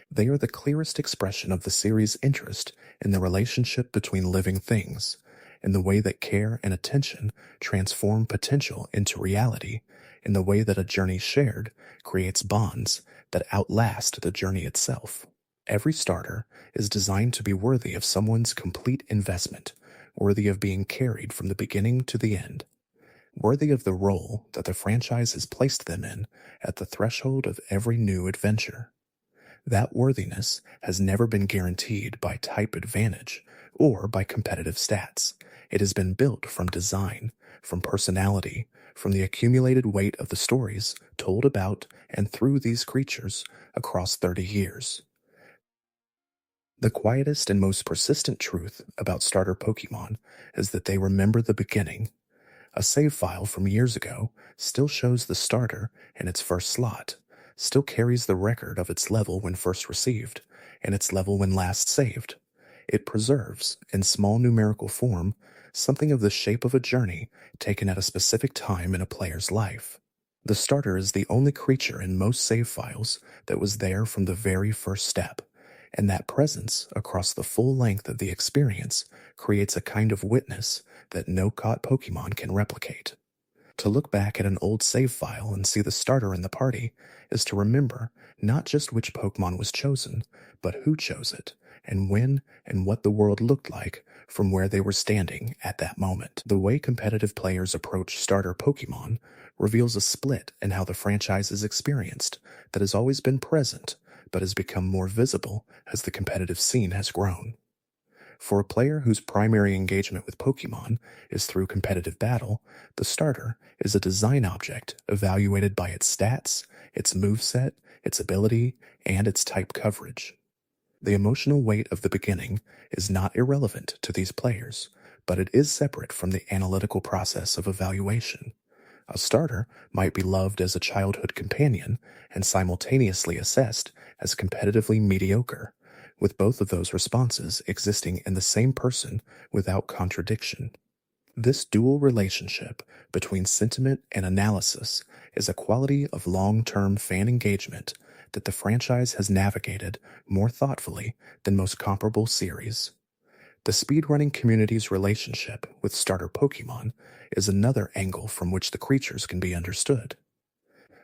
Speaker 1: They are the clearest expression of the series' interest in the relationship between living things, in the way that care and attention transform potential into reality, in the way that a journey shared creates bonds that outlast the journey itself. Every starter is designed to be worthy of someone's complete investment, worthy of being carried from the beginning to the end, worthy of the role that the franchise has placed them in at the threshold of every new adventure. That worthiness has never been guaranteed by type advantage or by competitive stats. It has been built from design, from personality, from the accumulated weight of the stories told about and through these creatures across 30 years. The quietest and most persistent truth about starter Pokemon is that they remember the beginning. A save file from years ago still shows the starter in its first slot, still carries the record of its level when first received, and its level when last saved. It preserves, in small numerical form, something of the shape of a journey taken at a specific time in a player's life. The starter is the only creature in most save files that was there from the very first step, and that presence across the full length of the experience creates a kind of witness that no caught Pokemon can replicate. To look back at an old save file and see the starter in the party is to remember not just which Pokemon was chosen, but who chose it, and when and what the world looked like from where they were standing at that moment. The way competitive players approach starter Pokemon reveals a split in how the franchise is experienced that has always been present, but has become more visible as the competitive scene has grown. For a player whose primary engagement with Pokemon is through competitive battle, the starter is a design object evaluated by its stats, its moveset, its ability, and its type coverage. The emotional weight of the beginning is not irrelevant to these players, but it is separate from the analytical process of evaluation. A starter might be loved as a childhood companion and simultaneously assessed as competitively mediocre, with both of those responses existing in the same person without contradiction. This dual relationship between sentiment and analysis is a quality of long-term fan engagement that the franchise has navigated more thoughtfully than most comparable series. The speedrunning community's relationship with starter Pokemon is another angle from which the creatures can be understood.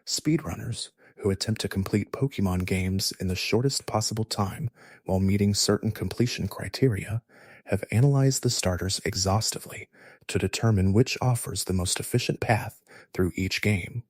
Speaker 1: Speedrunners, who attempt to complete Pokemon games in the shortest possible time while meeting certain completion criteria, have analyzed the starters exhaustively to determine which offers the most efficient path through each game.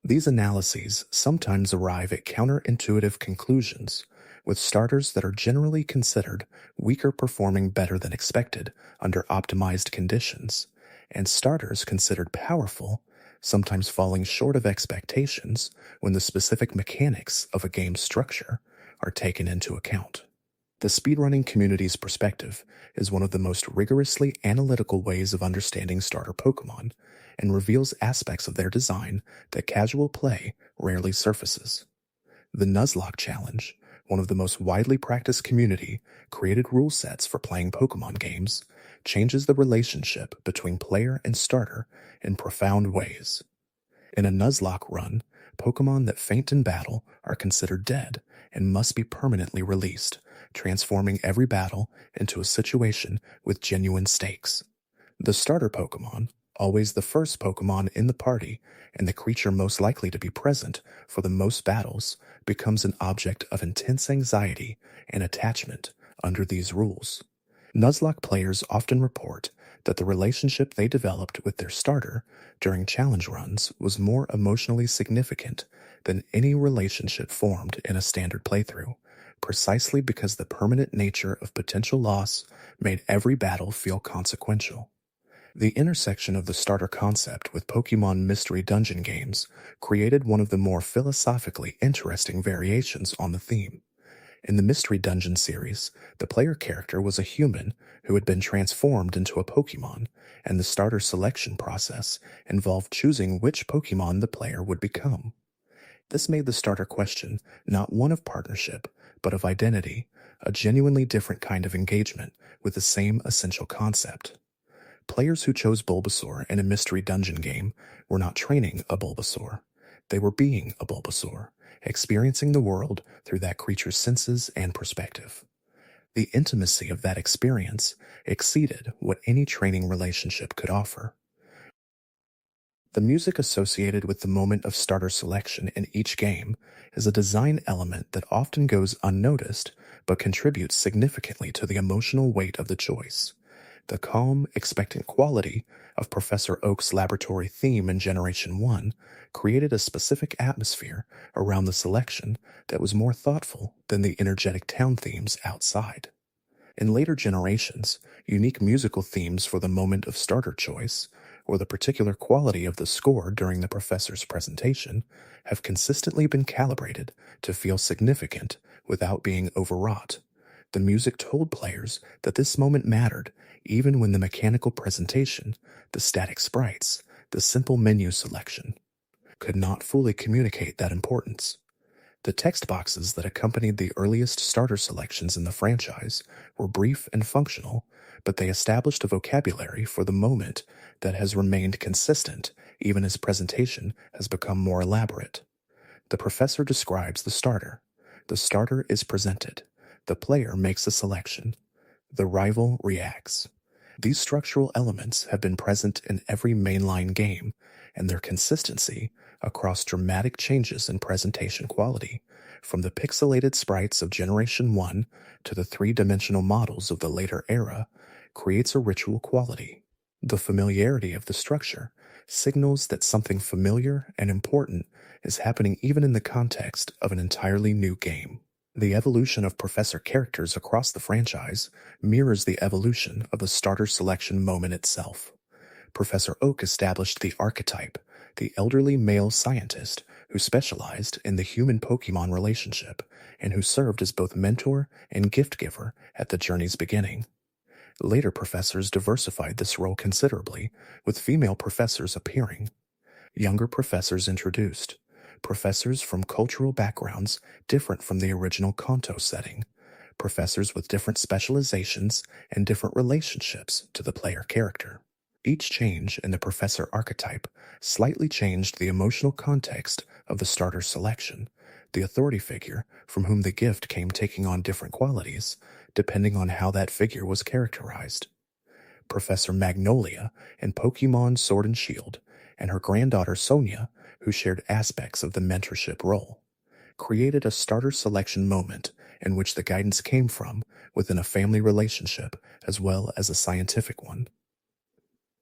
Speaker 1: These analyses sometimes arrive at counterintuitive conclusions, with starters that are generally considered weaker performing better than expected under optimized conditions, and starters considered powerful sometimes falling short of expectations when the specific mechanics of a game's structure are taken into account. The speedrunning community's perspective is one of the most rigorously analytical ways of understanding starter Pokemon and reveals aspects of their design that casual play rarely surfaces. The Nuzlocke Challenge, one of the most widely practiced community-created rule sets for playing Pokemon games, changes the relationship between player and starter in profound ways. In a Nuzlocke run, Pokemon that faint in battle are considered dead and must be permanently released, transforming every battle into a situation with genuine stakes. The starter Pokemon, always the first Pokemon in the party and the creature most likely to be present for the most battles, becomes an object of intense anxiety and attachment under these rules. Nuzlocke players often report that the relationship they developed with their starter during challenge runs was more emotionally significant than any relationship formed in a standard playthrough, precisely because the permanent nature of potential loss made every battle feel consequential. The intersection of the starter concept with Pokemon Mystery Dungeon games created one of the more philosophically interesting variations on the theme. In the Mystery Dungeon series, the player character was a human who had been transformed into a Pokemon, and the starter selection process involved choosing which Pokemon the player would become. This made the starter question not one of partnership, but of identity, a genuinely different kind of engagement with the same essential concept. Players who chose Bulbasaur in a Mystery Dungeon game were not training a Bulbasaur. They were being a Bulbasaur, experiencing the world through that creature's senses and perspective. The intimacy of that experience exceeded what any training relationship could offer. The music associated with the moment of starter selection in each game is a design element that often goes unnoticed but contributes significantly to the emotional weight of the choice. The calm, expectant quality of Professor Oak's laboratory theme in Generation 1 created a specific atmosphere around the selection that was more thoughtful than the energetic town themes outside. In later generations, unique musical themes for the moment of starter choice, or the particular quality of the score during the professor's presentation, have consistently been calibrated to feel significant without being overwrought. The music told players that this moment mattered even when the mechanical presentation, the static sprites, the simple menu selection, could not fully communicate that importance. The text boxes that accompanied the earliest starter selections in the franchise were brief and functional, but they established a vocabulary for the moment that has remained consistent even as presentation has become more elaborate. The professor describes the starter. The starter is presented. The player makes a selection. The rival reacts. These structural elements have been present in every mainline game, and their consistency across dramatic changes in presentation quality, from the pixelated sprites of Generation 1 to the three-dimensional models of the later era, creates a ritual quality. The familiarity of the structure signals that something familiar and important is happening even in the context of an entirely new game. The evolution of professor characters across the franchise mirrors the evolution of the starter selection moment itself. Professor Oak established the archetype, the elderly male scientist who specialized in the human Pokemon relationship and who served as both mentor and gift giver at the journey's beginning. Later professors diversified this role considerably, with female professors appearing. Younger professors introduced, professors from cultural backgrounds different from the original Kanto setting, professors with different specializations and different relationships to the player character. Each change in the professor archetype slightly changed the emotional context of the starter selection, the authority figure from whom the gift came taking on different qualities, depending on how that figure was characterized. Professor Magnolia in Pokemon Sword and Shield, and her granddaughter Sonia, who shared aspects of the mentorship role, created a starter selection moment in which the guidance came from within a family relationship as well as a scientific one.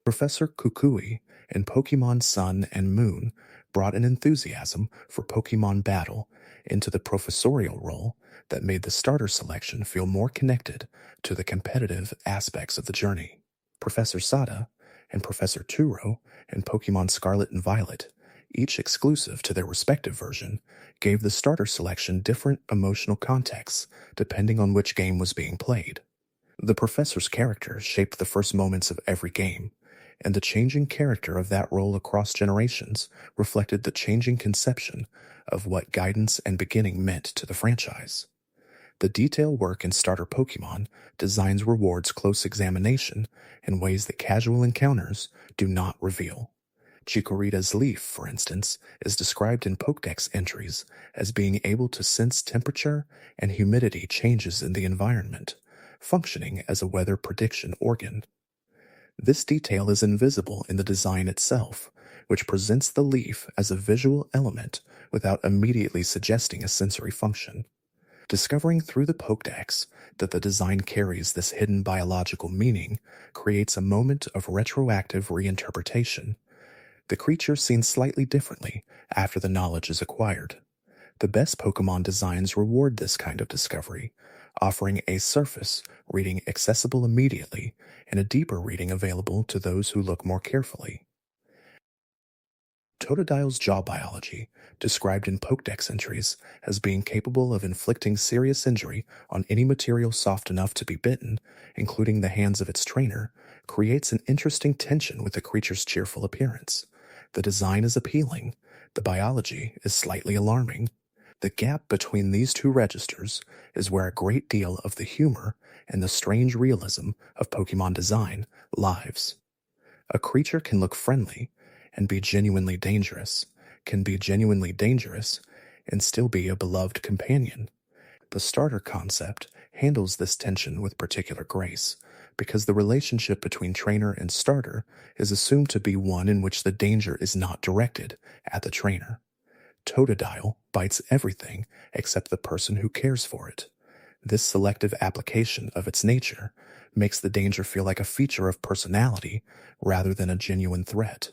Speaker 1: Professor Kukui in Pokemon Sun and Moon brought an enthusiasm for Pokemon battle into the professorial role that made the starter selection feel more connected to the competitive aspects of the journey. Professor Sada and Professor Turo in Pokemon Scarlet and Violet, each exclusive to their respective version, gave the starter selection different emotional contexts depending on which game was being played. The professor's character shaped the first moments of every game, and the changing character of that role across generations reflected the changing conception of what guidance and beginning meant to the franchise. The detail work in Starter Pokémon designs rewards close examination in ways that casual encounters do not reveal. Chikorita's leaf, for instance, is described in Pokédex entries as being able to sense temperature and humidity changes in the environment, functioning as a weather prediction organ. This detail is invisible in the design itself, which presents the leaf as a visual element without immediately suggesting a sensory function. Discovering through the Pokédex that the design carries this hidden biological meaning creates a moment of retroactive reinterpretation. The creature seen slightly differently after the knowledge is acquired. The best Pokemon designs reward this kind of discovery, offering a surface reading accessible immediately and a deeper reading available to those who look more carefully. Totodile's jaw biology, described in Pokédex entries as being capable of inflicting serious injury on any material soft enough to be bitten, including the hands of its trainer, creates an interesting tension with the creature's cheerful appearance. The design is appealing, the biology is slightly alarming. The gap between these two registers is where a great deal of the humor and the strange realism of Pokemon design lives. A creature can look friendly and be genuinely dangerous, can be genuinely dangerous and still be a beloved companion. The starter concept handles this tension with particular grace, because the relationship between trainer and starter is assumed to be one in which the danger is not directed at the trainer. Totodile bites everything except the person who cares for it. This selective application of its nature makes the danger feel like a feature of personality rather than a genuine threat.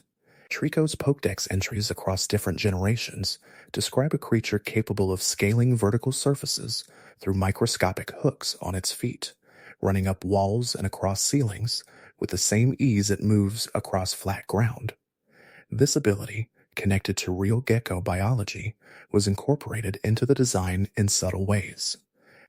Speaker 1: Trico's Pokédex entries across different generations describe a creature capable of scaling vertical surfaces through microscopic hooks on its feet, running up walls and across ceilings with the same ease it moves across flat ground. This ability, connected to real gecko biology, was incorporated into the design in subtle ways.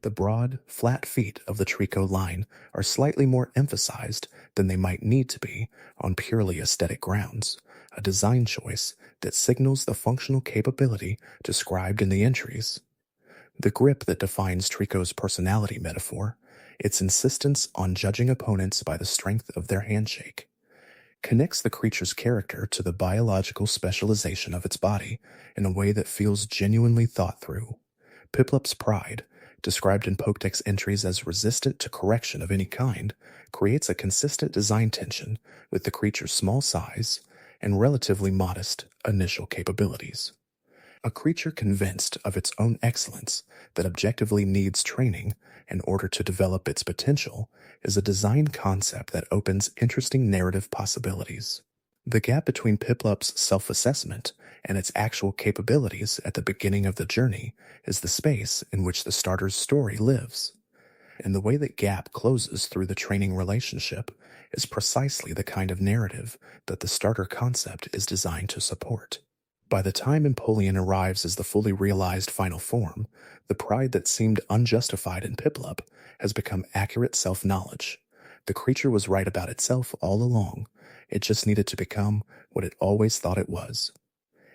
Speaker 1: The broad, flat feet of the Trico line are slightly more emphasized than they might need to be on purely aesthetic grounds, a design choice that signals the functional capability described in the entries. The grip that defines Trico's personality metaphor, its insistence on judging opponents by the strength of their handshake, connects the creature's character to the biological specialization of its body in a way that feels genuinely thought through. Piplup's pride, described in Pokédex entries as resistant to correction of any kind, creates a consistent design tension with the creature's small size and relatively modest initial capabilities. A creature convinced of its own excellence that objectively needs training in order to develop its potential is a design concept that opens interesting narrative possibilities. The gap between Piplup's self-assessment and its actual capabilities at the beginning of the journey is the space in which the starter's story lives. And the way that gap closes through the training relationship is precisely the kind of narrative that the starter concept is designed to support. By the time Empoleon arrives as the fully realized final form, the pride that seemed unjustified in Piplup has become accurate self-knowledge. The creature was right about itself all along. It just needed to become what it always thought it was.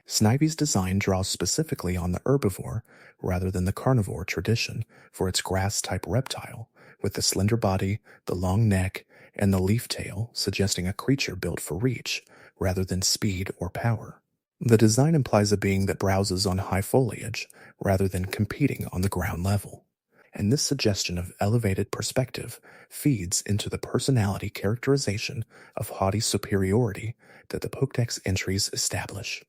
Speaker 1: Snivy's design draws specifically on the herbivore rather than the carnivore tradition for its grass-type reptile, with the slender body, the long neck, and the leaf tail suggesting a creature built for reach rather than speed or power. The design implies a being that browses on high foliage rather than competing on the ground level. And this suggestion of elevated perspective feeds into the personality characterization of haughty superiority that the Pokédex entries establish.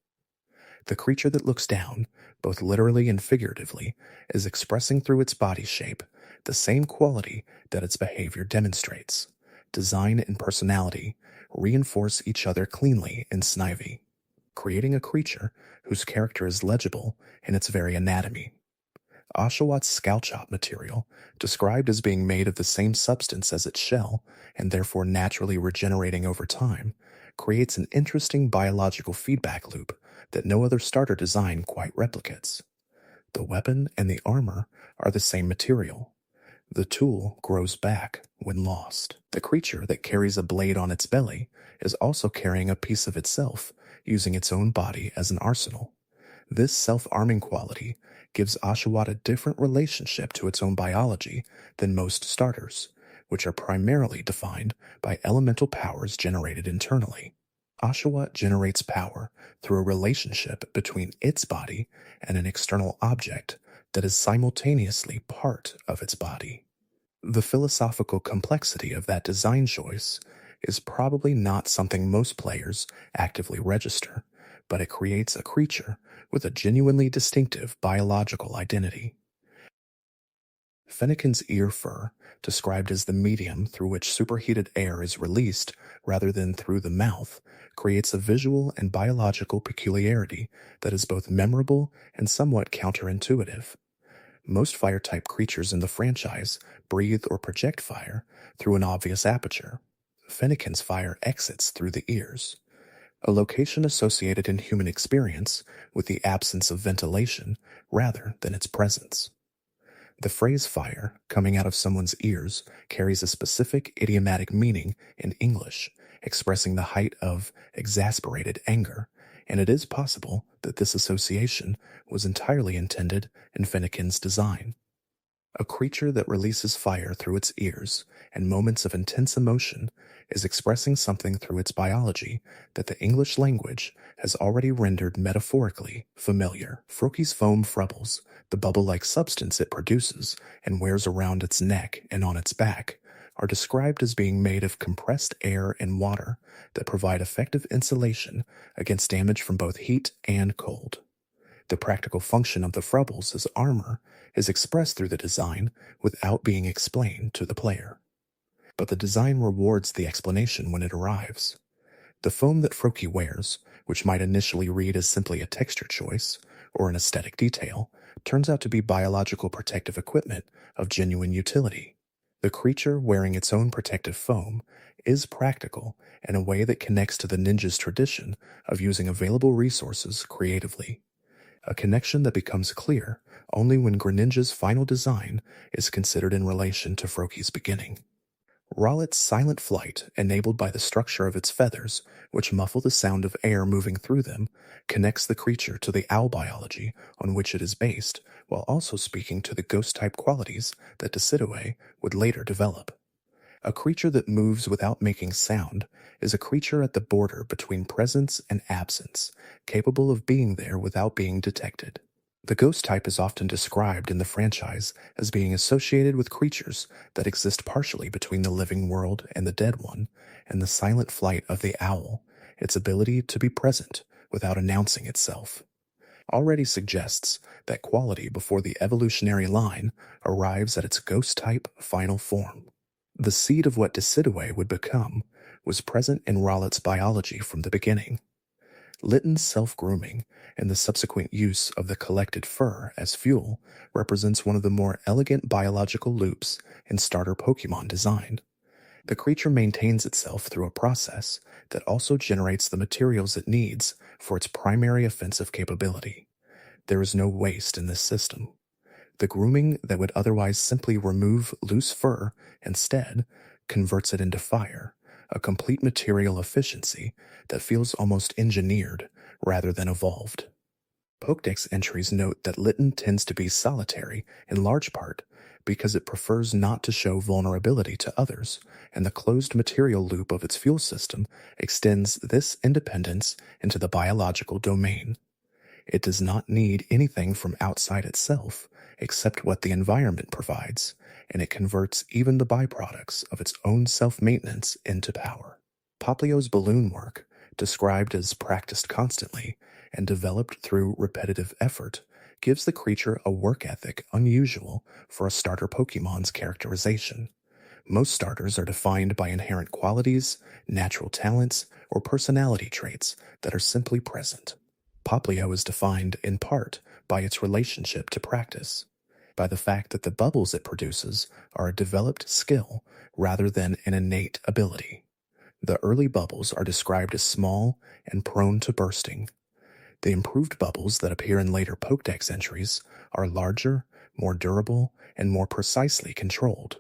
Speaker 1: The creature that looks down, both literally and figuratively, is expressing through its body shape the same quality that its behavior demonstrates. Design and personality reinforce each other cleanly in Snivy, creating a creature whose character is legible in its very anatomy. Oshawott Scalchop material, described as being made of the same substance as its shell and therefore naturally regenerating over time, creates an interesting biological feedback loop that no other starter design quite replicates. The weapon and the armor are the same material. The tool grows back when lost. The creature that carries a blade on its belly is also carrying a piece of itself, using its own body as an arsenal. This self-arming quality gives Oshawott a different relationship to its own biology than most starters, which are primarily defined by elemental powers generated internally. Oshawott generates power through a relationship between its body and an external object that is simultaneously part of its body. The philosophical complexity of that design choice is probably not something most players actively register, but it creates a creature with a genuinely distinctive biological identity. Fennekin's ear fur, described as the medium through which superheated air is released rather than through the mouth, creates a visual and biological peculiarity that is both memorable and somewhat counterintuitive. Most fire-type creatures in the franchise breathe or project fire through an obvious aperture. Fennekin's fire exits through the ears, a location associated in human experience with the absence of ventilation rather than its presence. The phrase fire coming out of someone's ears carries a specific idiomatic meaning in English, expressing the height of exasperated anger, and it is possible that this association was entirely intended in Fennekin's design. A creature that releases fire through its ears in moments of intense emotion is expressing something through its biology that the English language has already rendered metaphorically familiar. Froakies foam frubbles, the bubble-like substance it produces and wears around its neck and on its back, are described as being made of compressed air and water that provide effective insulation against damage from both heat and cold. The practical function of the frubbles as armor is expressed through the design without being explained to the player. But the design rewards the explanation when it arrives. The foam that Froakie wears, which might initially read as simply a texture choice or an aesthetic detail, turns out to be biological protective equipment of genuine utility. The creature wearing its own protective foam is practical in a way that connects to the ninja's tradition of using available resources creatively. A connection that becomes clear only when Greninja's final design is considered in relation to Froakie's beginning. Rowlet's silent flight, enabled by the structure of its feathers, which muffle the sound of air moving through them, connects the creature to the owl biology on which it is based, while also speaking to the ghost-type qualities that Decidueye would later develop. A creature that moves without making sound is a creature at the border between presence and absence, capable of being there without being detected. The ghost type is often described in the franchise as being associated with creatures that exist partially between the living world and the dead one, and the silent flight of the owl, its ability to be present without announcing itself, already suggests that quality before the evolutionary line arrives at its ghost type final form. The seed of what Decidueye would become was present in Rollitt's biology from the beginning. Litton's self-grooming and the subsequent use of the collected fur as fuel represents one of the more elegant biological loops in starter Pokemon design. The creature maintains itself through a process that also generates the materials it needs for its primary offensive capability. There is no waste in this system. The grooming that would otherwise simply remove loose fur instead converts it into fire, a complete material efficiency that feels almost engineered rather than evolved. Pokédex entries note that Litten tends to be solitary in large part because it prefers not to show vulnerability to others, and the closed material loop of its fuel system extends this independence into the biological domain. It does not need anything from outside itself except what the environment provides, and it converts even the byproducts of its own self-maintenance into power. Poplio's balloon work, described as practiced constantly and developed through repetitive effort, gives the creature a work ethic unusual for a starter Pokemon's characterization. Most starters are defined by inherent qualities, natural talents, or personality traits that are simply present. Poplio is defined in part by its relationship to practice, by the fact that the bubbles it produces are a developed skill rather than an innate ability. The early bubbles are described as small and prone to bursting. The improved bubbles that appear in later Pokédex entries are larger, more durable, and more precisely controlled.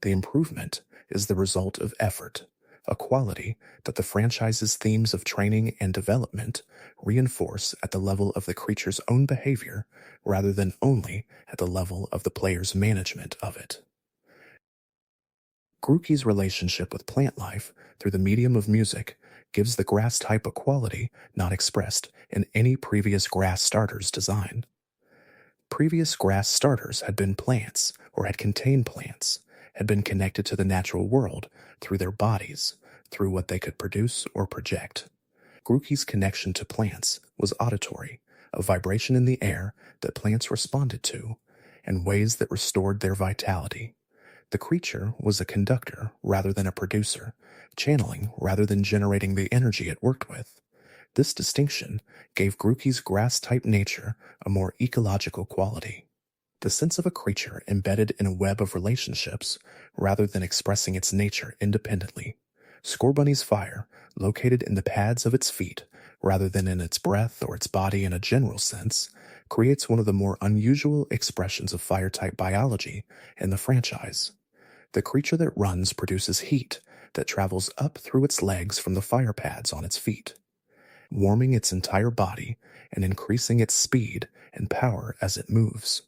Speaker 1: The improvement is the result of effort, a quality that the franchise's themes of training and development reinforce at the level of the creature's own behavior rather than only at the level of the player's management of it. Grookey's relationship with plant life through the medium of music gives the grass type a quality not expressed in any previous grass starter's design. Previous grass starters had been plants or had contained plants, had been connected to the natural world through their bodies, through what they could produce or project. Grookey's connection to plants was auditory, a vibration in the air that plants responded to, and ways that restored their vitality. The creature was a conductor rather than a producer, channeling rather than generating the energy it worked with. This distinction gave Grookey's grass-type nature a more ecological quality. The sense of a creature embedded in a web of relationships rather than expressing its nature independently. Scorbunny's fire, located in the pads of its feet rather than in its breath or its body in a general sense, creates one of the more unusual expressions of fire-type biology in the franchise. The creature that runs produces heat that travels up through its legs from the fire pads on its feet, warming its entire body and increasing its speed and power as it moves.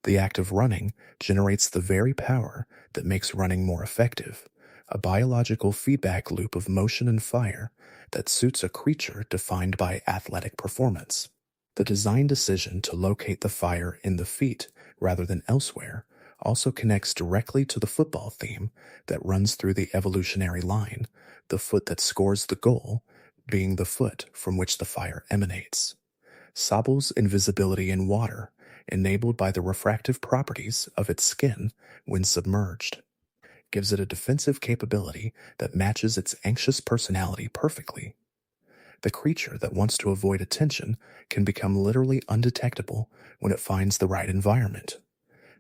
Speaker 1: The act of running generates the very power that makes running more effective, a biological feedback loop of motion and fire that suits a creature defined by athletic performance. The design decision to locate the fire in the feet rather than elsewhere also connects directly to the football theme that runs through the evolutionary line, the foot that scores the goal being the foot from which the fire emanates. Sobble's invisibility in water, enabled by the refractive properties of its skin when submerged, gives it a defensive capability that matches its anxious personality perfectly. The creature that wants to avoid attention can become literally undetectable when it finds the right environment.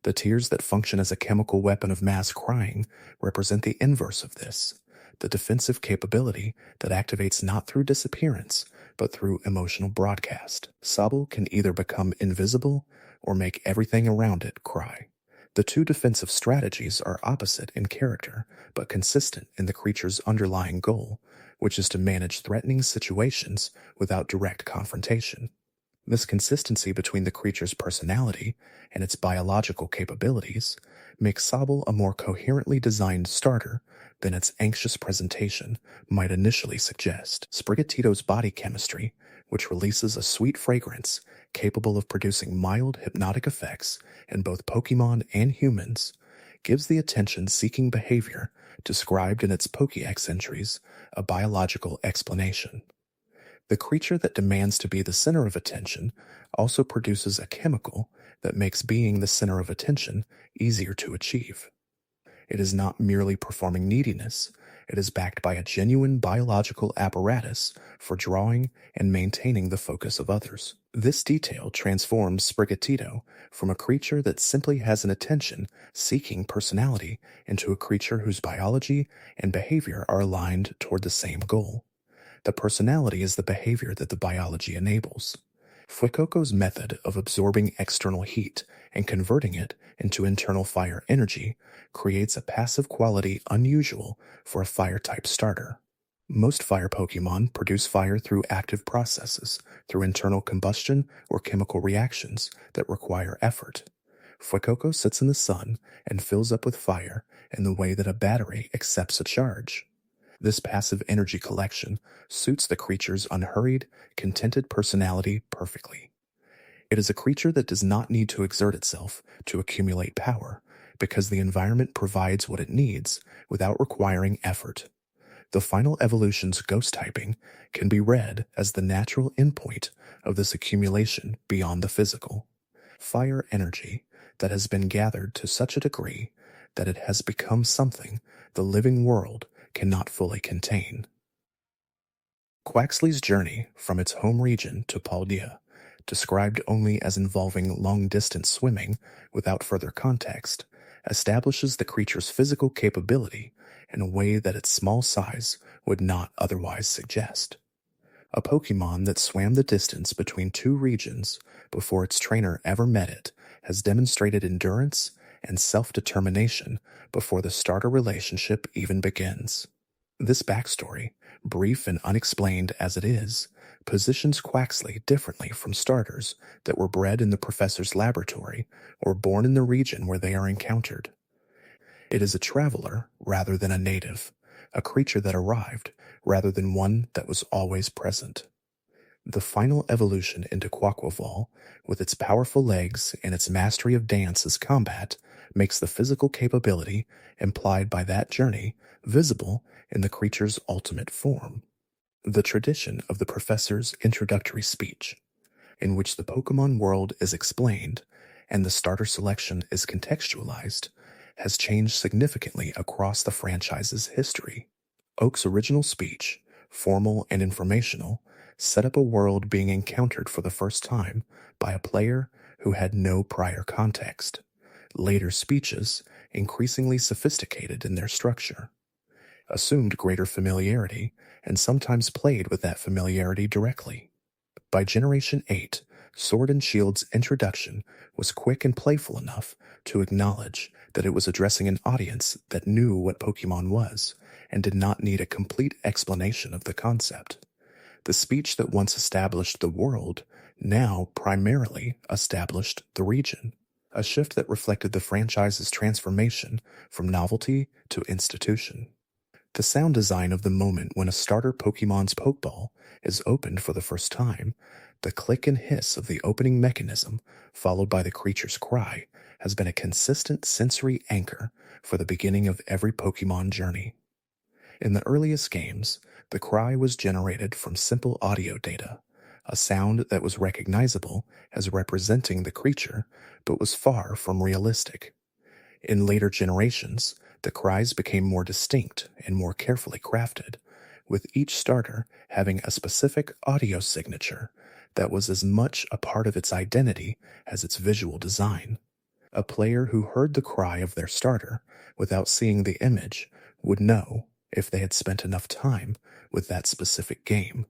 Speaker 1: The tears that function as a chemical weapon of mass crying represent the inverse of this, the defensive capability that activates not through disappearance, but through emotional broadcast. Sobble can either become invisible or make everything around it cry. The two defensive strategies are opposite in character, but consistent in the creature's underlying goal, which is to manage threatening situations without direct confrontation. This consistency between the creature's personality and its biological capabilities makes Sobble a more coherently designed starter than its anxious presentation might initially suggest. Sprigatito's body chemistry, which releases a sweet fragrance capable of producing mild hypnotic effects in both Pokemon and humans, gives the attention-seeking behavior described in its Pokédex entries a biological explanation. The creature that demands to be the center of attention also produces a chemical that makes being the center of attention easier to achieve. It is not merely performing neediness, it is backed by a genuine biological apparatus for drawing and maintaining the focus of others. This detail transforms Sprigatito from a creature that simply has an attention-seeking personality into a creature whose biology and behavior are aligned toward the same goal. The personality is the behavior that the biology enables. Fuecoco's method of absorbing external heat and converting it into internal fire energy creates a passive quality unusual for a fire-type starter. Most fire Pokemon produce fire through active processes, through internal combustion or chemical reactions that require effort. Fuecoco sits in the sun and fills up with fire in the way that a battery accepts a charge. This passive energy collection suits the creature's unhurried, contented personality perfectly. It is a creature that does not need to exert itself to accumulate power, because the environment provides what it needs without requiring effort. The final evolution's ghost typing can be read as the natural endpoint of this accumulation beyond the physical. Fire energy that has been gathered to such a degree that it has become something the living world cannot fully contain. Quaxly's journey from its home region to Paldea, described only as involving long-distance swimming without further context, establishes the creature's physical capability in a way that its small size would not otherwise suggest. A Pokemon that swam the distance between two regions before its trainer ever met it has demonstrated endurance and self-determination before the starter relationship even begins. This backstory, brief and unexplained as it is, positions Quaxly differently from starters that were bred in the professor's laboratory or born in the region where they are encountered. It is a traveler rather than a native, a creature that arrived rather than one that was always present. The final evolution into Quaquaval, with its powerful legs and its mastery of dance as combat, makes the physical capability implied by that journey visible in the creature's ultimate form. The tradition of the professor's introductory speech, in which the Pokemon world is explained and the starter selection is contextualized, has changed significantly across the franchise's history. Oak's original speech, formal and informational, set up a world being encountered for the first time by a player who had no prior context. Later speeches, increasingly sophisticated in their structure, assumed greater familiarity and sometimes played with that familiarity directly. By Generation 8, Sword and Shield's introduction was quick and playful enough to acknowledge that it was addressing an audience that knew what Pokemon was and did not need a complete explanation of the concept. The speech that once established the world now primarily established the region, a shift that reflected the franchise's transformation from novelty to institution. The sound design of the moment when a starter Pokemon's Pokeball is opened for the first time, the click and hiss of the opening mechanism, followed by the creature's cry, has been a consistent sensory anchor for the beginning of every Pokemon journey. In the earliest games, the cry was generated from simple audio data, a sound that was recognizable as representing the creature, but was far from realistic. In later generations, the cries became more distinct and more carefully crafted, with each starter having a specific audio signature that was as much a part of its identity as its visual design. A player who heard the cry of their starter without seeing the image would know, if they had spent enough time with that specific game,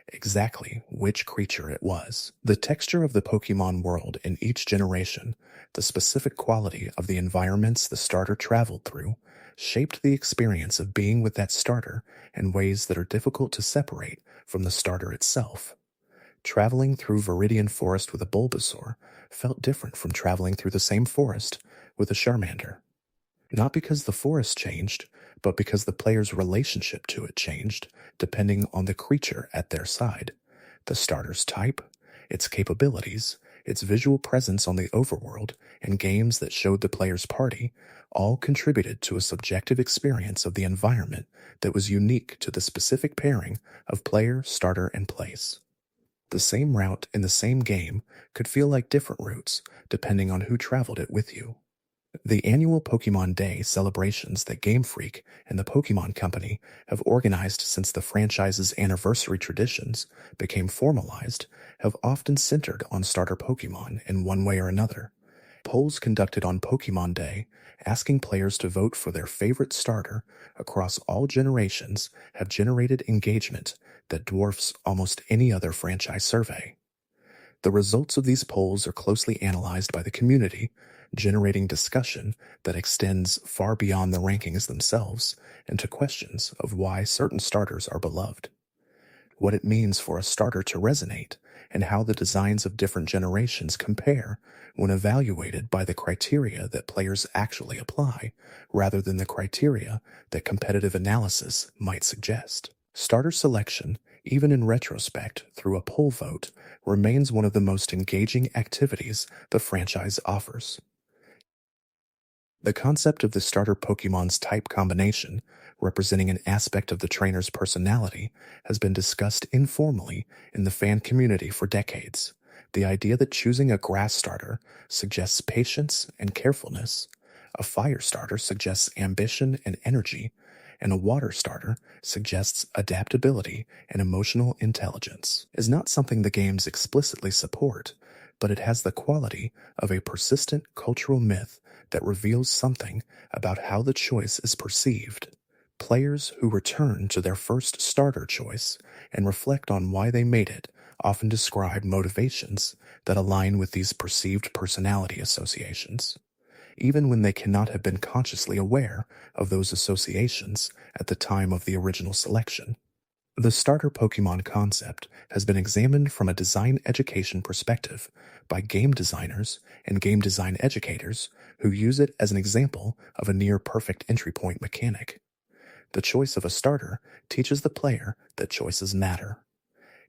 Speaker 1: exactly which creature it was. The texture of the Pokemon world in each generation, the specific quality of the environments the starter traveled through, shaped the experience of being with that starter in ways that are difficult to separate from the starter itself. Traveling through Viridian Forest with a Bulbasaur felt different from traveling through the same forest with a Charmander. Not because the forest changed, but because the player's relationship to it changed, depending on the creature at their side, the starter's type, its capabilities, its visual presence on the overworld, and games that showed the player's party all contributed to a subjective experience of the environment that was unique to the specific pairing of player, starter, and place. The same route in the same game could feel like different routes depending on who traveled it with you. The annual Pokemon Day celebrations that Game Freak and the Pokemon Company have organized since the franchise's anniversary traditions became formalized have often centered on starter Pokemon in one way or another. Polls conducted on Pokemon Day asking players to vote for their favorite starter across all generations have generated engagement that dwarfs almost any other franchise survey. The results of these polls are closely analyzed by the community, generating discussion that extends far beyond the rankings themselves into questions of why certain starters are beloved, what it means for a starter to resonate, and how the designs of different generations compare when evaluated by the criteria that players actually apply, rather than the criteria that competitive analysis might suggest. Starter selection, even in retrospect through a poll vote, remains one of the most engaging activities the franchise offers. The concept of the starter Pokemon's type combination, representing an aspect of the trainer's personality, has been discussed informally in the fan community for decades. The idea that choosing a grass starter suggests patience and carefulness, a fire starter suggests ambition and energy, and a water starter suggests adaptability and emotional intelligence is not something the games explicitly support, but it has the quality of a persistent cultural myth that reveals something about how the choice is perceived. Players who return to their first starter choice and reflect on why they made it often describe motivations that align with these perceived personality associations, even when they cannot have been consciously aware of those associations at the time of the original selection. The starter Pokemon concept has been examined from a design education perspective by game designers and game design educators who use it as an example of a near perfect entry point mechanic. The choice of a starter teaches the player that choices matter,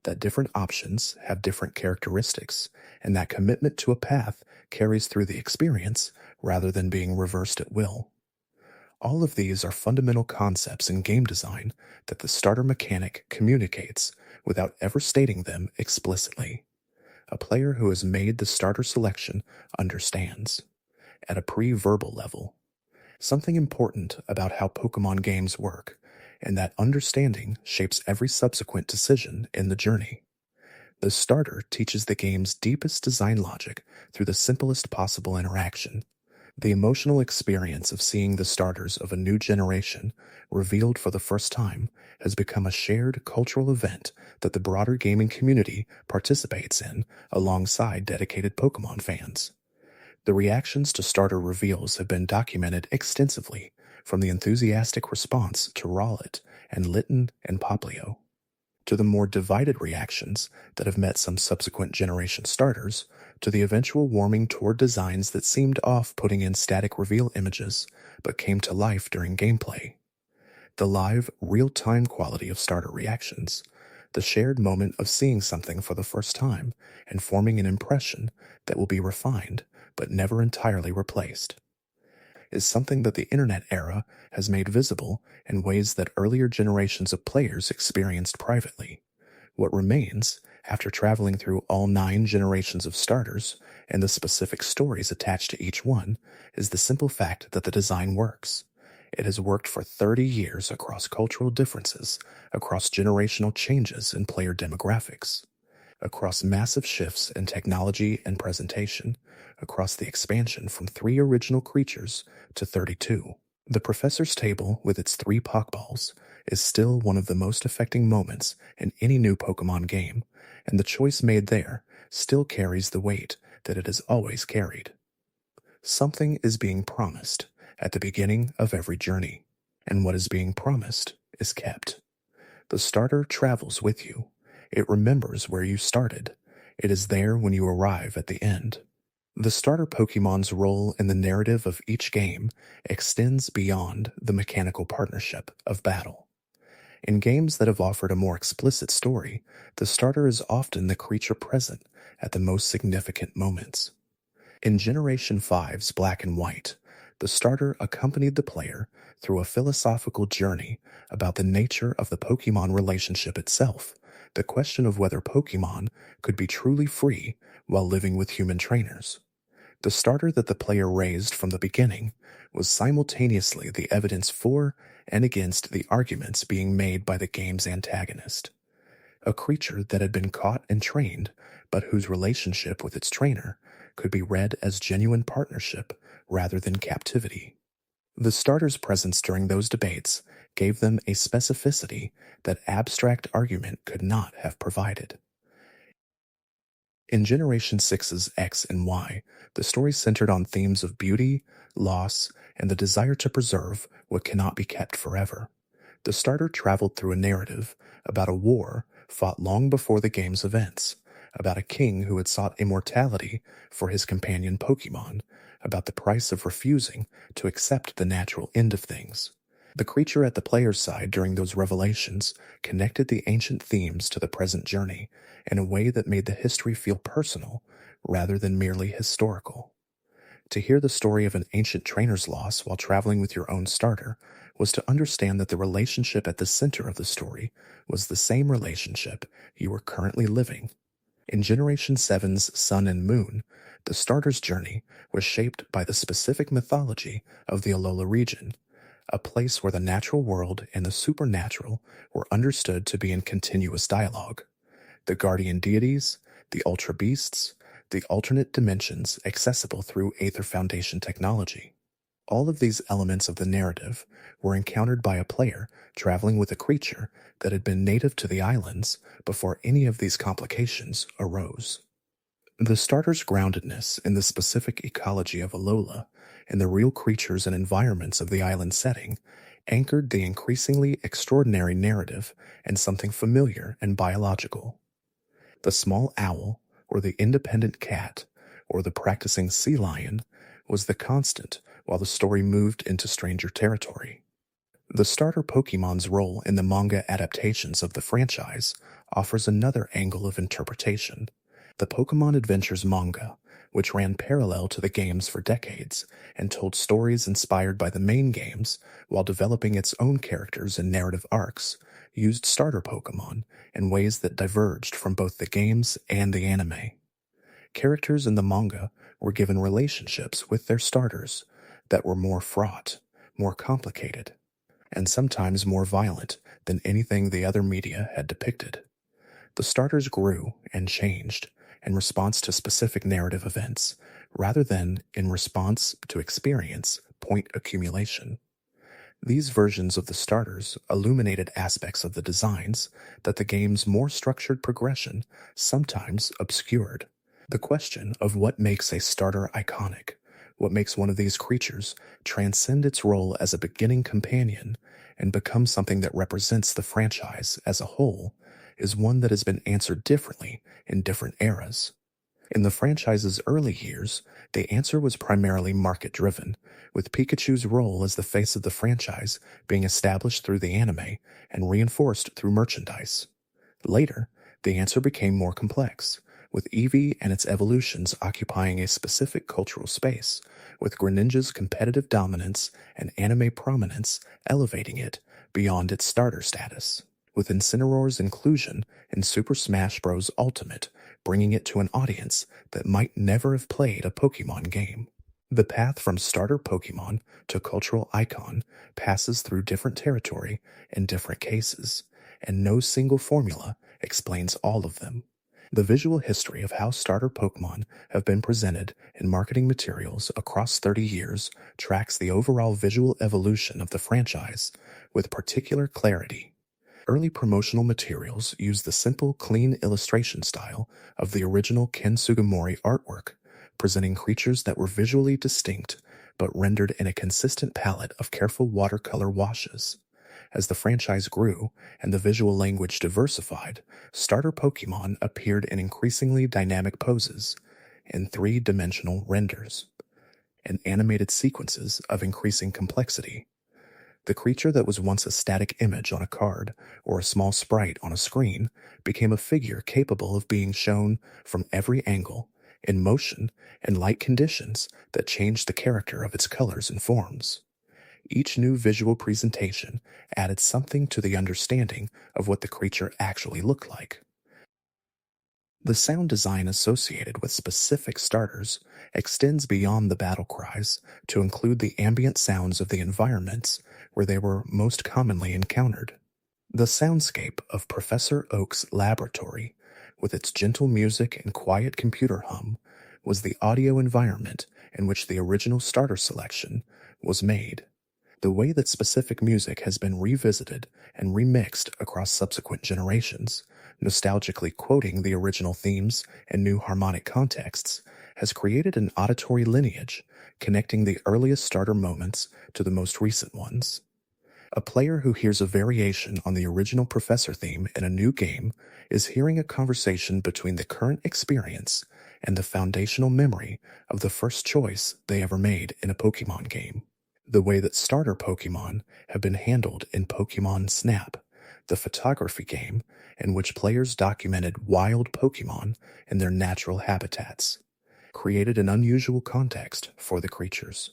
Speaker 1: that different options have different characteristics, and that commitment to a path carries through the experience rather than being reversed at will. All of these are fundamental concepts in game design that the starter mechanic communicates without ever stating them explicitly. A player who has made the starter selection understands, at a pre-verbal level, something important about how Pokemon games work, and that understanding shapes every subsequent decision in the journey. The starter teaches the game's deepest design logic through the simplest possible interaction. The emotional experience of seeing the starters of a new generation revealed for the first time has become a shared cultural event that the broader gaming community participates in alongside dedicated Pokemon fans. The reactions to starter reveals have been documented extensively, from the enthusiastic response to Rowlet and Litten and Poplio, to the more divided reactions that have met some subsequent generation starters, to the eventual warming toward designs that seemed off putting in static reveal images but came to life during gameplay. The live, real-time quality of starter reactions, the shared moment of seeing something for the first time and forming an impression that will be refined but never entirely replaced, is something that the internet era has made visible in ways that earlier generations of players experienced privately. What remains, after traveling through all 9 generations of starters and the specific stories attached to each one, is the simple fact that the design works. It has worked for 30 years across cultural differences, across generational changes in player demographics, across massive shifts in technology and presentation, across the expansion from 3 original creatures to 32. The Professor's Table, with its 3 Pokeballs, is still one of the most affecting moments in any new Pokemon game, and the choice made there still carries the weight that it has always carried. Something is being promised at the beginning of every journey, and what is being promised is kept. The starter travels with you, It remembers where you started. It is there when you arrive at the end. The starter Pokemon's role in the narrative of each game extends beyond the mechanical partnership of battle. In games that have offered a more explicit story, the starter is often the creature present at the most significant moments. In Generation 5's Black and White, the starter accompanied the player through a philosophical journey about the nature of the Pokemon relationship itself, the question of whether Pokemon could be truly free while living with human trainers. The starter that the player raised from the beginning was simultaneously the evidence for and against the arguments being made by the game's antagonist. A creature that had been caught and trained, but whose relationship with its trainer could be read as genuine partnership rather than captivity. The starter's presence during those debates gave them a specificity that abstract argument could not have provided. In Generation 6's X and Y, the story centered on themes of beauty, loss, and the desire to preserve what cannot be kept forever. The starter traveled through a narrative about a war fought long before the game's events, about a king who had sought immortality for his companion Pokemon, about the price of refusing to accept the natural end of things. The creature at the player's side during those revelations connected the ancient themes to the present journey in a way that made the history feel personal rather than merely historical. To hear the story of an ancient trainer's loss while traveling with your own starter was to understand that the relationship at the center of the story was the same relationship you were currently living. In Generation 7's Sun and Moon, the starter's journey was shaped by the specific mythology of the Alola region, a place where the natural world and the supernatural were understood to be in continuous dialogue. The guardian deities, the ultra beasts, the alternate dimensions accessible through Aether Foundation technology. All of these elements of the narrative were encountered by a player traveling with a creature that had been native to the islands before any of these complications arose. The starter's groundedness in the specific ecology of Alola and the real creatures and environments of the island setting anchored the increasingly extraordinary narrative in something familiar and biological. The small owl, or the independent cat, or the practicing sea lion was the constant while the story moved into stranger territory. The starter Pokemon's role in the manga adaptations of the franchise offers another angle of interpretation. The Pokemon Adventures manga, which ran parallel to the games for decades and told stories inspired by the main games while developing its own characters and narrative arcs, used starter Pokemon in ways that diverged from both the games and the anime. Characters in the manga were given relationships with their starters that were more fraught, more complicated, and sometimes more violent than anything the other media had depicted. The starters grew and changed in response to specific narrative events, rather than in response to experience point accumulation. These versions of the starters illuminated aspects of the designs that the game's more structured progression sometimes obscured. The question of what makes a starter iconic, what makes one of these creatures transcend its role as a beginning companion and become something that represents the franchise as a whole, is one that has been answered differently in different eras. In the franchise's early years, the answer was primarily market-driven, with Pikachu's role as the face of the franchise being established through the anime and reinforced through merchandise. Later, the answer became more complex, with Eevee and its evolutions occupying a specific cultural space, with Greninja's competitive dominance and anime prominence elevating it beyond its starter status, with Incineroar's inclusion in Super Smash Bros. Ultimate bringing it to an audience that might never have played a Pokemon game. The path from starter Pokemon to cultural icon passes through different territory in different cases, and no single formula explains all of them. The visual history of how starter Pokemon have been presented in marketing materials across 30 years tracks the overall visual evolution of the franchise with particular clarity. Early promotional materials use the simple, clean illustration style of the original Ken Sugimori artwork, presenting creatures that were visually distinct but rendered in a consistent palette of careful watercolor washes. As the franchise grew and the visual language diversified, starter Pokemon appeared in increasingly dynamic poses, in three-dimensional renders, and animated sequences of increasing complexity. The creature that was once a static image on a card or a small sprite on a screen became a figure capable of being shown from every angle, in motion and light conditions that changed the character of its colors and forms. Each new visual presentation added something to the understanding of what the creature actually looked like. The sound design associated with specific starters extends beyond the battle cries to include the ambient sounds of the environments where they were most commonly encountered. The soundscape of Professor Oak's laboratory, with its gentle music and quiet computer hum, was the audio environment in which the original starter selection was made. The way that specific music has been revisited and remixed across subsequent generations, nostalgically quoting the original themes and new harmonic contexts, has created an auditory lineage connecting the earliest starter moments to the most recent ones. A player who hears a variation on the original Professor theme in a new game is hearing a conversation between the current experience and the foundational memory of the first choice they ever made in a Pokemon game. The way that starter Pokemon have been handled in Pokemon Snap, the photography game in which players documented wild Pokemon in their natural habitats, created an unusual context for the creatures.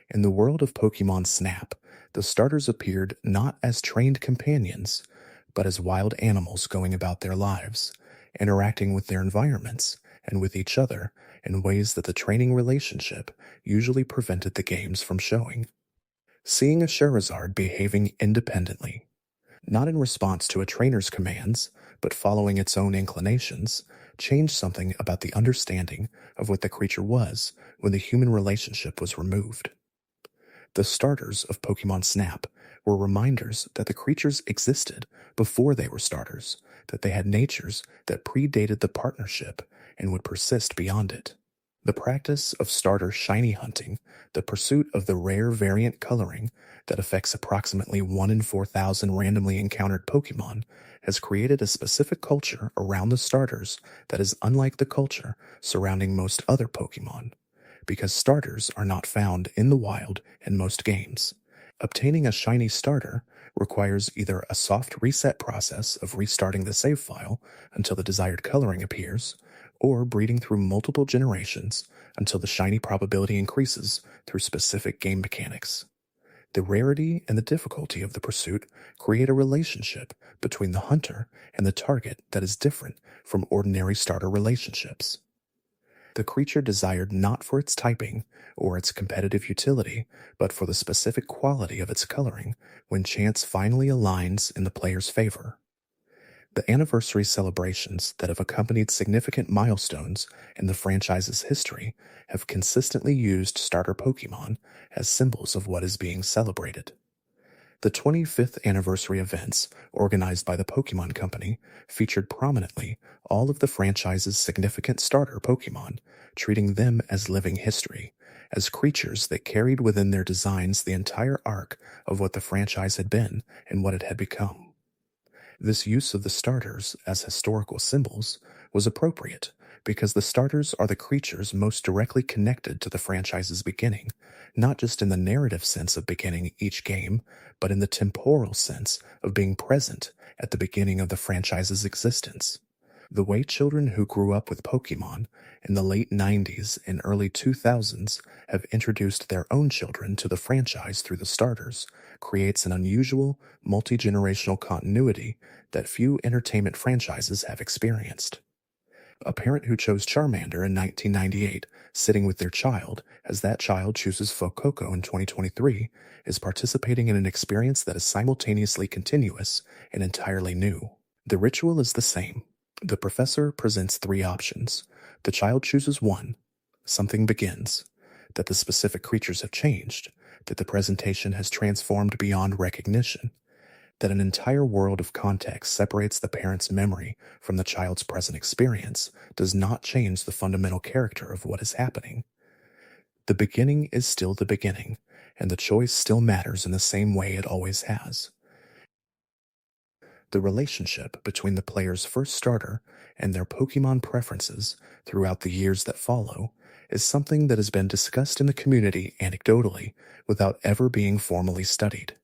Speaker 1: In the world of Pokemon Snap, the starters appeared not as trained companions, but as wild animals going about their lives, interacting with their environments and with each other in ways that the training relationship usually prevented the games from showing. Seeing a Charizard behaving independently, not in response to a trainer's commands, but following its own inclinations, changed something about the understanding of what the creature was when the human relationship was removed. The starters of Pokemon Snap were reminders that the creatures existed before they were starters, that they had natures that predated the partnership and would persist beyond it. The practice of starter shiny hunting, the pursuit of the rare variant coloring that affects approximately 1 in 4,000 randomly encountered Pokemon, has created a specific culture around the starters that is unlike the culture surrounding most other Pokemon, because starters are not found in the wild in most games. Obtaining a shiny starter requires either a soft reset process of restarting the save file until the desired coloring appears, or breeding through multiple generations until the shiny probability increases through specific game mechanics. The rarity and the difficulty of the pursuit create a relationship between the hunter and the target that is different from ordinary starter relationships. The creature desired not for its typing or its competitive utility, but for the specific quality of its coloring when chance finally aligns in the player's favor. The anniversary celebrations that have accompanied significant milestones in the franchise's history have consistently used starter Pokemon as symbols of what is being celebrated. The 25th anniversary events, organized by the Pokemon Company, featured prominently all of the franchise's significant starter Pokemon, treating them as living history, as creatures that carried within their designs the entire arc of what the franchise had been and what it had become. This use of the starters as historical symbols was appropriate because the starters are the creatures most directly connected to the franchise's beginning, not just in the narrative sense of beginning each game, but in the temporal sense of being present at the beginning of the franchise's existence. The way children who grew up with Pokemon in the late 90s and early 2000s have introduced their own children to the franchise through the starters creates an unusual, multi-generational continuity that few entertainment franchises have experienced. A parent who chose Charmander in 1998, sitting with their child as that child chooses Fuecoco in 2023, is participating in an experience that is simultaneously continuous and entirely new. The ritual is the same. The professor presents 3 options. The child chooses one. Something begins. That the specific creatures have changed. That the presentation has transformed beyond recognition. That an entire world of context separates the parent's memory from the child's present experience does not change the fundamental character of what is happening. The beginning is still the beginning, and the choice still matters in the same way it always has. The relationship between the player's first starter and their Pokemon preferences throughout the years that follow is something that has been discussed in the community anecdotally without ever being formally studied.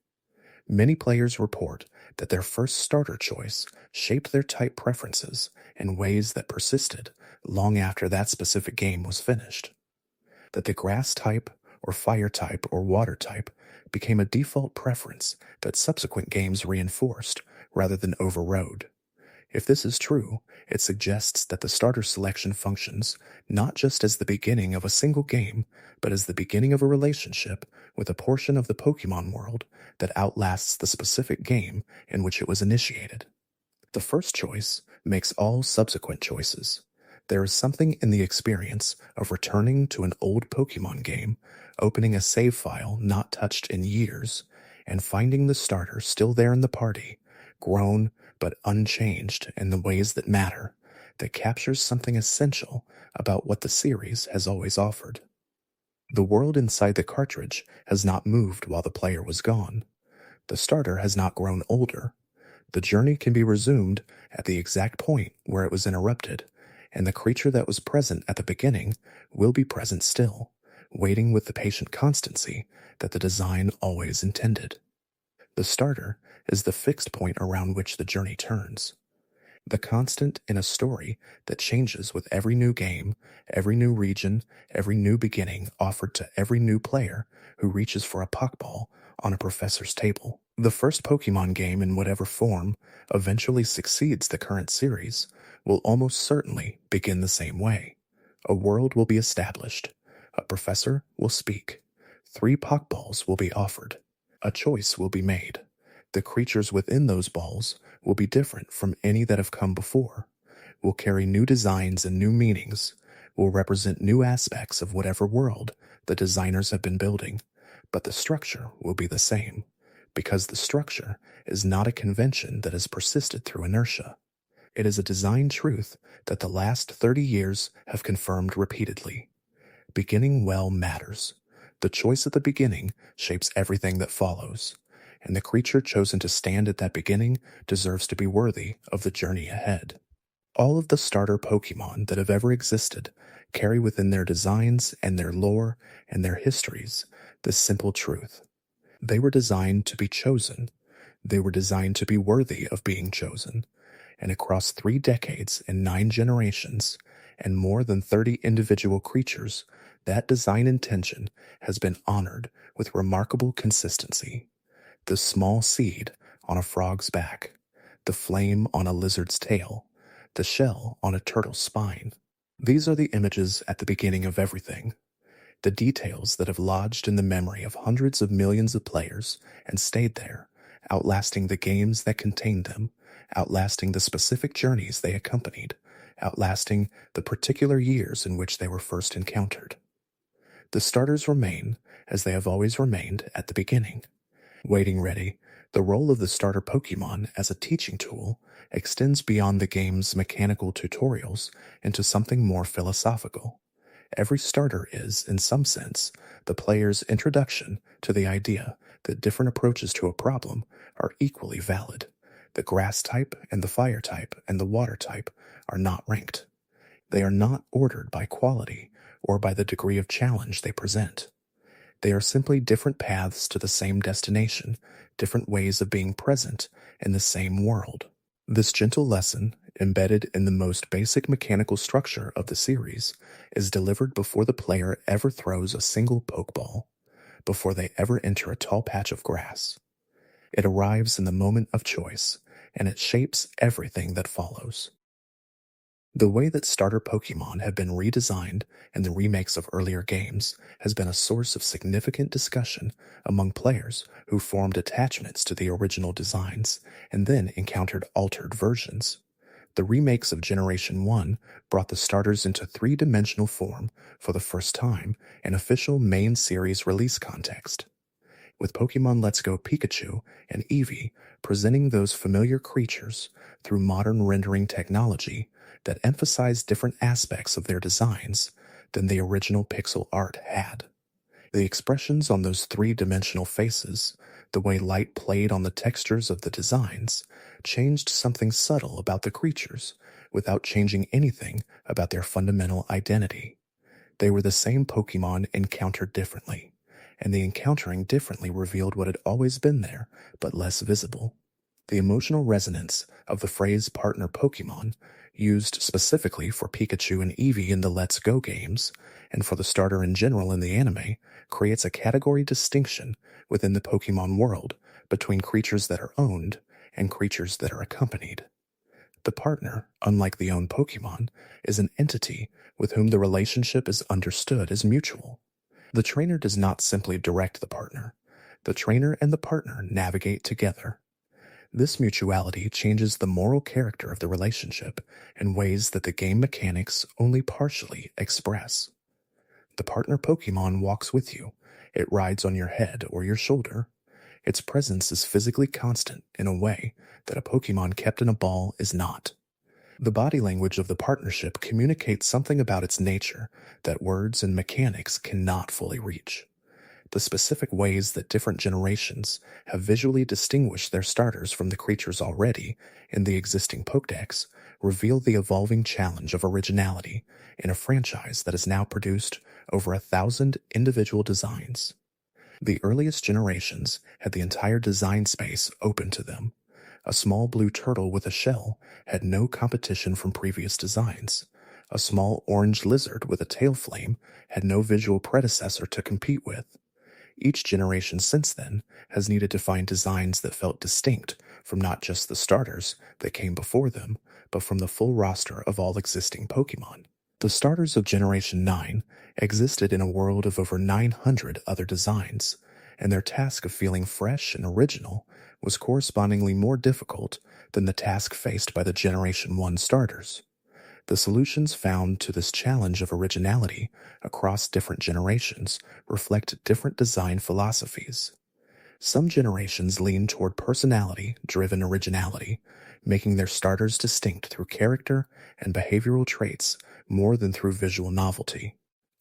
Speaker 1: Many players report that their first starter choice shaped their type preferences in ways that persisted long after that specific game was finished. That the grass type or fire type or water type became a default preference that subsequent games reinforced rather than overrode. If this is true, it suggests that the starter selection functions not just as the beginning of a single game, but as the beginning of a relationship with a portion of the Pokemon world that outlasts the specific game in which it was initiated. The first choice makes all subsequent choices. There is something in the experience of returning to an old Pokemon game, opening a save file not touched in years, and finding the starter still there in the party, grown but unchanged in the ways that matter, that captures something essential about what the series has always offered. The world inside the cartridge has not moved while the player was gone. The starter has not grown older. The journey can be resumed at the exact point where it was interrupted, and the creature that was present at the beginning will be present still, waiting with the patient constancy that the design always intended. The starter is the fixed point around which the journey turns. The constant in a story that changes with every new game, every new region, every new beginning offered to every new player who reaches for a Pokeball on a professor's table. The first Pokemon game in whatever form eventually succeeds the current series will almost certainly begin the same way. A world will be established. A professor will speak. 3 Pokeballs will be offered. A choice will be made. The creatures within those balls will be different from any that have come before, will carry new designs and new meanings, will represent new aspects of whatever world the designers have been building, but the structure will be the same, because the structure is not a convention that has persisted through inertia. It is a design truth that the last 30 years have confirmed repeatedly. Beginning well matters. The choice at the beginning shapes everything that follows, and the creature chosen to stand at that beginning deserves to be worthy of the journey ahead. All of the starter Pokemon that have ever existed carry within their designs and their lore and their histories this simple truth. They were designed to be chosen. They were designed to be worthy of being chosen. And across 3 decades and 9 generations, and more than 30 individual creatures, that design intention has been honored with remarkable consistency. The small seed on a frog's back, the flame on a lizard's tail, the shell on a turtle's spine. These are the images at the beginning of everything. The details that have lodged in the memory of hundreds of millions of players and stayed there, outlasting the games that contained them, outlasting the specific journeys they accompanied, outlasting the particular years in which they were first encountered. The starters remain as they have always remained at the beginning. Waiting ready, the role of the starter Pokemon as a teaching tool extends beyond the game's mechanical tutorials into something more philosophical. Every starter is, in some sense, the player's introduction to the idea that different approaches to a problem are equally valid. The grass type and the fire type and the water type are not ranked. They are not ordered by quality or by the degree of challenge they present. They are simply different paths to the same destination, different ways of being present in the same world. This gentle lesson, embedded in the most basic mechanical structure of the series, is delivered before the player ever throws a single Pokeball, before they ever enter a tall patch of grass. It arrives in the moment of choice, and it shapes everything that follows. The way that starter Pokemon have been redesigned in the remakes of earlier games has been a source of significant discussion among players who formed attachments to the original designs and then encountered altered versions. The remakes of Generation 1 brought the starters into 3-dimensional form for the first time in official main series release context, with Pokemon Let's Go Pikachu and Eevee presenting those familiar creatures through modern rendering technology that emphasized different aspects of their designs than the original pixel art had. The expressions on those 3-dimensional faces, The way light played on the textures of the designs changed something subtle about the creatures without changing anything about their fundamental identity. They were the same Pokemon encountered differently, and the encountering differently revealed what had always been there, but less visible. The emotional resonance of the phrase partner Pokemon, used specifically for Pikachu and Eevee in the Let's Go games, and for the starter in general in the anime, creates a category distinction within the Pokemon world between creatures that are owned and creatures that are accompanied. The partner, unlike the owned Pokemon, is an entity with whom the relationship is understood as mutual. The trainer does not simply direct the partner. The trainer and the partner navigate together. This mutuality changes the moral character of the relationship in ways that the game mechanics only partially express. The partner Pokemon walks with you. It rides on your head or your shoulder. Its presence is physically constant in a way that a Pokemon kept in a ball is not. The body language of the partnership communicates something about its nature that words and mechanics cannot fully reach. The specific ways that different generations have visually distinguished their starters from the creatures already in the existing Pokédex reveal the evolving challenge of originality in a franchise that has now produced over 1,000 individual designs. The earliest generations had the entire design space open to them. A small blue turtle with a shell had no competition from previous designs. A small orange lizard with a tail flame had no visual predecessor to compete with. Each generation since then has needed to find designs that felt distinct from not just the starters that came before them, but from the full roster of all existing Pokemon. The starters of Generation 9 existed in a world of over 900 other designs, and their task of feeling fresh and original was correspondingly more difficult than the task faced by the Generation 1 starters. The solutions found to this challenge of originality across different generations reflect different design philosophies. Some generations lean toward personality-driven originality, making their starters distinct through character and behavioral traits more than through visual novelty.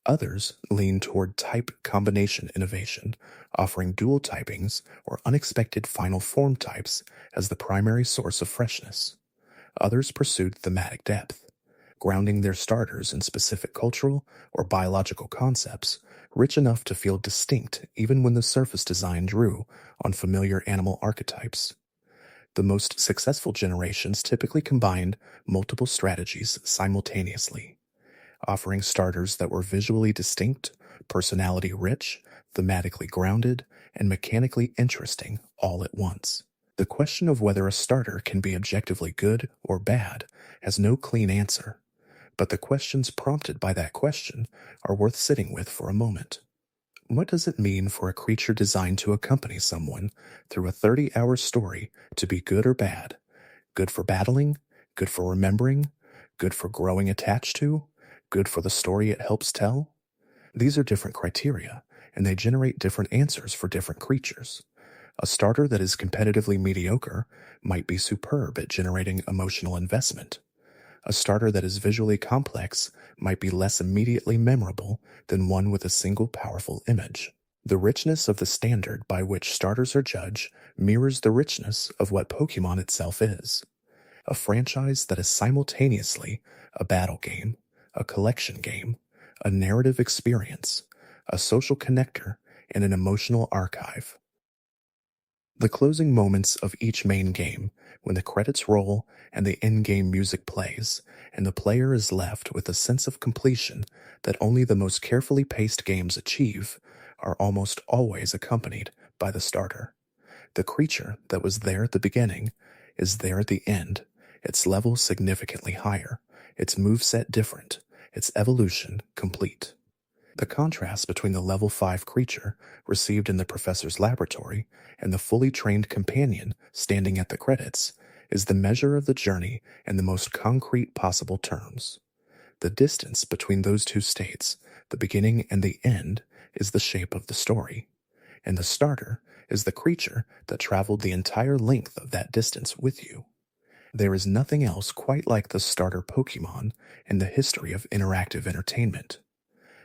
Speaker 1: Others lean toward type combination innovation, offering dual typings or unexpected final form types as the primary source of freshness. Others pursued thematic depth, grounding their starters in specific cultural or biological concepts, rich enough to feel distinct even when the surface design drew on familiar animal archetypes. The most successful generations typically combined multiple strategies simultaneously, offering starters that were visually distinct, personality-rich, thematically grounded, and mechanically interesting all at once. The question of whether a starter can be objectively good or bad has no clean answer, but the questions prompted by that question are worth sitting with for a moment. What does it mean for a creature designed to accompany someone through a 30-hour story to be good or bad? Good for battling? Good for remembering? Good for growing attached to? Good for the story it helps tell? These are different criteria, and they generate different answers for different creatures. A starter that is competitively mediocre might be superb at generating emotional investment. A starter that is visually complex might be less immediately memorable than one with a single powerful image. The richness of the standard by which starters are judged mirrors the richness of what Pokemon itself is. A franchise that is simultaneously a battle game, a collection game, a narrative experience, a social connector, and an emotional archive. The closing moments of each main game, when the credits roll and the in-game music plays, and the player is left with a sense of completion that only the most carefully paced games achieve, are almost always accompanied by the starter. The creature that was there at the beginning is there at the end, its level significantly higher, its moveset different, its evolution complete. The contrast between the level 5 creature received in the professor's laboratory and the fully trained companion standing at the credits is the measure of the journey in the most concrete possible terms. The distance between those two states, the beginning and the end, is the shape of the story, and the starter is the creature that traveled the entire length of that distance with you. There is nothing else quite like the starter Pokemon in the history of interactive entertainment.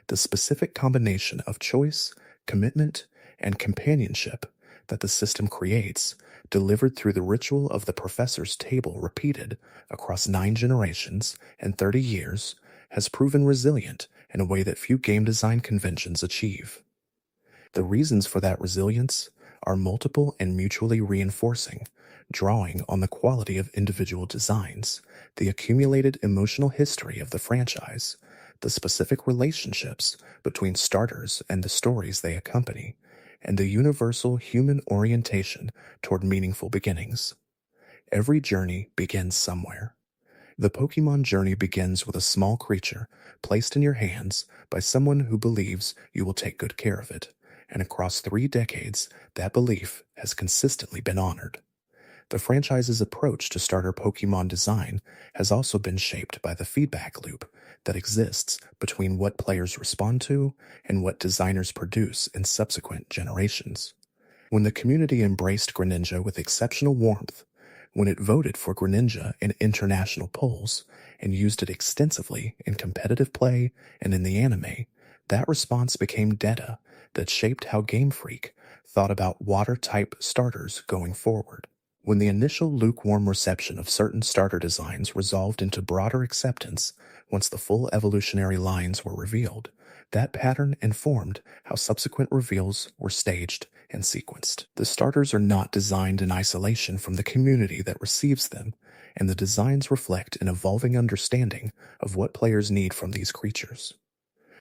Speaker 1: The specific combination of choice, commitment, and companionship that the system creates, delivered through the ritual of the professor's table repeated across 9 generations and 30 years, has proven resilient in a way that few game design conventions achieve. The reasons for that resilience are multiple and mutually reinforcing, drawing on the quality of individual designs, the accumulated emotional history of the franchise, the specific relationships between starters and the stories they accompany, and the universal human orientation toward meaningful beginnings. Every journey begins somewhere. The Pokemon journey begins with a small creature placed in your hands by someone who believes you will take good care of it, and across 3 decades, that belief has consistently been honored. The franchise's approach to starter Pokemon design has also been shaped by the feedback loop that exists between what players respond to and what designers produce in subsequent generations. When the community embraced Greninja with exceptional warmth, when it voted for Greninja in international polls and used it extensively in competitive play and in the anime, that response became data that shaped how Game Freak thought about water-type starters going forward. When the initial lukewarm reception of certain starter designs resolved into broader acceptance once the full evolutionary lines were revealed, that pattern informed how subsequent reveals were staged and sequenced. The starters are not designed in isolation from the community that receives them, and the designs reflect an evolving understanding of what players need from these creatures.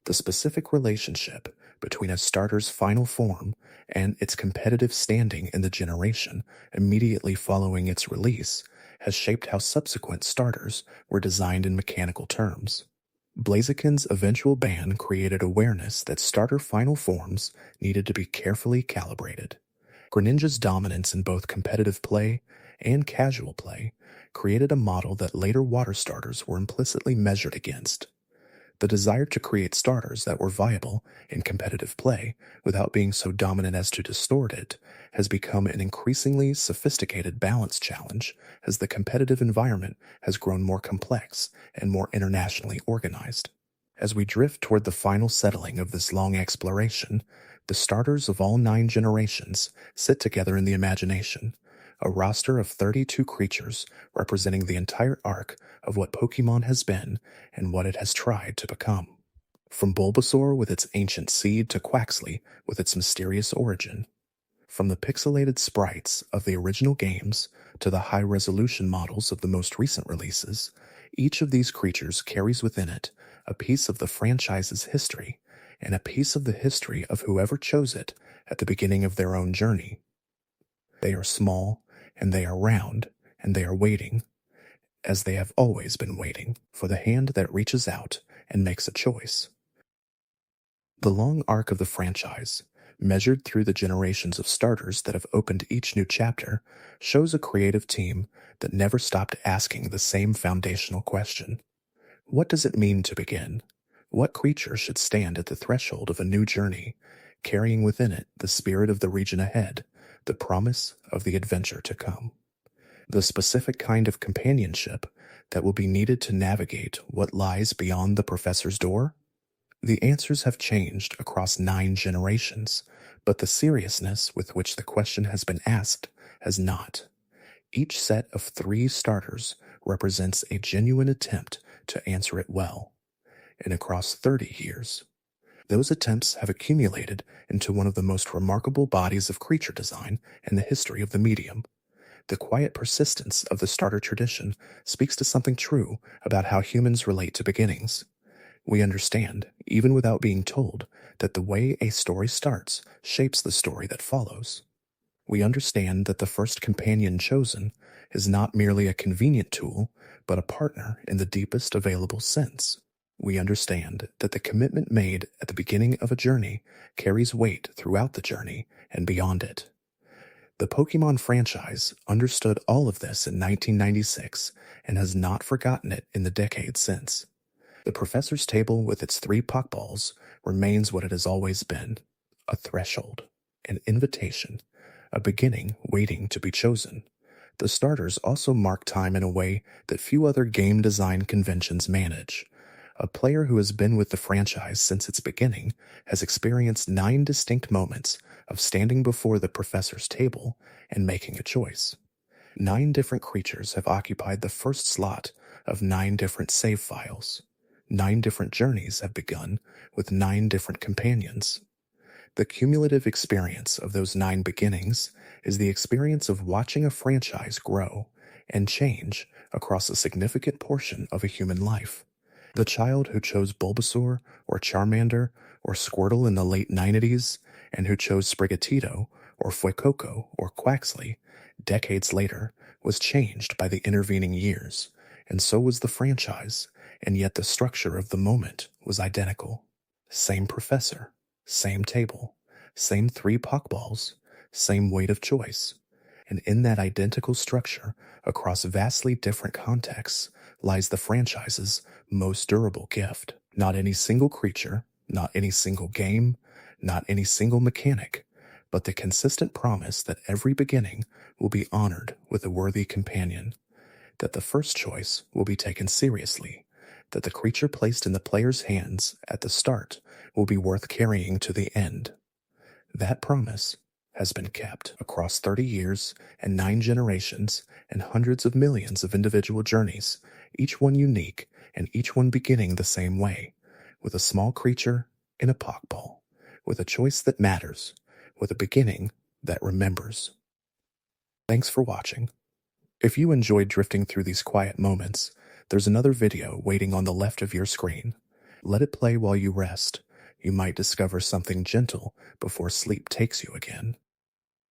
Speaker 1: The specific relationship between a starter's final form and its competitive standing in the generation immediately following its release has shaped how subsequent starters were designed in mechanical terms. Blaziken's eventual ban created awareness that starter final forms needed to be carefully calibrated. Greninja's dominance in both competitive play and casual play created a model that later water starters were implicitly measured against. The desire to create starters that were viable in competitive play without being so dominant as to distort it has become an increasingly sophisticated balance challenge as the competitive environment has grown more complex and more internationally organized. As we drift toward the final settling of this long exploration, the starters of all 9 generations sit together in the imagination, a roster of 32 creatures representing the entire arc of what Pokemon has been and what it has tried to become. From Bulbasaur with its ancient seed to Quaxley with its mysterious origin. From the pixelated sprites of the original games to the high-resolution models of the most recent releases, each of these creatures carries within it a piece of the franchise's history and a piece of the history of whoever chose it at the beginning of their own journey. They are small, and they are round, and they are waiting, as they have always been waiting, for the hand that reaches out and makes a choice. The long arc of the franchise, measured through the generations of starters that have opened each new chapter, shows a creative team that never stopped asking the same foundational question. What does it mean to begin? What creature should stand at the threshold of a new journey, carrying within it the spirit of the region ahead, the promise of the adventure to come? The specific kind of companionship that will be needed to navigate what lies beyond the professor's door? The answers have changed across 9 generations, but the seriousness with which the question has been asked has not. Each set of 3 starters represents a genuine attempt to answer it well, and across 30 years. Those attempts have accumulated into one of the most remarkable bodies of creature design in the history of the medium. The quiet persistence of the starter tradition speaks to something true about how humans relate to beginnings. We understand, even without being told, that the way a story starts shapes the story that follows. We understand that the first companion chosen is not merely a convenient tool, but a partner in the deepest available sense. We understand that the commitment made at the beginning of a journey carries weight throughout the journey and beyond it. The Pokemon franchise understood all of this in 1996 and has not forgotten it in the decades since. The professor's table with its 3 Pokeballs remains what it has always been: a threshold, an invitation, a beginning waiting to be chosen. The starters also mark time in a way that few other game design conventions manage, A player who has been with the franchise since its beginning has experienced 9 distinct moments of standing before the professor's table and making a choice. 9 different creatures have occupied the first slot of 9 different save files. 9 different journeys have begun with 9 different companions. The cumulative experience of those 9 beginnings is the experience of watching a franchise grow and change across a significant portion of a human life. The child who chose Bulbasaur or Charmander or Squirtle in the late 90s and who chose Sprigatito or Fuecoco or Quaxley decades later was changed by the intervening years, and so was the franchise, and yet the structure of the moment was identical. Same professor, same table, same 3 Pokeballs, same weight of choice. And in that identical structure, across vastly different contexts, lies the franchise's most durable gift. Not any single creature, not any single game, not any single mechanic, but the consistent promise that every beginning will be honored with a worthy companion, that the first choice will be taken seriously, that the creature placed in the player's hands at the start will be worth carrying to the end. That promise has been kept across 30 years and 9 generations and hundreds of millions of individual journeys, each one unique and each one beginning the same way, with a small creature in a Pokeball, with a choice that matters, with a beginning that remembers. Thanks for watching. If you enjoyed drifting through these quiet moments, there's another video waiting on the left of your screen. Let it play while you rest. You might discover something gentle before sleep takes you again.